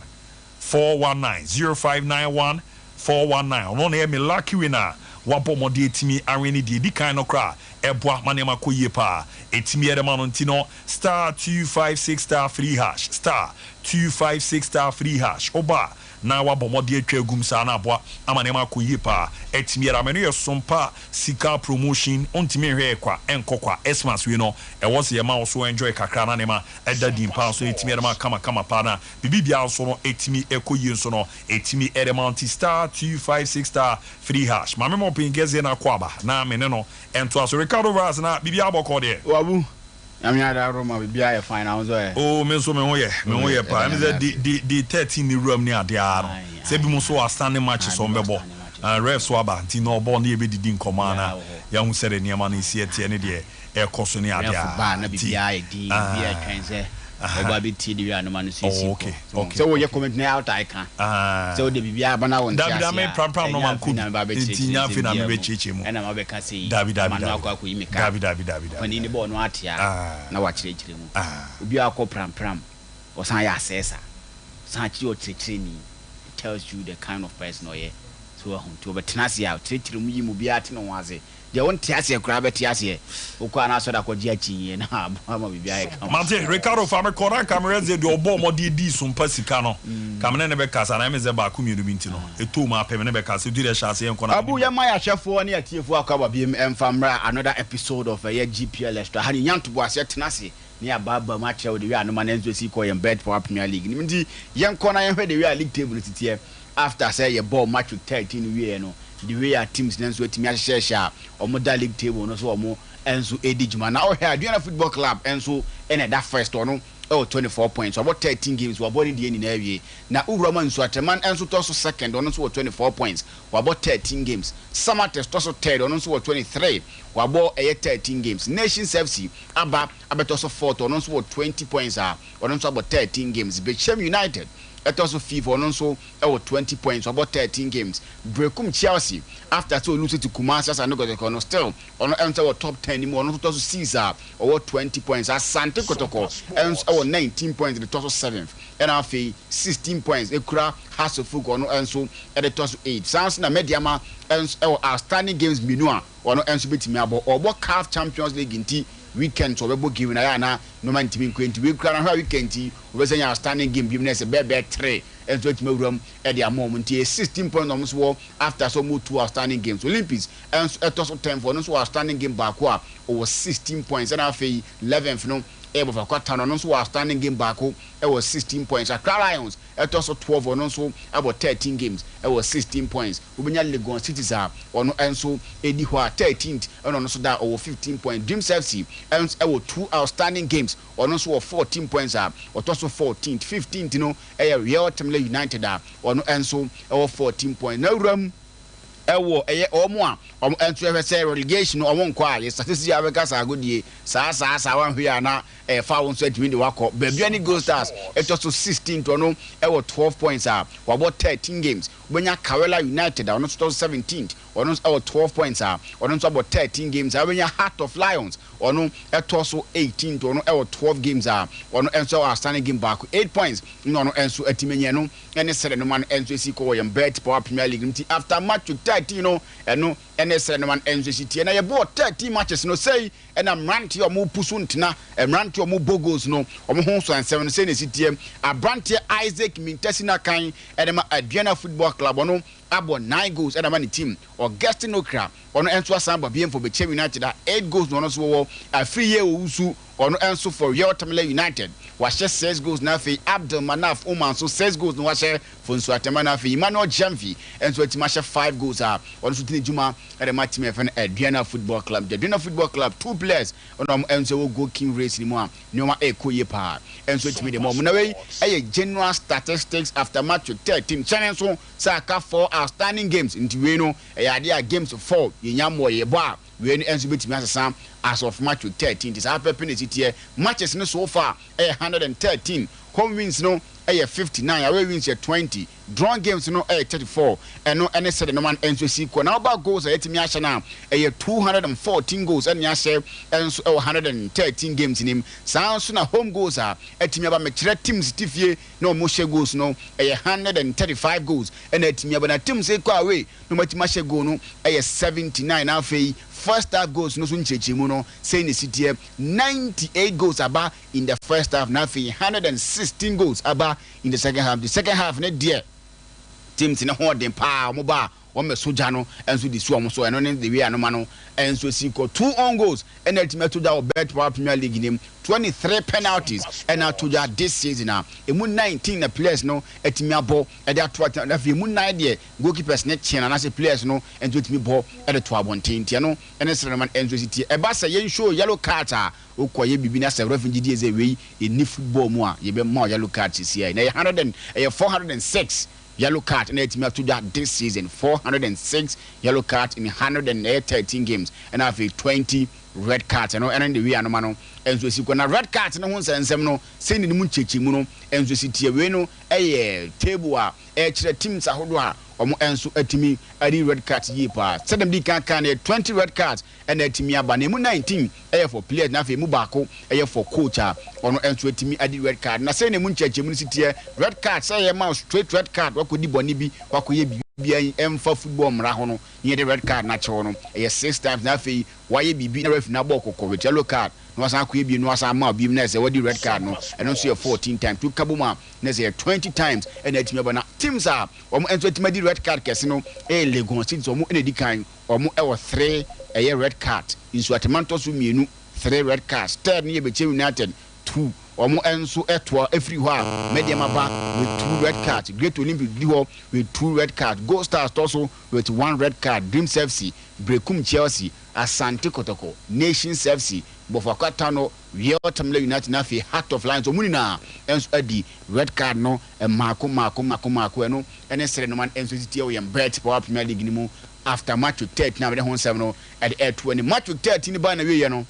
419 0591 419 no na me lucky winner wapo mode etimi arene di kan no kra eboa manema koye pa etimi ere mano ntino star 256 star 3 hash star 256 star 3 hash oba na wabo mode atwagum sa na aboa amanema koye pa etimi ere mano ye Sompa sika promotion ontimi hwe kwa enkokwa Xmas we no e was ye ma so enjoy kakra na nema edadi mpa so etimi ere ma kama pa na bibibia so no etimi ekoye so no etimi ere manti star 256 star 3 hash mame mo pingeze na kwaba na mene no ento aso Ricardo Vaz na bibia aboko de wabu amia da Roma bibia ye fine now so oh me so me ho ye pa am say the 13 ni room ni ade aro say bi mo so standing match so mbebo refs waba nti no ball na ebe didi nkoma na ya hu sere niama na isi etie ne de ekoso ni ade ba na bibia ye di bibia twen say oba bi ti di anu manu sisi okay so wo ye comment na out I can so de bibia ba na won tia David me pram no man ku nti nya fi na me be cheche mu na ma be ka sei David manu akwa ko yimi ka David pani ni ball no atia na wa chire mu obi akọ pram o san ya assessor san chire o chire ni it tells you the kind of person or ye so ahun to betnase ya chire mu yimu bia ate no waze de won tiase kura betiase ukwa na so da kwaji achinye na ama bibia e kama mate Ricardo Fame kora camera ze de obo modi di Sompa sika no camera ne be kasa na me ze ba ku mienu binti no eto ma pem ne be kasa dire chance yen kona abu ya maya chefo ne atiefo akaba biem emfamra another episode of a GPL extra hani nyanto ase tenase ne ababa ma chew de wi anoma na nzo si ko yen bet for Premier League nimdi yen kona yen hwe de wi league table titie after say your ball match with 13 wi no the way our teams then so etimi ahyehyehye omo da league table no so omo enso edijuma na o here Aduana Football Club enso ene that first one 24 points about 13 games we body the na awie na Uroma nso Ateman enso to so second on so 24 points we about 13 games Samatex to so third on so 23 we about 13 games Nations FC abeto so fourth on so 20 points on so about 13 games Bechem United it also FIFA on also 20 points about 13 games. Brekum Chelsea after so lose to Kumasi as I know still on enter top 10 anymore. On also Caesar or 20 points as Sante Kotoko and our 19 points in the total 7th. And our fee 16 points. Ekura has a full and so at the total 8. Sounds na Mediama and our standing games Minua or no answer bit me about or what CAF Champions League in T weekend so we go give na no man team kwenti we kra na weekend we say our standing game bi na se be 3 and so it me room e dia mom nti 16 points on so after so move 2 outstanding games Olympics and it also 10 for no so outstanding game back wa over 16 points and after 11th no able for quarter no so outstanding game back it was 16 points. Accra Lions it also 12 on so about 13 games it was 16 points. Ubenya Legon Cities are on and so Edi Hua 13th and also that over 15 points. Dreams FC and it was 2 outstanding games on also 14 points are or also 14th 15th you know a Real Tamale United are on and so over 14 points. No room ewo omo entu say relegation omo nkwa ye statistics Africa sa godie sa wan hwe na fa won so adwin de wakọ baby any Gold Stars it was 16 to no ewo 12 points are about 13 games Benya Karela United on 17th on 12 points are on about 13 games Benya Heart of Lions on it also 18 to no 12 games are on enso outstanding game back 8 points no enso atimenye no ene sere no man enso si ko yem bet Power Premier League after match 13 no eno ene sere no man enso si tie na ye bo 13 matches no say ena mranti o mo pusu ntina mranti o mo bogos no o mo ho so ansem say na si tie abranti Isaac Mintesina kan ene Adriana Football Club no abo 9 goals ena man team Augustine Okra ono enso asamba biem for Betway United 8 goals no so wo afri ye usu ono enso for Real Tamale United washe 6 goals na fe Abdul Manaf Oman so 6 goals no washe Fonso Atema na fe Emmanuel Jamfi enso atimashe 5 goals ono so tini juma ere ma team efen Adriana Football Club the Adriana Football Club 2 players ono enso wo go king race ni mo a nyoma ekoye pa enso timi de mo na we general statistics after match 13 channel so saka 4 outstanding games into we no ade games 4 yenyamo ye bo a we enso betimi asesa as of match 13 this happen here matches no so far 113 home wins no 59 away wins 20 drawn games no 34 and no any said no man enso si ko now about goals etimi ahye na 214 goals and yahye enso 113 games in him sounds na home goals etimi aba mekire teams tifie no mo hye goals no 135 goals and etimi aba na teams e ko away no matimi ahye goal no 79 now fei first half goals no so nchechimu no say ne sitie 98 goals aba in the first half now fei 116 goals aba in the second half ne dear teams in a holding power mobile one soja no enso di so so eno ne the way anoma no enso si ko 2 on goals and ultimate to that bet Power Premier League name 23 penalties and now to that this season emu 19 the players no etimi abo e dey to na fi emu 9 there goalkeepers ne chen na say players no enso etimi bo e dey to abonten tie no ene sreman enso si tie e ba say yen show yellow card okoye bibi na several finjidi eze we eni football mu a ye be ma yellow card si here na 406 yellow card and etimi to that this season 406 yellow card in 113 games and have 20 red cards and the way anoma no enso si ko na red card no ho nsensem no say ni mu chechi mu no enso si tie we no table a kire teams ahodo a omo enso atimi ari red card yi pa sedem di kan 20 red cards and atimi aba na mu 19 for players na fe mu baako for coach a ono enso atimi ari red card na say ni mu chechi mu si tie red card say ma straight red card wakodi boni bi wakoye bi emfa football mra ho no ye the red card na chewo no 6 times na fe waye bibi na ref na ball kokko with yellow card no asan ko bi no asan ma bi na say wadi red card no and also 14 times to kabuma na say 20 times and etimi ba na teams are enso etimi di red card kese no Legon City omo ene di kan omo 3 red card inso atamanto so mienu 3 red cards third ne Betway United 2 omo enso etwa every one medium aba with 2 red cards Great Olympic Diho with 2 red cards Gold Stars also with 1 red card Dreams FC Brekum Chelsea Asante Kotoko Nations FC Bofakatano Real Tamale United na fi Heart of Lions omuni na enso adi red card no mako eno ene sere no man enso titie o yem bet Power Premier League ni mu after match 13 na be ho nsem no at 20 match 13 ba na we no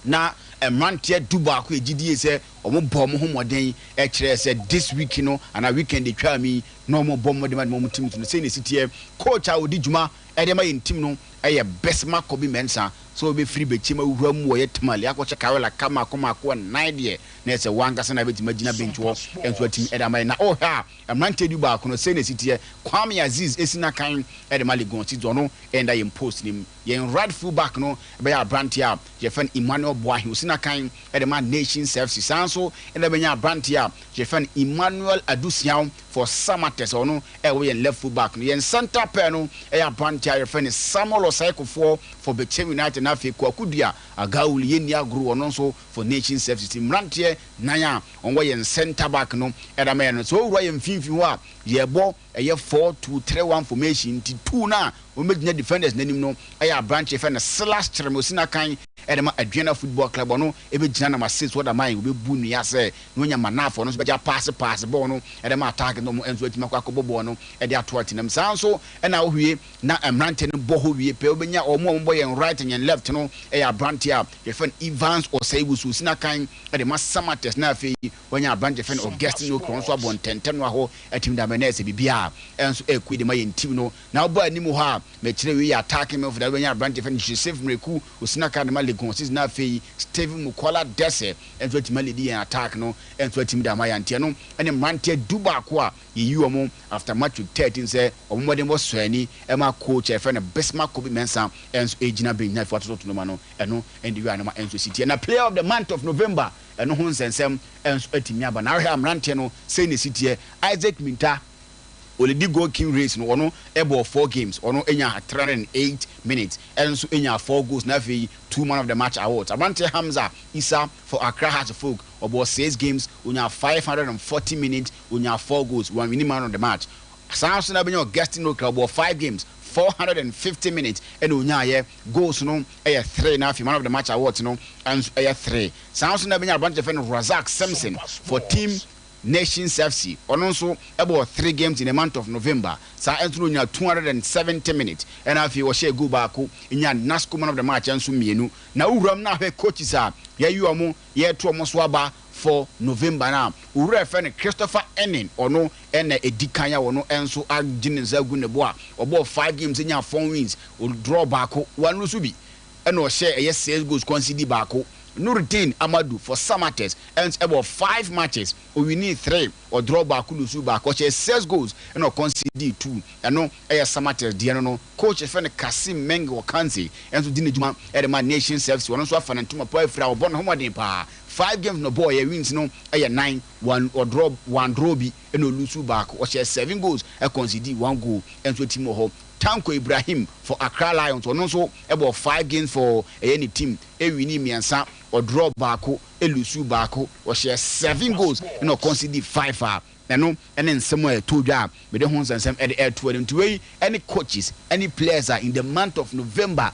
na Mantia Duba ko ejidie se omo bom ho moden e kire se this week no and a weekend dey twa mi no mo bom modem mo team no say ne sitie coach a odi djuma e dey ma yin team no e best mark obi mensa so be free be chima wura mu wo yetmali akoche kawela kama akoma ko 9 de na se wanga se na beti magina bench wo enso team e dey ma na oh ha Mantia Duba ko no say ne sitie Kwame Aziz esina kan e dey ma Legon City no and I post nim yen right full back no be ya Brantia je fan Emmanuel Boahi osina kan e dey ma Nations FC sanso e dey benya Brantia je fan Emmanuel Adusian for Samates no e we yen left full back no yen center pair no e ya Brantia je fan Samuel Osaikofo for Betway United na fe Kwakudua Agauli ye ni agro ono so for Nations FC mrantie nanya onwo ye center back no edama no so owura ye mfimfi ho a ye bo eye 4-2-3-1 formation ti 2 na o megina defenders nanim no aya branch e fe na slash tremosina kan edema Adriana Football Club no ebe gina na masis what am I we bu nu ya se no nya manafo no so beja pass ball no edema attack no enzo atima kwa kobo no ede ato atinam sanso na ohwie na mrante no bo ho wie pe obenya omo yen right and left no aya branch ya ye fe Evans or Saibusu sina kan edema Samates na fe wanya branch fe Augustino Kronso abon tenten wa ho etim da menese bibia enso ekwide ma yen team no na obo animu ha me kire we attacking me for da wanya branch fe Joseph Mreku osina kan ma Legonsis na fe Steven Mukola Dese enso etima lead yen attack no enso etim da ma yantie no ene mrante duba ko a ye omo after match 13 say omo de mo soani e ma coach e fe na Bismarck Kobe Mensa enso ejina be nya for to no ma no eno and you anama enso city na player of the month of November eno ho nsensem enso etimi aba na ahwe amrante no say ne city Isaac Minta oledi goal king race no ono ebo 4 games ono enya 308 minutes enso enya 4 goals na fe 2 man of the match awards Amante Hamza Isa for Accra Hearts of Oak about 6 games onya 540 minutes onya 4 goals one winning man of the match Samson Abenyo Augustino Club about 5 games 450 minutes and onya goals no 3 na man of the match awards no and 3 Samson Abenyo Abante Fen Razak Simpson for team Nations FC also about 3 games in the month of November sa entro nya 270 minutes and afi wo share go back nya Nasco man of the match enso mienu na uram na hwe coaches a ye yuomo ye to mo so aba for November na ure fe ne Christopher Enning ono ena edikanya wono enso agine zagu ne bo a obo 5 games nya 4 wins o draw back one lose bi ena o share 6 goals concede back Nuruddin Amadou for Samates and about 5 matches we need 3 or draw back lose back or 6 goals and or concede 2 and no Samates dear no coach friend Kasim Mengo Kanzi and so didn't juma at the Nation Service one so fanantuma boy fra bon homo pa 5 games no boy wins no 9-1 or draw 1 draw bi and no lose back or 7 goals and concede 1 goal and so team ho Tanko Ibrahim for Accra Lions or also about 5 games for any team wini miansa or draw bako elusu bako or share 7 goals and or concede 5 and then somewhere to job with the homes and some at the air to any coaches any players are in the month of November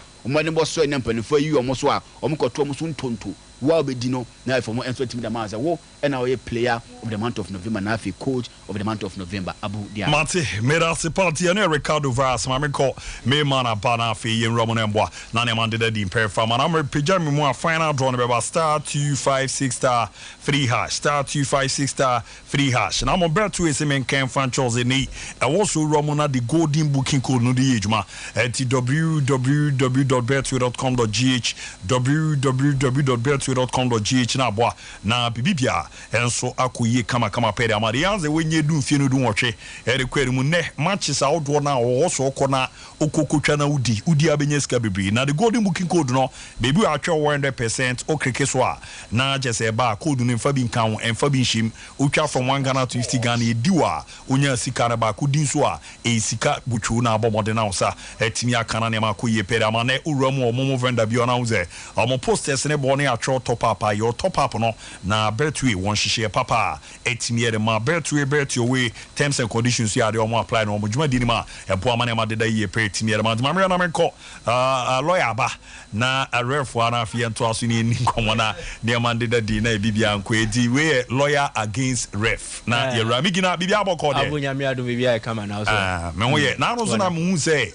so for you almost tonto well be dino now for more team the master and our player of the month of November now coach of the month of November Abu Dia Mate mera se party and Ricardo Vaz ma me call me mana bana fe yen Roman Emboa na ne man de di pair from and I'm pejam me mo final draw no be star 256 star free hash star 256 star free hash na mo Betway se men kan franchise ni e wo so Roman na the golden booking code no di ejuma at www.betway.com.gh www.betway.com.gh na boa na bibibia enso akoye kama pede amade yanze wenye du fie no du nwotwe ere kwere mu ne matches outdoor na wo so kona okokotwa na udi abenye ska bibiri na the golden booking code no bebi atwe 100% okeke so a na jese ba code no mfa bi nkan emfa bi nhim utwa from 1 Ghana to 50 Ghana ediwa onya sika na ba kudin so a sika butwu na abomode na usa etimi akana ne makoye pede amane uramu omomo venda bi ona uze omo posters ne bone atro top up your top up no na Betway won hihye papa etimi ere ma Betway terms and conditions ya de omo apply no omo djuma di ni ma ebo amane ma deda ye pe etimi ere ma djuma na me ko lawyer ba na ref ana afie nto aso ni nkomo na de ma deda di na bibia nko edi we lawyer against ref na ye ramigina bibia aboko de abunya mi adu bibia e kama na so me ho ye na no so na mu say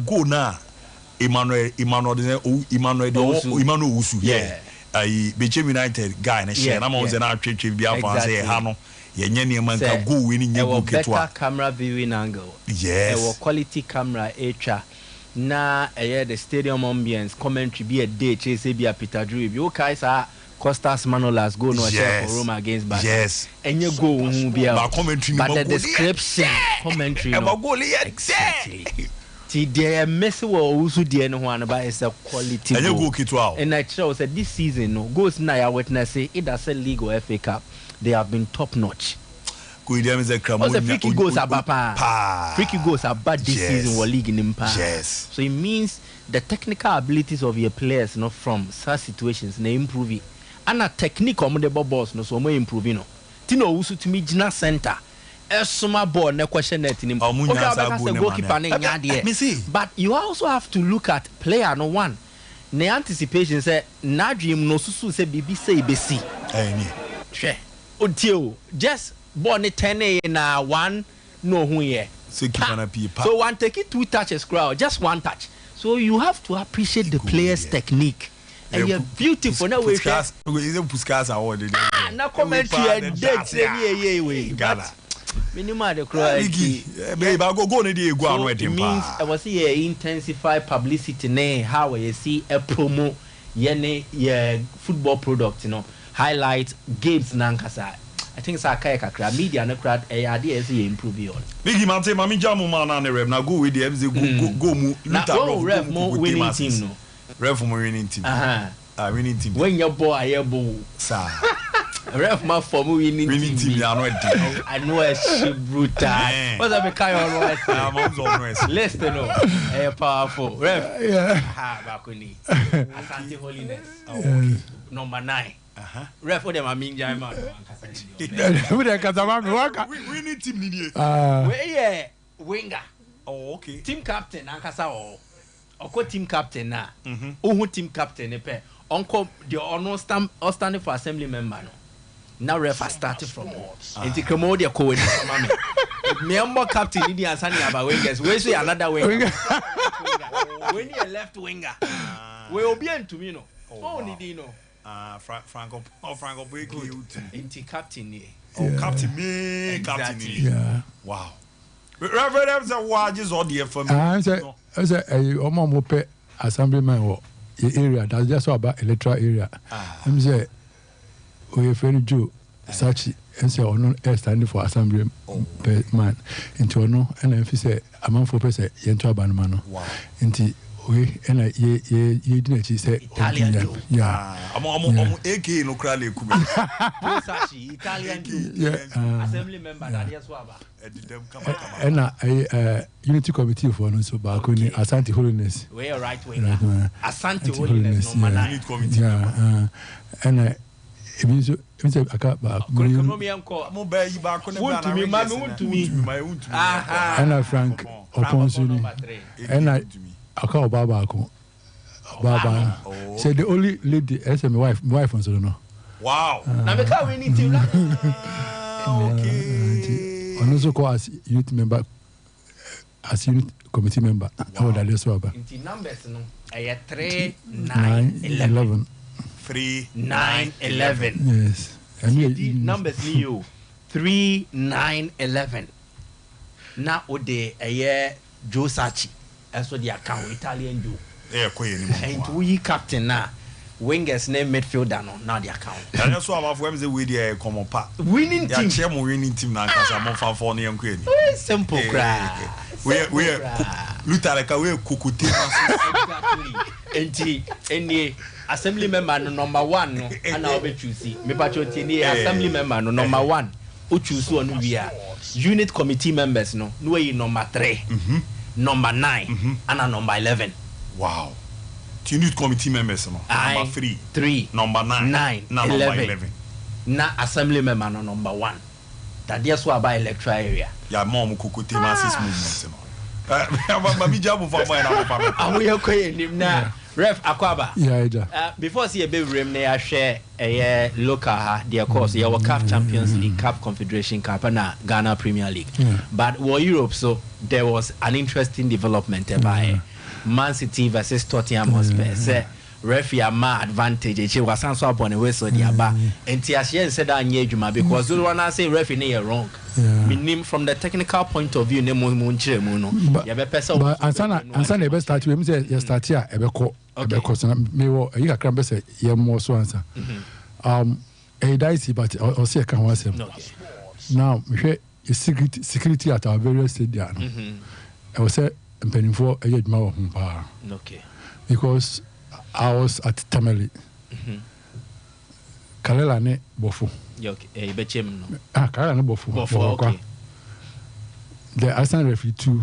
go na Emmanuel Usu yeah Betway United guy na share na mo ze na atwetwe bia fa say ha no ye nye ne man ka go we ni nye go ketwa camera viewing angle yes e quality camera echa na the stadium ambience commentary be a day chase be a Peter Drew bi o kai sa Costas Manolas go no share for Roma against Barca yes enye go hu bia but commentary but the description commentary no exactly the mess also the one about is a quality and you go kitwa and I show said this season no goes na ya witness say it as a league or FA Cup they have been top notch Also, free kick goals are bad. Free kick goals are bad this season for league in Impa. Yes. So it means the technical abilities of your players, you know, from such situations, they improve it. And a technique on the balls, no, so more improving. No, Tino also to me, Gina Center. A summer ball, no question that in him. But you also have to look at player no one. The anticipation say, na dream no susu say BB say BC. She, Otio, just born 10 na one no who ye. So one take it 2 touches crowd, just 1 touch. So you have to appreciate the player's technique. And you're beautiful. Now we Puskas award. Now commentary and dead way. Minimum the cry. Babe, I go ne dey go it means I was here intensify publicity ne how you see a promo ye football product, you know, highlight games nankasa. I think sa kai kakra media no crowd e ade say improve you all. Big man say mami jamu man na rep na go with the MC go mu Luta ref mo winning team no. Ref mo winning team. Winning team. When your boy ayebo sir. Ref ma for winning team. I know a shit brutal. What's up kai on right? Listen no. Powerful. Ref. Ha bakuni. Asante Holiness. Okay. Number 9. Ref for them a minja man. We need team ni. We winger. Oh okay. Team captain ankasa o. Oko team captain na. Ohu team captain pe. Onko the honor standing for assembly member no. Now ref started from all. Inti kremo de ko we mama me. Member captain ni ansani about wingers. We say another winger. We need a left winger. We obi to me no. Oh ni no. Franco break you. Inti captain ni. Oh captain me, captain ni. Yeah. Wow. Reverend say wages or the for me. I say omo mo pe assemblyman wo area that's just about electoral area. I'm say we friend Joe Sachi and say ono standing for assembly man into ono and if say among for person yento abanma no. Wow. Inti we and ye didn't say Italian. Yeah. I'm AK no crowd ekumi. Sachi Italian. Yeah. Assembly member that yes waba. And unity committee for no so balcony Asante Holiness. We are right winger. Asante Holiness no man. Unity committee. Yeah. And it means aka ba mo ba yi ba ko ne ba na want me. And Frank Oponsuni. And aka obaba ko. Baba. Say the only lady as my wife on so no. Wow. Na me ka we need team la. Okay. And also call as unit member, as unit committee member. How that is over. In the numbers, no, I 3, 9, 11. 3, 9, 11. Yes. And the numbers, you 3, 9, 11. Now, Ode, a year Joe Sachi, as for the account Italian Joe. Yeah, and we captain now. Wingers name midfielder no now the account. And that's why I'm going to with the common part. Winning team. Yeah, winning team now because I'm on for near Queen. Simple cry. We Luta like we kukuti. Exactly. And assembly member number 1 no and I'll be choosy. Me patroti ni assembly member no number 1. Who choose one we are. Unit committee members no we number 3. Number 9 and number 11. Wow. Unit committee members no. Number 3, number 9, number 11. Na assembly member no number 1. That just what about electoral area. Yeah, mom kukuti masses movement no. Mami jabu for my na papa. Amu yakoye nim na ref akwaba. Yeah. Before see a baby rem na share a local their course your CAF Champions League, CAF Confederation Cup and Ghana Premier League. But for Europe so there was an interesting development by Man City versus Tottenham Hotspur. Say referee ma advantage. She was so upon the way so the aba. And Tiashe said that nyejuma because those one say referee ne wrong. Meaning from the technical point of view ne mo nchire mu no. Ya be person. But ansana ebe start we say ya start here ebeko so me wo yi kakra be say ye mo so answer. Dicey but or say can one say. Now we hear security at our various stadium. I was say for a year more. Okay. Because I was at Tamale. Kalela ne Bofu. Okay, Bechem. Kalela ne Bofu. Okay. The Arsenal referee too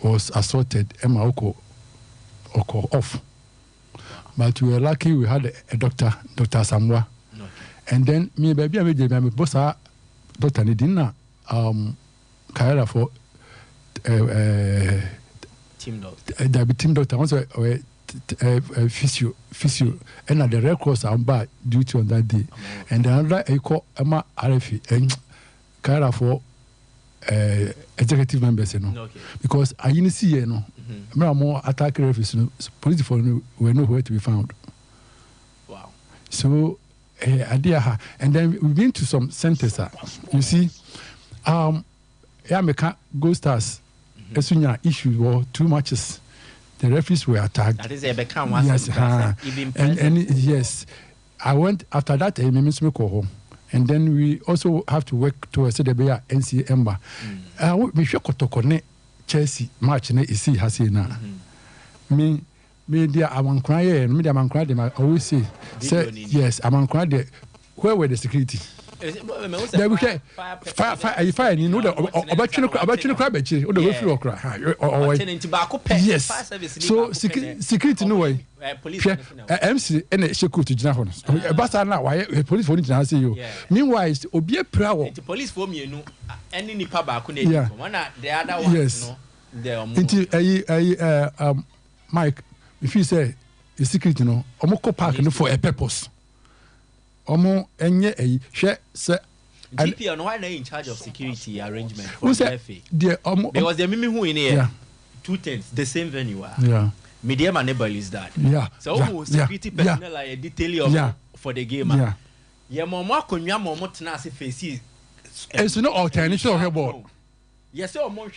was assaulted. Emma Oko off. But we were lucky we had a doctor, Dr. Samwa. Okay. And then me baby I boss Dr. Nidina Kalela for team doctor. Team doctor also physio and the Red Cross are back duty on that day. And another echo Emma Arefi and Kalela for executive members, you know, because I didn't see, you know, more attack referees, police for were nowhere to be found. Wow. So, idea, and then we've been to some centers. You see, Go Stars, as soon as issues were 2 matches, the referees were attacked. That is a become one. Yes, and yes, I went after that. I made me go home. And then we also have to work towards the NCA Ember. We should go Chelsea match ne isi hasina. Me dear I'm crying, me I'm crying. I always say yes, I'm crying. Where were the security? There we say fire. You know about crab or the referee cry. Yes. So security no way. MC and a security general. Basta now why police for it say you. Meanwhile, obi proud. The police for me no any nipa ba ko na one the other one no. Into Mike, if you say the security no, omoko park no for a purpose. Omo enye hwe se GP on why they in charge of security arrangement for the FA. Because the mimi who in here 2 things the same venue are. Yeah. Medium and able is that. Yeah. So security personnel like a detail of for the game. Yeah. Yeah, mama konwa mama tena se face. It's no alternative of her ball. Yes, so mo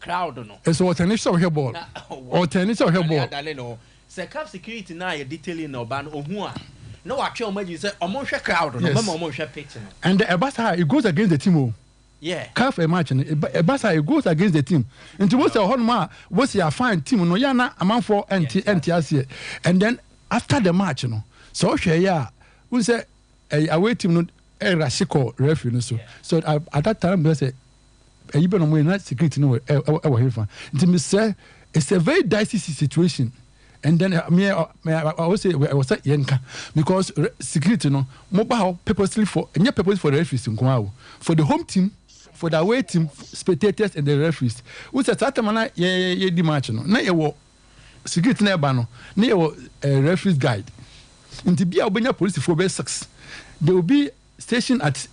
crowd no. It's alternative of her ball. Alternative of her ball. Se cap security na ye detailing no ban ohu a. No actual imagine say omo hwe crowd no, mama omo hwe picture. And the Ebasa it goes against the team. Yeah. Calf a match and Ebasa it goes against the team. Into what's a honma, what's your fine team no yana amount for NTS. And then after the match, you know, so we say away team no Rashiko referee so at that time they say even on not security no here say it's a very dicey situation. And then I always say I was yenka because security no mobile purposely for the referees for the home team, for the away team, spectators and the referees. We said that man ye match no na ye security na ba no na ye referees guide. Into be obenya police for be 6. They will be stationed at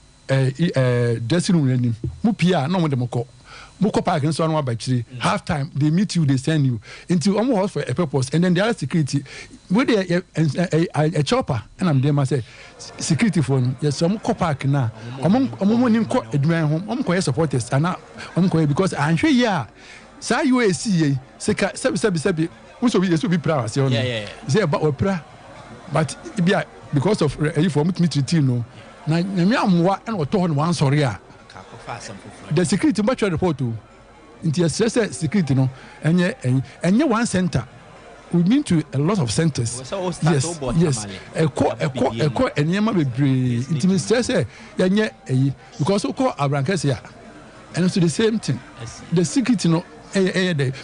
dressing room. Mupia no mo dem call. Moko park and so on by half time they meet you, they send you into almost for a purpose, and then the other security with a chopper and I'm there myself security phone. Yes, some park now. Among supporters and now because I'm sure say you see sebi also be proud say about opera but because of for me to no na me amwa and oto one sorry the security much report to into security no enye one center we mean to a lot of centers. Yes eko enyema bebre into me say enye because we call Abrankes here and so the same thing the security no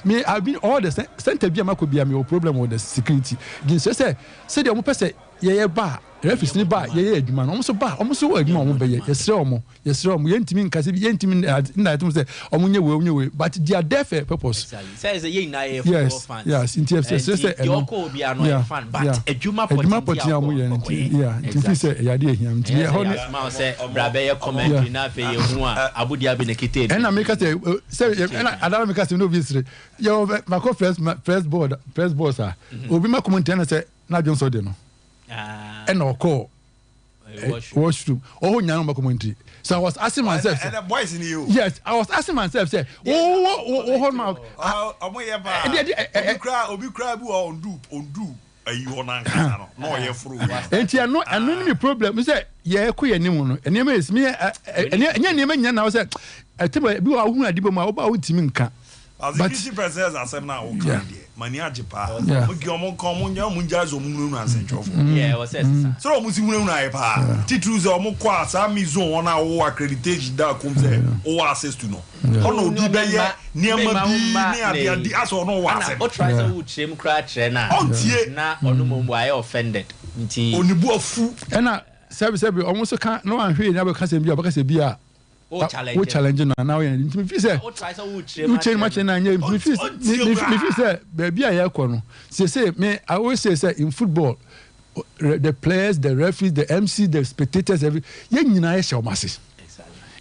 me I've been all the center be am be am problem with the security the say the omo person ye ba referees ni ba ye adwuma no omo so adwuma omo be ye yesre omo yentimi nkase bi yentimi na atum say omo nye we but they are there for purpose say ye na ye for fans yes in TFC say your call be no fan but adwuma poti am ye say ya de ehia ye ho say brabe ye comment na fe ye hu a abudi abi ne kete and make say adara make say no visre your my first boss obi ma comment na say na Johnson de no and no call washroom nyano commentary. So I was asking myself and the boys in you. Yes, I was asking myself say my obi cry bu ondu ayi ona nka no ye furu enti no me problem say ye ko ye nim no ene me is me enya nya na say atiba bi wa hu adibo ma wo ba wo ntimi nka as the key president asem na o kan de mani ajipa mugi omo kan mo nya munja zo mununu asenchofo yeah was it so mo si mununu ai pa titruze omo kwa asa mi zone wona wo accreditation da kom say o access to no ono bi be ye niam bi ni ade aso no wa asem o try so wo chem kra kre na na ono mo mwa offended nti onibu afu ena sebi omo so kan no anhwe nya be kasa bi obakasa bi a o challenge na now yen me fi say o try so wo chem match na nya me fi say baby a yakọ no say me I always say in football the players, the referees, the MC, the spectators, every yen nyina ye shomase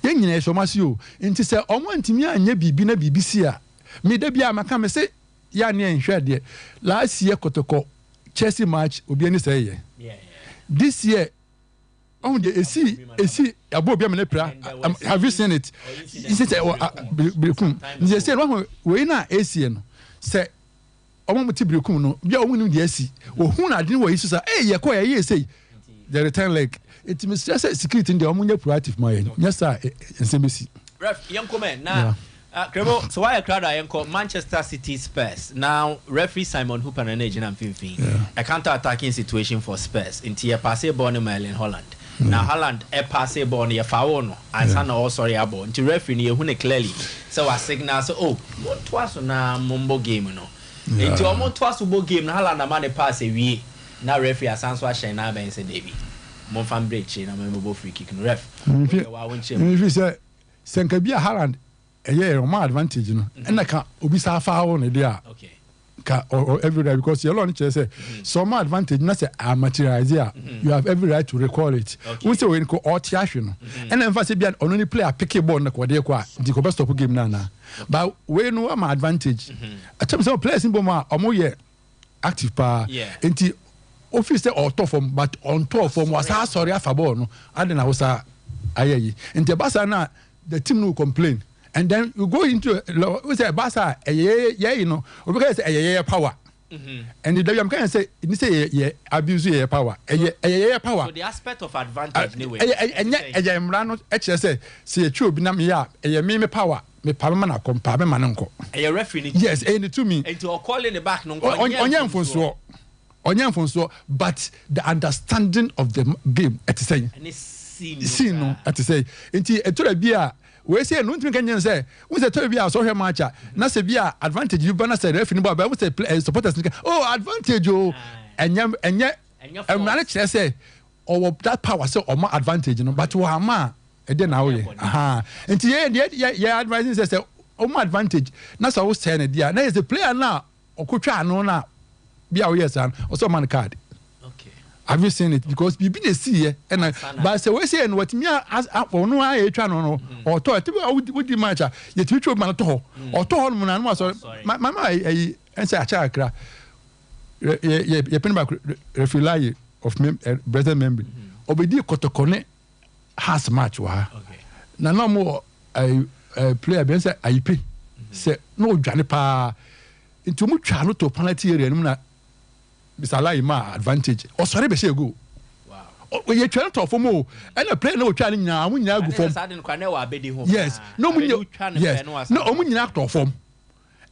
yen nyina ye shomase o nti say omo ntimi anya bibi na BBC a me da bia maka me say ya ne nhwe de last year kotoko Chelsea match obi ani say ye this year on the AC abo bia me ne pra have you seen it he said brekum he said we na AC no say omo muti brekum no bia omo nim de AC ohun na de wo yi so ye ko ye say the return leg it means just security de omo nya proactive my yes sir nsembesi ref yankomen na Krebo, so why a crowd I call Manchester City Spurs. Now, referee Simon Hooper and Agent and Fifi. A counter-attacking situation for Spurs. Into a passe born in Holland. Now, Holland, a passe born near Faono. And son, oh, sorry, abo. Into referee near Hune clearly. So I signal, so, oh, what twice on a mumbo game, no. Into almost twice a game, Holland, a man pass a wee. Now, referee, a sans wash and I say, Davy. Monfan break chain, a memorable free kick. Ref. If you say, Senkabia Holland. Yeah, my advantage, you know. And I can't be so far on idea. Okay. Or every day because you're on say so my advantage, not say materialize here. You have every right to recall it. We say we go out and then first be only play a picky ball na kwa de kwa the best stop game na. But we know my advantage. I tell some players in Boma omo ye active pa. Enti office or top form but on top form was sorry for ball no. And then I was ayi. Enti basa na the team no complain. And then you go into we say Basa you know because a power. And the I'm kind of say you say abuse your power. Power. So the aspect of advantage anyway. I'm run say a true binam ya me power. Me parliament na compare me manonko. A referee. Yes, and to me. And to call in the back no. Onyan fonso but the understanding of the game at say. And it's seen no at say. Nti etura bia we say no ntimi kan say we say to bia so hwe match na say bia advantage you bana say referee no ba we say supporters oh advantage oh enya emrane kire say or that power say or more advantage no but we ama e dey na we aha nti ye advising say o more advantage na so we say na dia na is the player na okotwa ano na bia we yes an o so man card. Have you seen it? Because we been see here, and but say we say and what me as for no I try no or to would the match yet which man to or to hon man no so mama I say a chakra ye pen back refill of brother member obedi kotokone has match wa na no more I player ben say I pay say no dwane pa into mu twa no to penalty area no na bisala ma advantage o sori be say go wow we try to form o and a player no twa ni nya mu nya go form yes no mu yes no o mu nya to form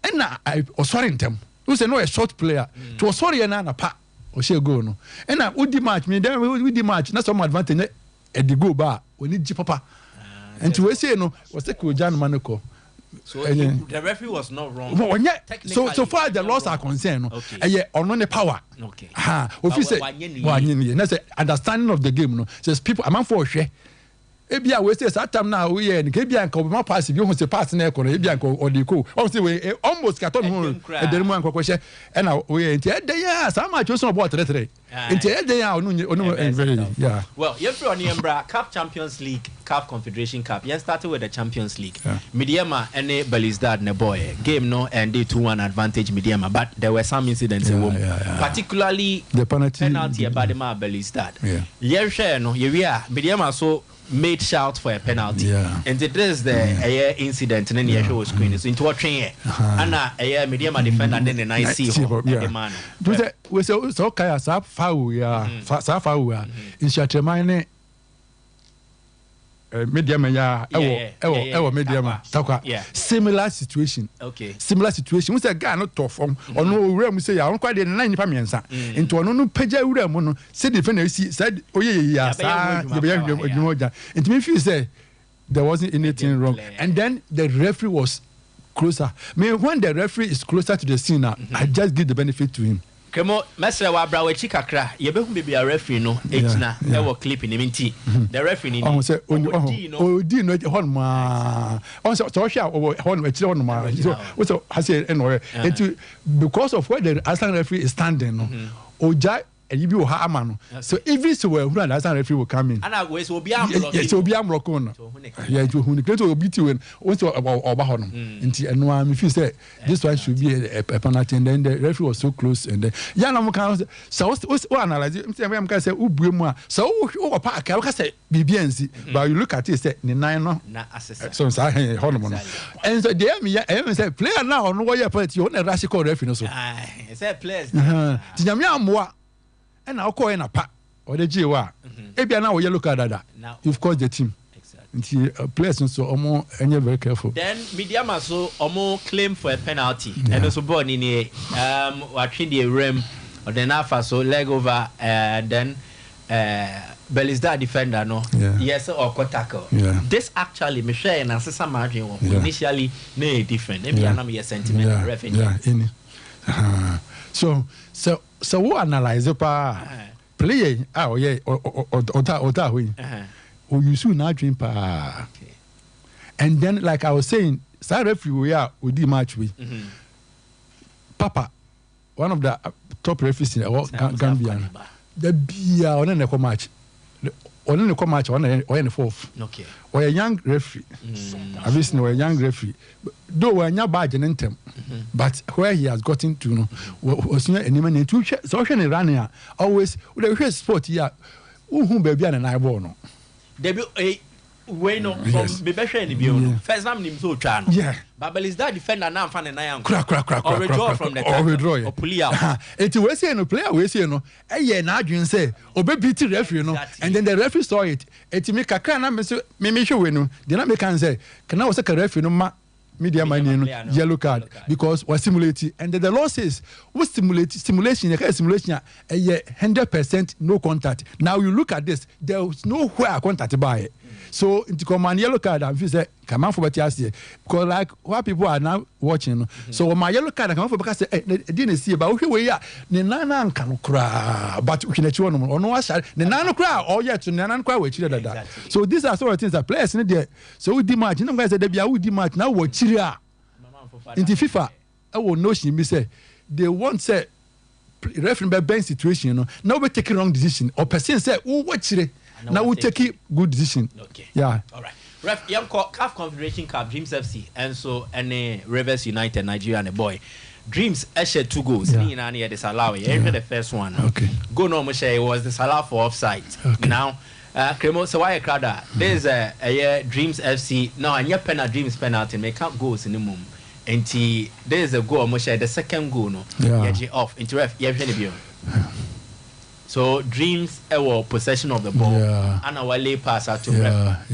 and na o sori ntem we say no a short player to o sori na pa o say go no and na we di match me then we di match na some advantage e di go ba we need ji papa and to we say no we say ko jan manoko. So the referee was not wrong. So far the laws are concerned. Okay. On the power. Okay. That's the understanding of the game. No, says people. I'm for sure. Ebia we say that time now we and Ebia and Kobe pass if you want to pass na ko Ebia or the ko we almost got on the man ko question and now we there some much also about 3-3 into there yeah well you on Yembra Cup Champions League Cup Confederation Cup you started with the Champions League Midiama and Belouizdad ne boy game no and they 2-1 advantage Midiama but there were some incidents in particularly the penalty about the Belouizdad no Midiama so made shout for a penalty and it is the incident and then the show screen so into what train and a medium defender and then the nice man we say so kaya sa foul in Shatremane medium ya ewo medium takwa similar situation we say guy no tough ono owura mu say ya onko de na nipa miensa into ono no pagya owura mu no say defender see said oye ya sa adwumoja into me feel say there wasn't anything wrong and then the referee was closer. When the referee is closer to the scene I just give the benefit to him. Kemo mesra wa bra we chikakra ye be hu be a referee no etina e wo clip ni minti the referee ni say odi no hon ma on so hwa hon e chire hon ma so hase eno because of where the assistant referee is standing no oja and you be ha amano so even so who and assistant referee will come in and I go so obi am yes obi am rokon yeah to hu ni kreto obi ti when so oba hono nti eno am feel say this one should be a penalty and then the referee was so close and then ya na mo kan so analyze am can say ubue mu a so o pa ka ka say bibiansi but you look at it say ni nine no na assessor so say hono mo and so there me say player now on wo ya penalty on rush call referee no so say players ti nyame amwa and I call in a pa or the G.W. Maybe now yellow card you've caused the team. Exactly. Players so almost and you're very careful. Then media so almost claim for a penalty. And also born in watching the rim or the Nafa so leg over then Belizda defender no yes or tackle. This actually Michelle and Assessor margin initially no different. Maybe I'm your sentiment referee. So we analyze pa play ota we you should not dream pa and then like I was saying side referee we are with the match we Papa one of the top referees in Gambia the bia on the match on the fourth okay or a young referee obviously no a young referee though we are not bad in them but where he has gotten to know was not any man to social running always with a sport here who baby and I born no debut we no from be better in the first time nim so twa no but Belizda defender na fan na yan crack or withdraw from the or pull out it we say no player we say no na adwen say obebeat referee no and then the referee saw it me kakra na me hwe we no dey na me can say kana we say ka referee no ma media man yellow card because we simulate and the law says we simulation 100% no contact. Now you look at this, there was nowhere contact by it. So into command yellow card and say come on for what you see because like what people are now watching so my yellow card come on for because didn't see about we are ne nana kan kra but we can no no ne nana kra or yet to nana kra we chire that so these are sort of things that players in there so we match no guys say there we match now we chire into FIFA I will know she me say they want say referee by bench situation now we take wrong decision or person say who watch it now we take good decision. Okay. Yeah. All right. Ref, young CAF Confederation Cup, Dreams FC, and so any Rivers United, Nigeria, and a boy. Dreams shared 2 goals. Yeah. The Salah, the first one. Okay. Go no it was the Salah for offside. Okay. Now, Cremo, so why a crowd? There's a Dreams FC. Now, and your Dreams penalty, make up goals in the moment. And there's a goal, the second goal, no. Yeah. Off into ref, so Dreams were possession of the ball and our lay pass out to ref.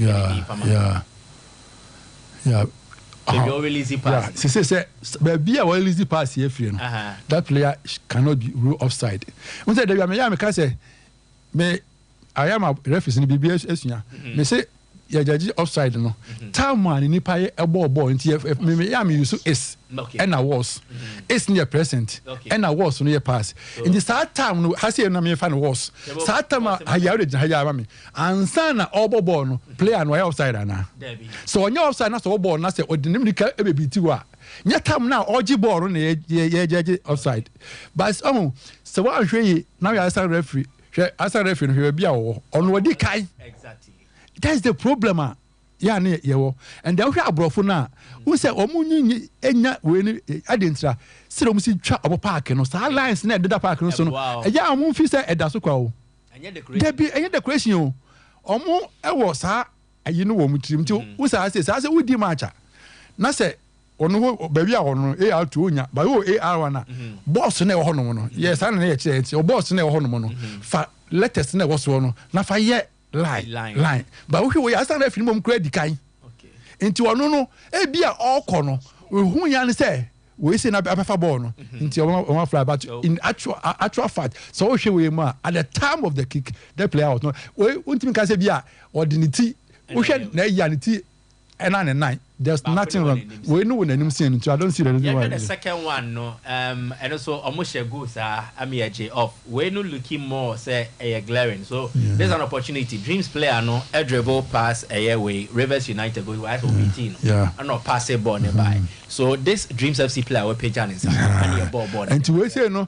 Maybe already easy pass. Say baby a easy pass here that player cannot be ruled offside. When say me can say me I am a referee in BBS me say ya judge offside no time man ni pa e ball nti me ya me use is and I was is near present and I was near pass in the start time no has here na me fan was start time I ya me ansana all ball no player no offside na so on your offside na so ball na say odinim nika e be biti wa nya time na oji ball no ye judge offside but so what hwe na ya asa referee no hwe bia wo ono wadi kai exactly. That's the problem. And then we have brought na who say omunyi enya we ni adentra say omu si twa obo park no sa lines na the park no so no eya omu fi say eda so kwa o enye decoration o omu e wo sa ayi no wo mu tirim ti who say we di match na say ono baby a ono AR2 onya ba wo AR1 na boss na e ho no no yes ana na ye che o boss na e ho no no fa latest na e wo so no na fa ye line but we asa referee mom kura di kan nti ono no e bia okọ no hu ya ne say we say na abefa ball no nti o fly but in actual fact so we hwe we ma at the time of the kick the player was no we untimi ka say bia ordinity we hwe na ya ne ti and 9 there's nothing wrong we know when anim see so I don't see the reason why the second one no and also almost goes Amiaje off we no looking more say a glaring so there's an opportunity dreams player no a dribble pass a way Rivers United go as OBT no and not pass a ball nearby so this dreams FC player we pay Jan and your ball and to we say no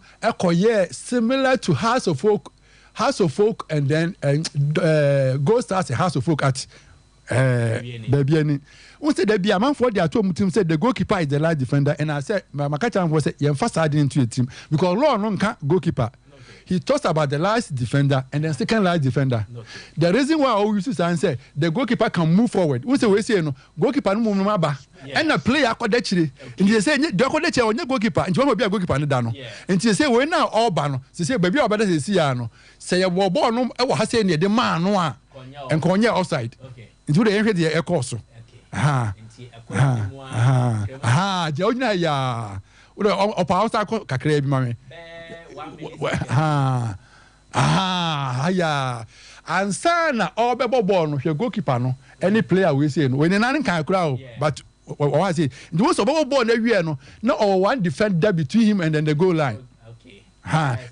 similar to House of Folk and then Gold Stars House of Folk at baby any we say there be a man for the atom team said the goalkeeper is the last defender and I said my catcher was say you emphasize into a team because law no can goalkeeper he talks about the last defender and then second last defender the reason why I always say the goalkeeper can move forward we say no goalkeeper no move aba and the player akodachire and they say the akodachire onye goalkeeper and you be a goalkeeper no da no and they say we now all ba no say baby obeda say see ya no say your ball no e wo ha say ne de man no a enkonye offside into the end the course je onya ya o pa house kakra bi mame ya ansana obebo ball no hwe goalkeeper no any player we say no we nan kan kra but what say the most obebo ball na wie no na one defender between him and then the goal line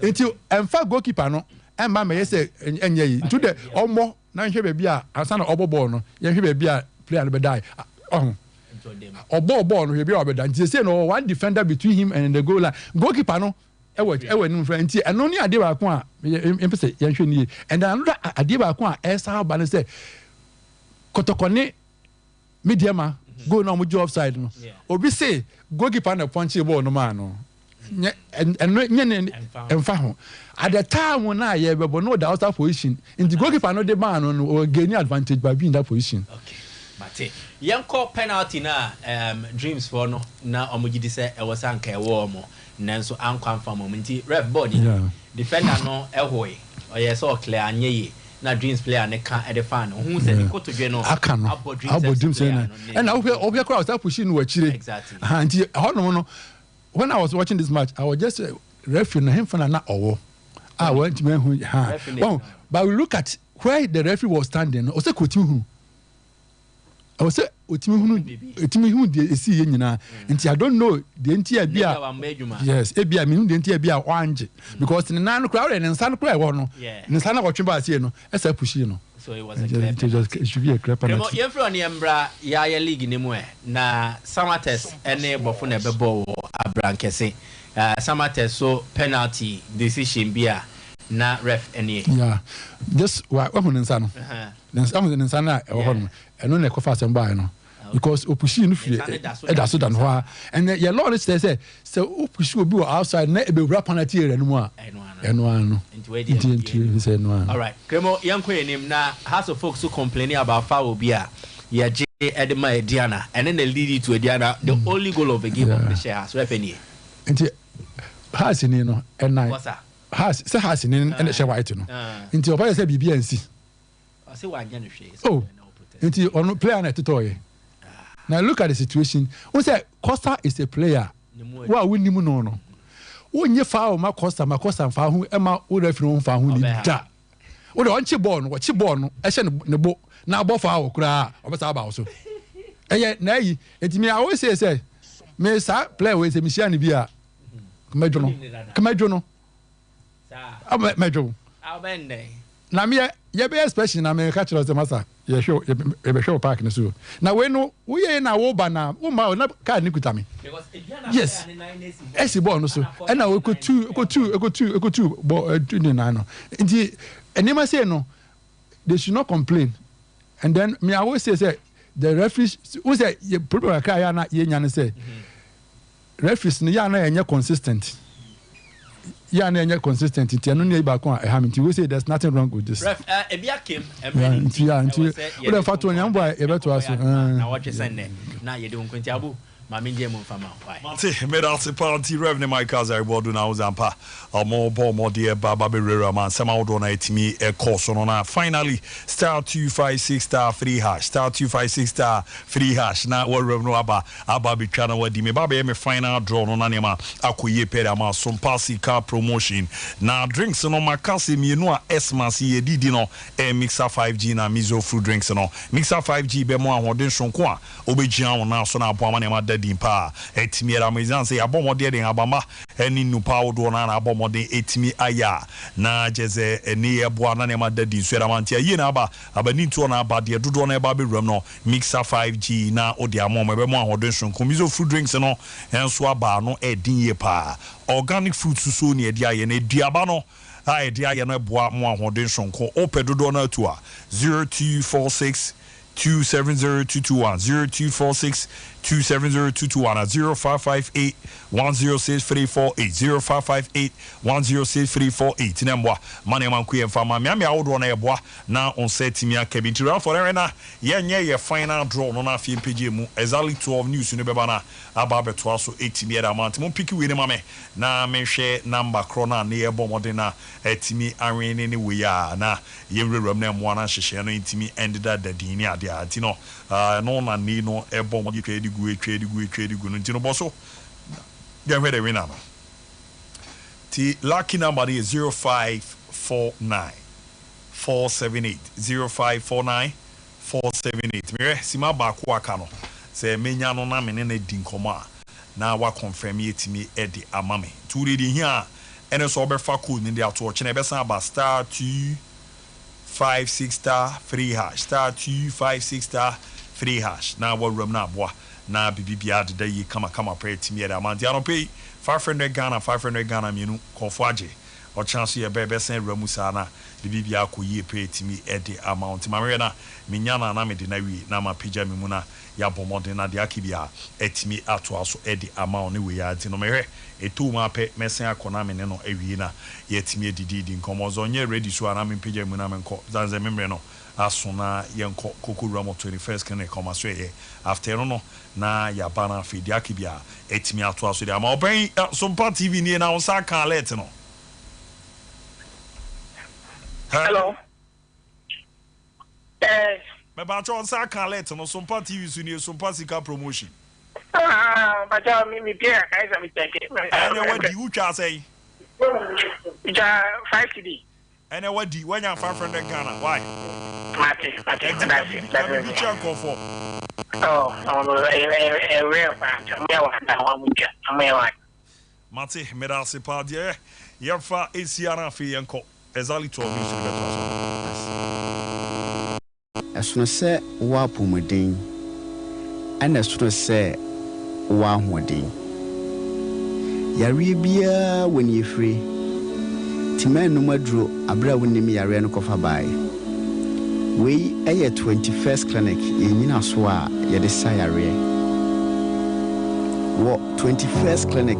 until emfa goalkeeper no emma me say enye yi into the omo na hwe be bia ansana obebo no ye hwe be bia player no be die ball no hwe bia obeda until say no one defender between him and the goal line goalkeeper no ewe nim friend nti eno ni ade ba ko a empese ye hwe ni and another ade ba ko a esa ba ne say kotokone mediama go na mo jo offside no obi say goalkeeper na punch ball no man no nye emfa ho at the time na ye bebo no the outside position in the goalkeeper no the man no gain advantage by being in that position Mate yanko penalty na dreams for no na omugidi say e was anka e wo mo nanso ankwan fa mo nti ref body defender no ehoi oye so clear anyeye na dreams player ne kan e de fan hu se ni koto dwe no abo dreams na and obia crowd start pushing no achire exactly nti hono no when I was watching this match I was just referee na him fan na owo went me hu but we look at where the referee was standing o se kotim hu I say otimi hu de esi ye nyina nti I don't know de nti a bia yes e bia me hu de nti a bia wanje because ne nan crowd and nsan crowd wo no ne nsan na go tweba asie no esa pushi no so it was a clear it should be a clear penalty you from Niembra ya league ni mu na Samates ene bofo na bebo abrankese Samates so penalty decision bia na ref ene just wa hu ne nsan no nsan na e wo no eno na ekofa semba no because opushi no free da so dan ho and your lord say opushi obi outside na ebewura penalty area no mu a eno ano into say no all right Kremo yanko enim na House of Folks who complaining about foul bi a ya je edema ediana and then they lead to ediana the only goal of the game of the share so referee into has ni no enai has ni and share white no into oba say bibia nsi I say wa anya no hwe oh into on player na totoye now look at the situation we say Costa is a player wa winni mu no wonye foul ma Costa fa hu e ma wo referee hu fa hu ni da wo de onchi ball no chi ball no e hye ne bo na bo foul kura obesa ba so eye na yi enti me always say me sa player we say me share ni bia kemedwo no sa medwo abende na me ye be expression na me catch us the master ye show park na so na we no we ye na wo ba na wo ma na card ni kuta me yes esi ball no so and na we go two ball ni na no nti enema say no they should not complain and then me I always say the referees who say ye problem ka ya na ye nya ne say referees ni ya na enye consistent yeah, na consistent. Nti anu ne ba ko a ha nti we say there's nothing wrong with this. Ref ebia kem nti o da fatu nya mbo e beto aso na watch send na ye de nkonti abu Mami ndiye mfama why. Mate medalse party revenue my kaza bodu na uzampa. Mo bo mo de baba berera man sama odo na etimi e course no na finally star 256 star 3 hash star 256 star 3 hash na what revenue aba bitwa na wadi me baba me final draw no na nema akoye pere ama Sompa Sika promotion na drinks no makase mienu a Esmas ye didi no mixer 5G na mizo fruit drinks no mixer 5G be mo ahoden sonko a obegia won na so na abo ama nema dadin pa etimi era mezanse abomode den abama eni nupa odo na abomode etimi aya na jeze eni ebo na nema dadin so era mantia ye na aba abani to na aba de dodo na eba be ram no mixer 5G na odi amom be mo ahoden sonko mizo fruit drinks no enso aba no edin ye pa organic fruit so ne edi aye na eduaba no I dia no boa mo ahoden sonko opedodo na to a 0246 270221 0246 270221 at 0558 106348 0558 106348 nembwa mane manku ye fama me awodo na eboa na on setimi akabintira for na ye final draw no na fie page mu exactly 12 news no beba na aba beto aso 8 mi amount mo pick we ne mame na me hwe number krona na ye bo modern na etimi anwen ne we ya na ye wreram na mo na hyehye no intimi ended that dadin ni ade ati no no na ni no ebo mo trade gu no ntino boso get where the winner the lucky number is 0549 478 0549 478 mere sima ba ko aka no se menya no na me ne di nkoma na wa confirm yetimi e di amame to read here ene so obefa code ni dia to chene be san ba star 256 star 3 hash star 256 star 3 hash na wa ram na boa na bibibia de yi kama pray timi e da man dia no pay 500 Ghana mienu konfoaje o chance ye bebe sen ramusa na bibibia ko yi pay timi e de amount mamre na minyana na me de na wi na ma pija mi mu na ya bomode na de akibia etimi ato aso e de amount ne we ya ti no mehwe etu ma pe mesen akona me ne no awi na ye timi edidi nkomo zo nye ready so na me pija mu na me nko zanze memre no asuna yenko kokuru mo 21st kan come so ye after no na ya bana fidi akibia etimi ato aso de ama open Sompa TV ni na on sa kan let no. Hello. Me ba cho on sa kan let no Sompa TV su ni Sompa Sika promotion. Ba ja mi pia kai sa mi take. Ene wadi ucha say. Ja 5 CD. Ene wadi wanya 500 Ghana. Why? Mate. That's it. You check for. Oh, a real fact. Mate, medalse pa die. Yefa esiara fi yenko. Exactly 12 minutes to beto. As say wa pomodin. And as say wa hodin. Yare bia when you free. Timen no madro abra wonnim yare no kofa bai. We a 21st clinic in Newcastle, ye desire. What 21st clinic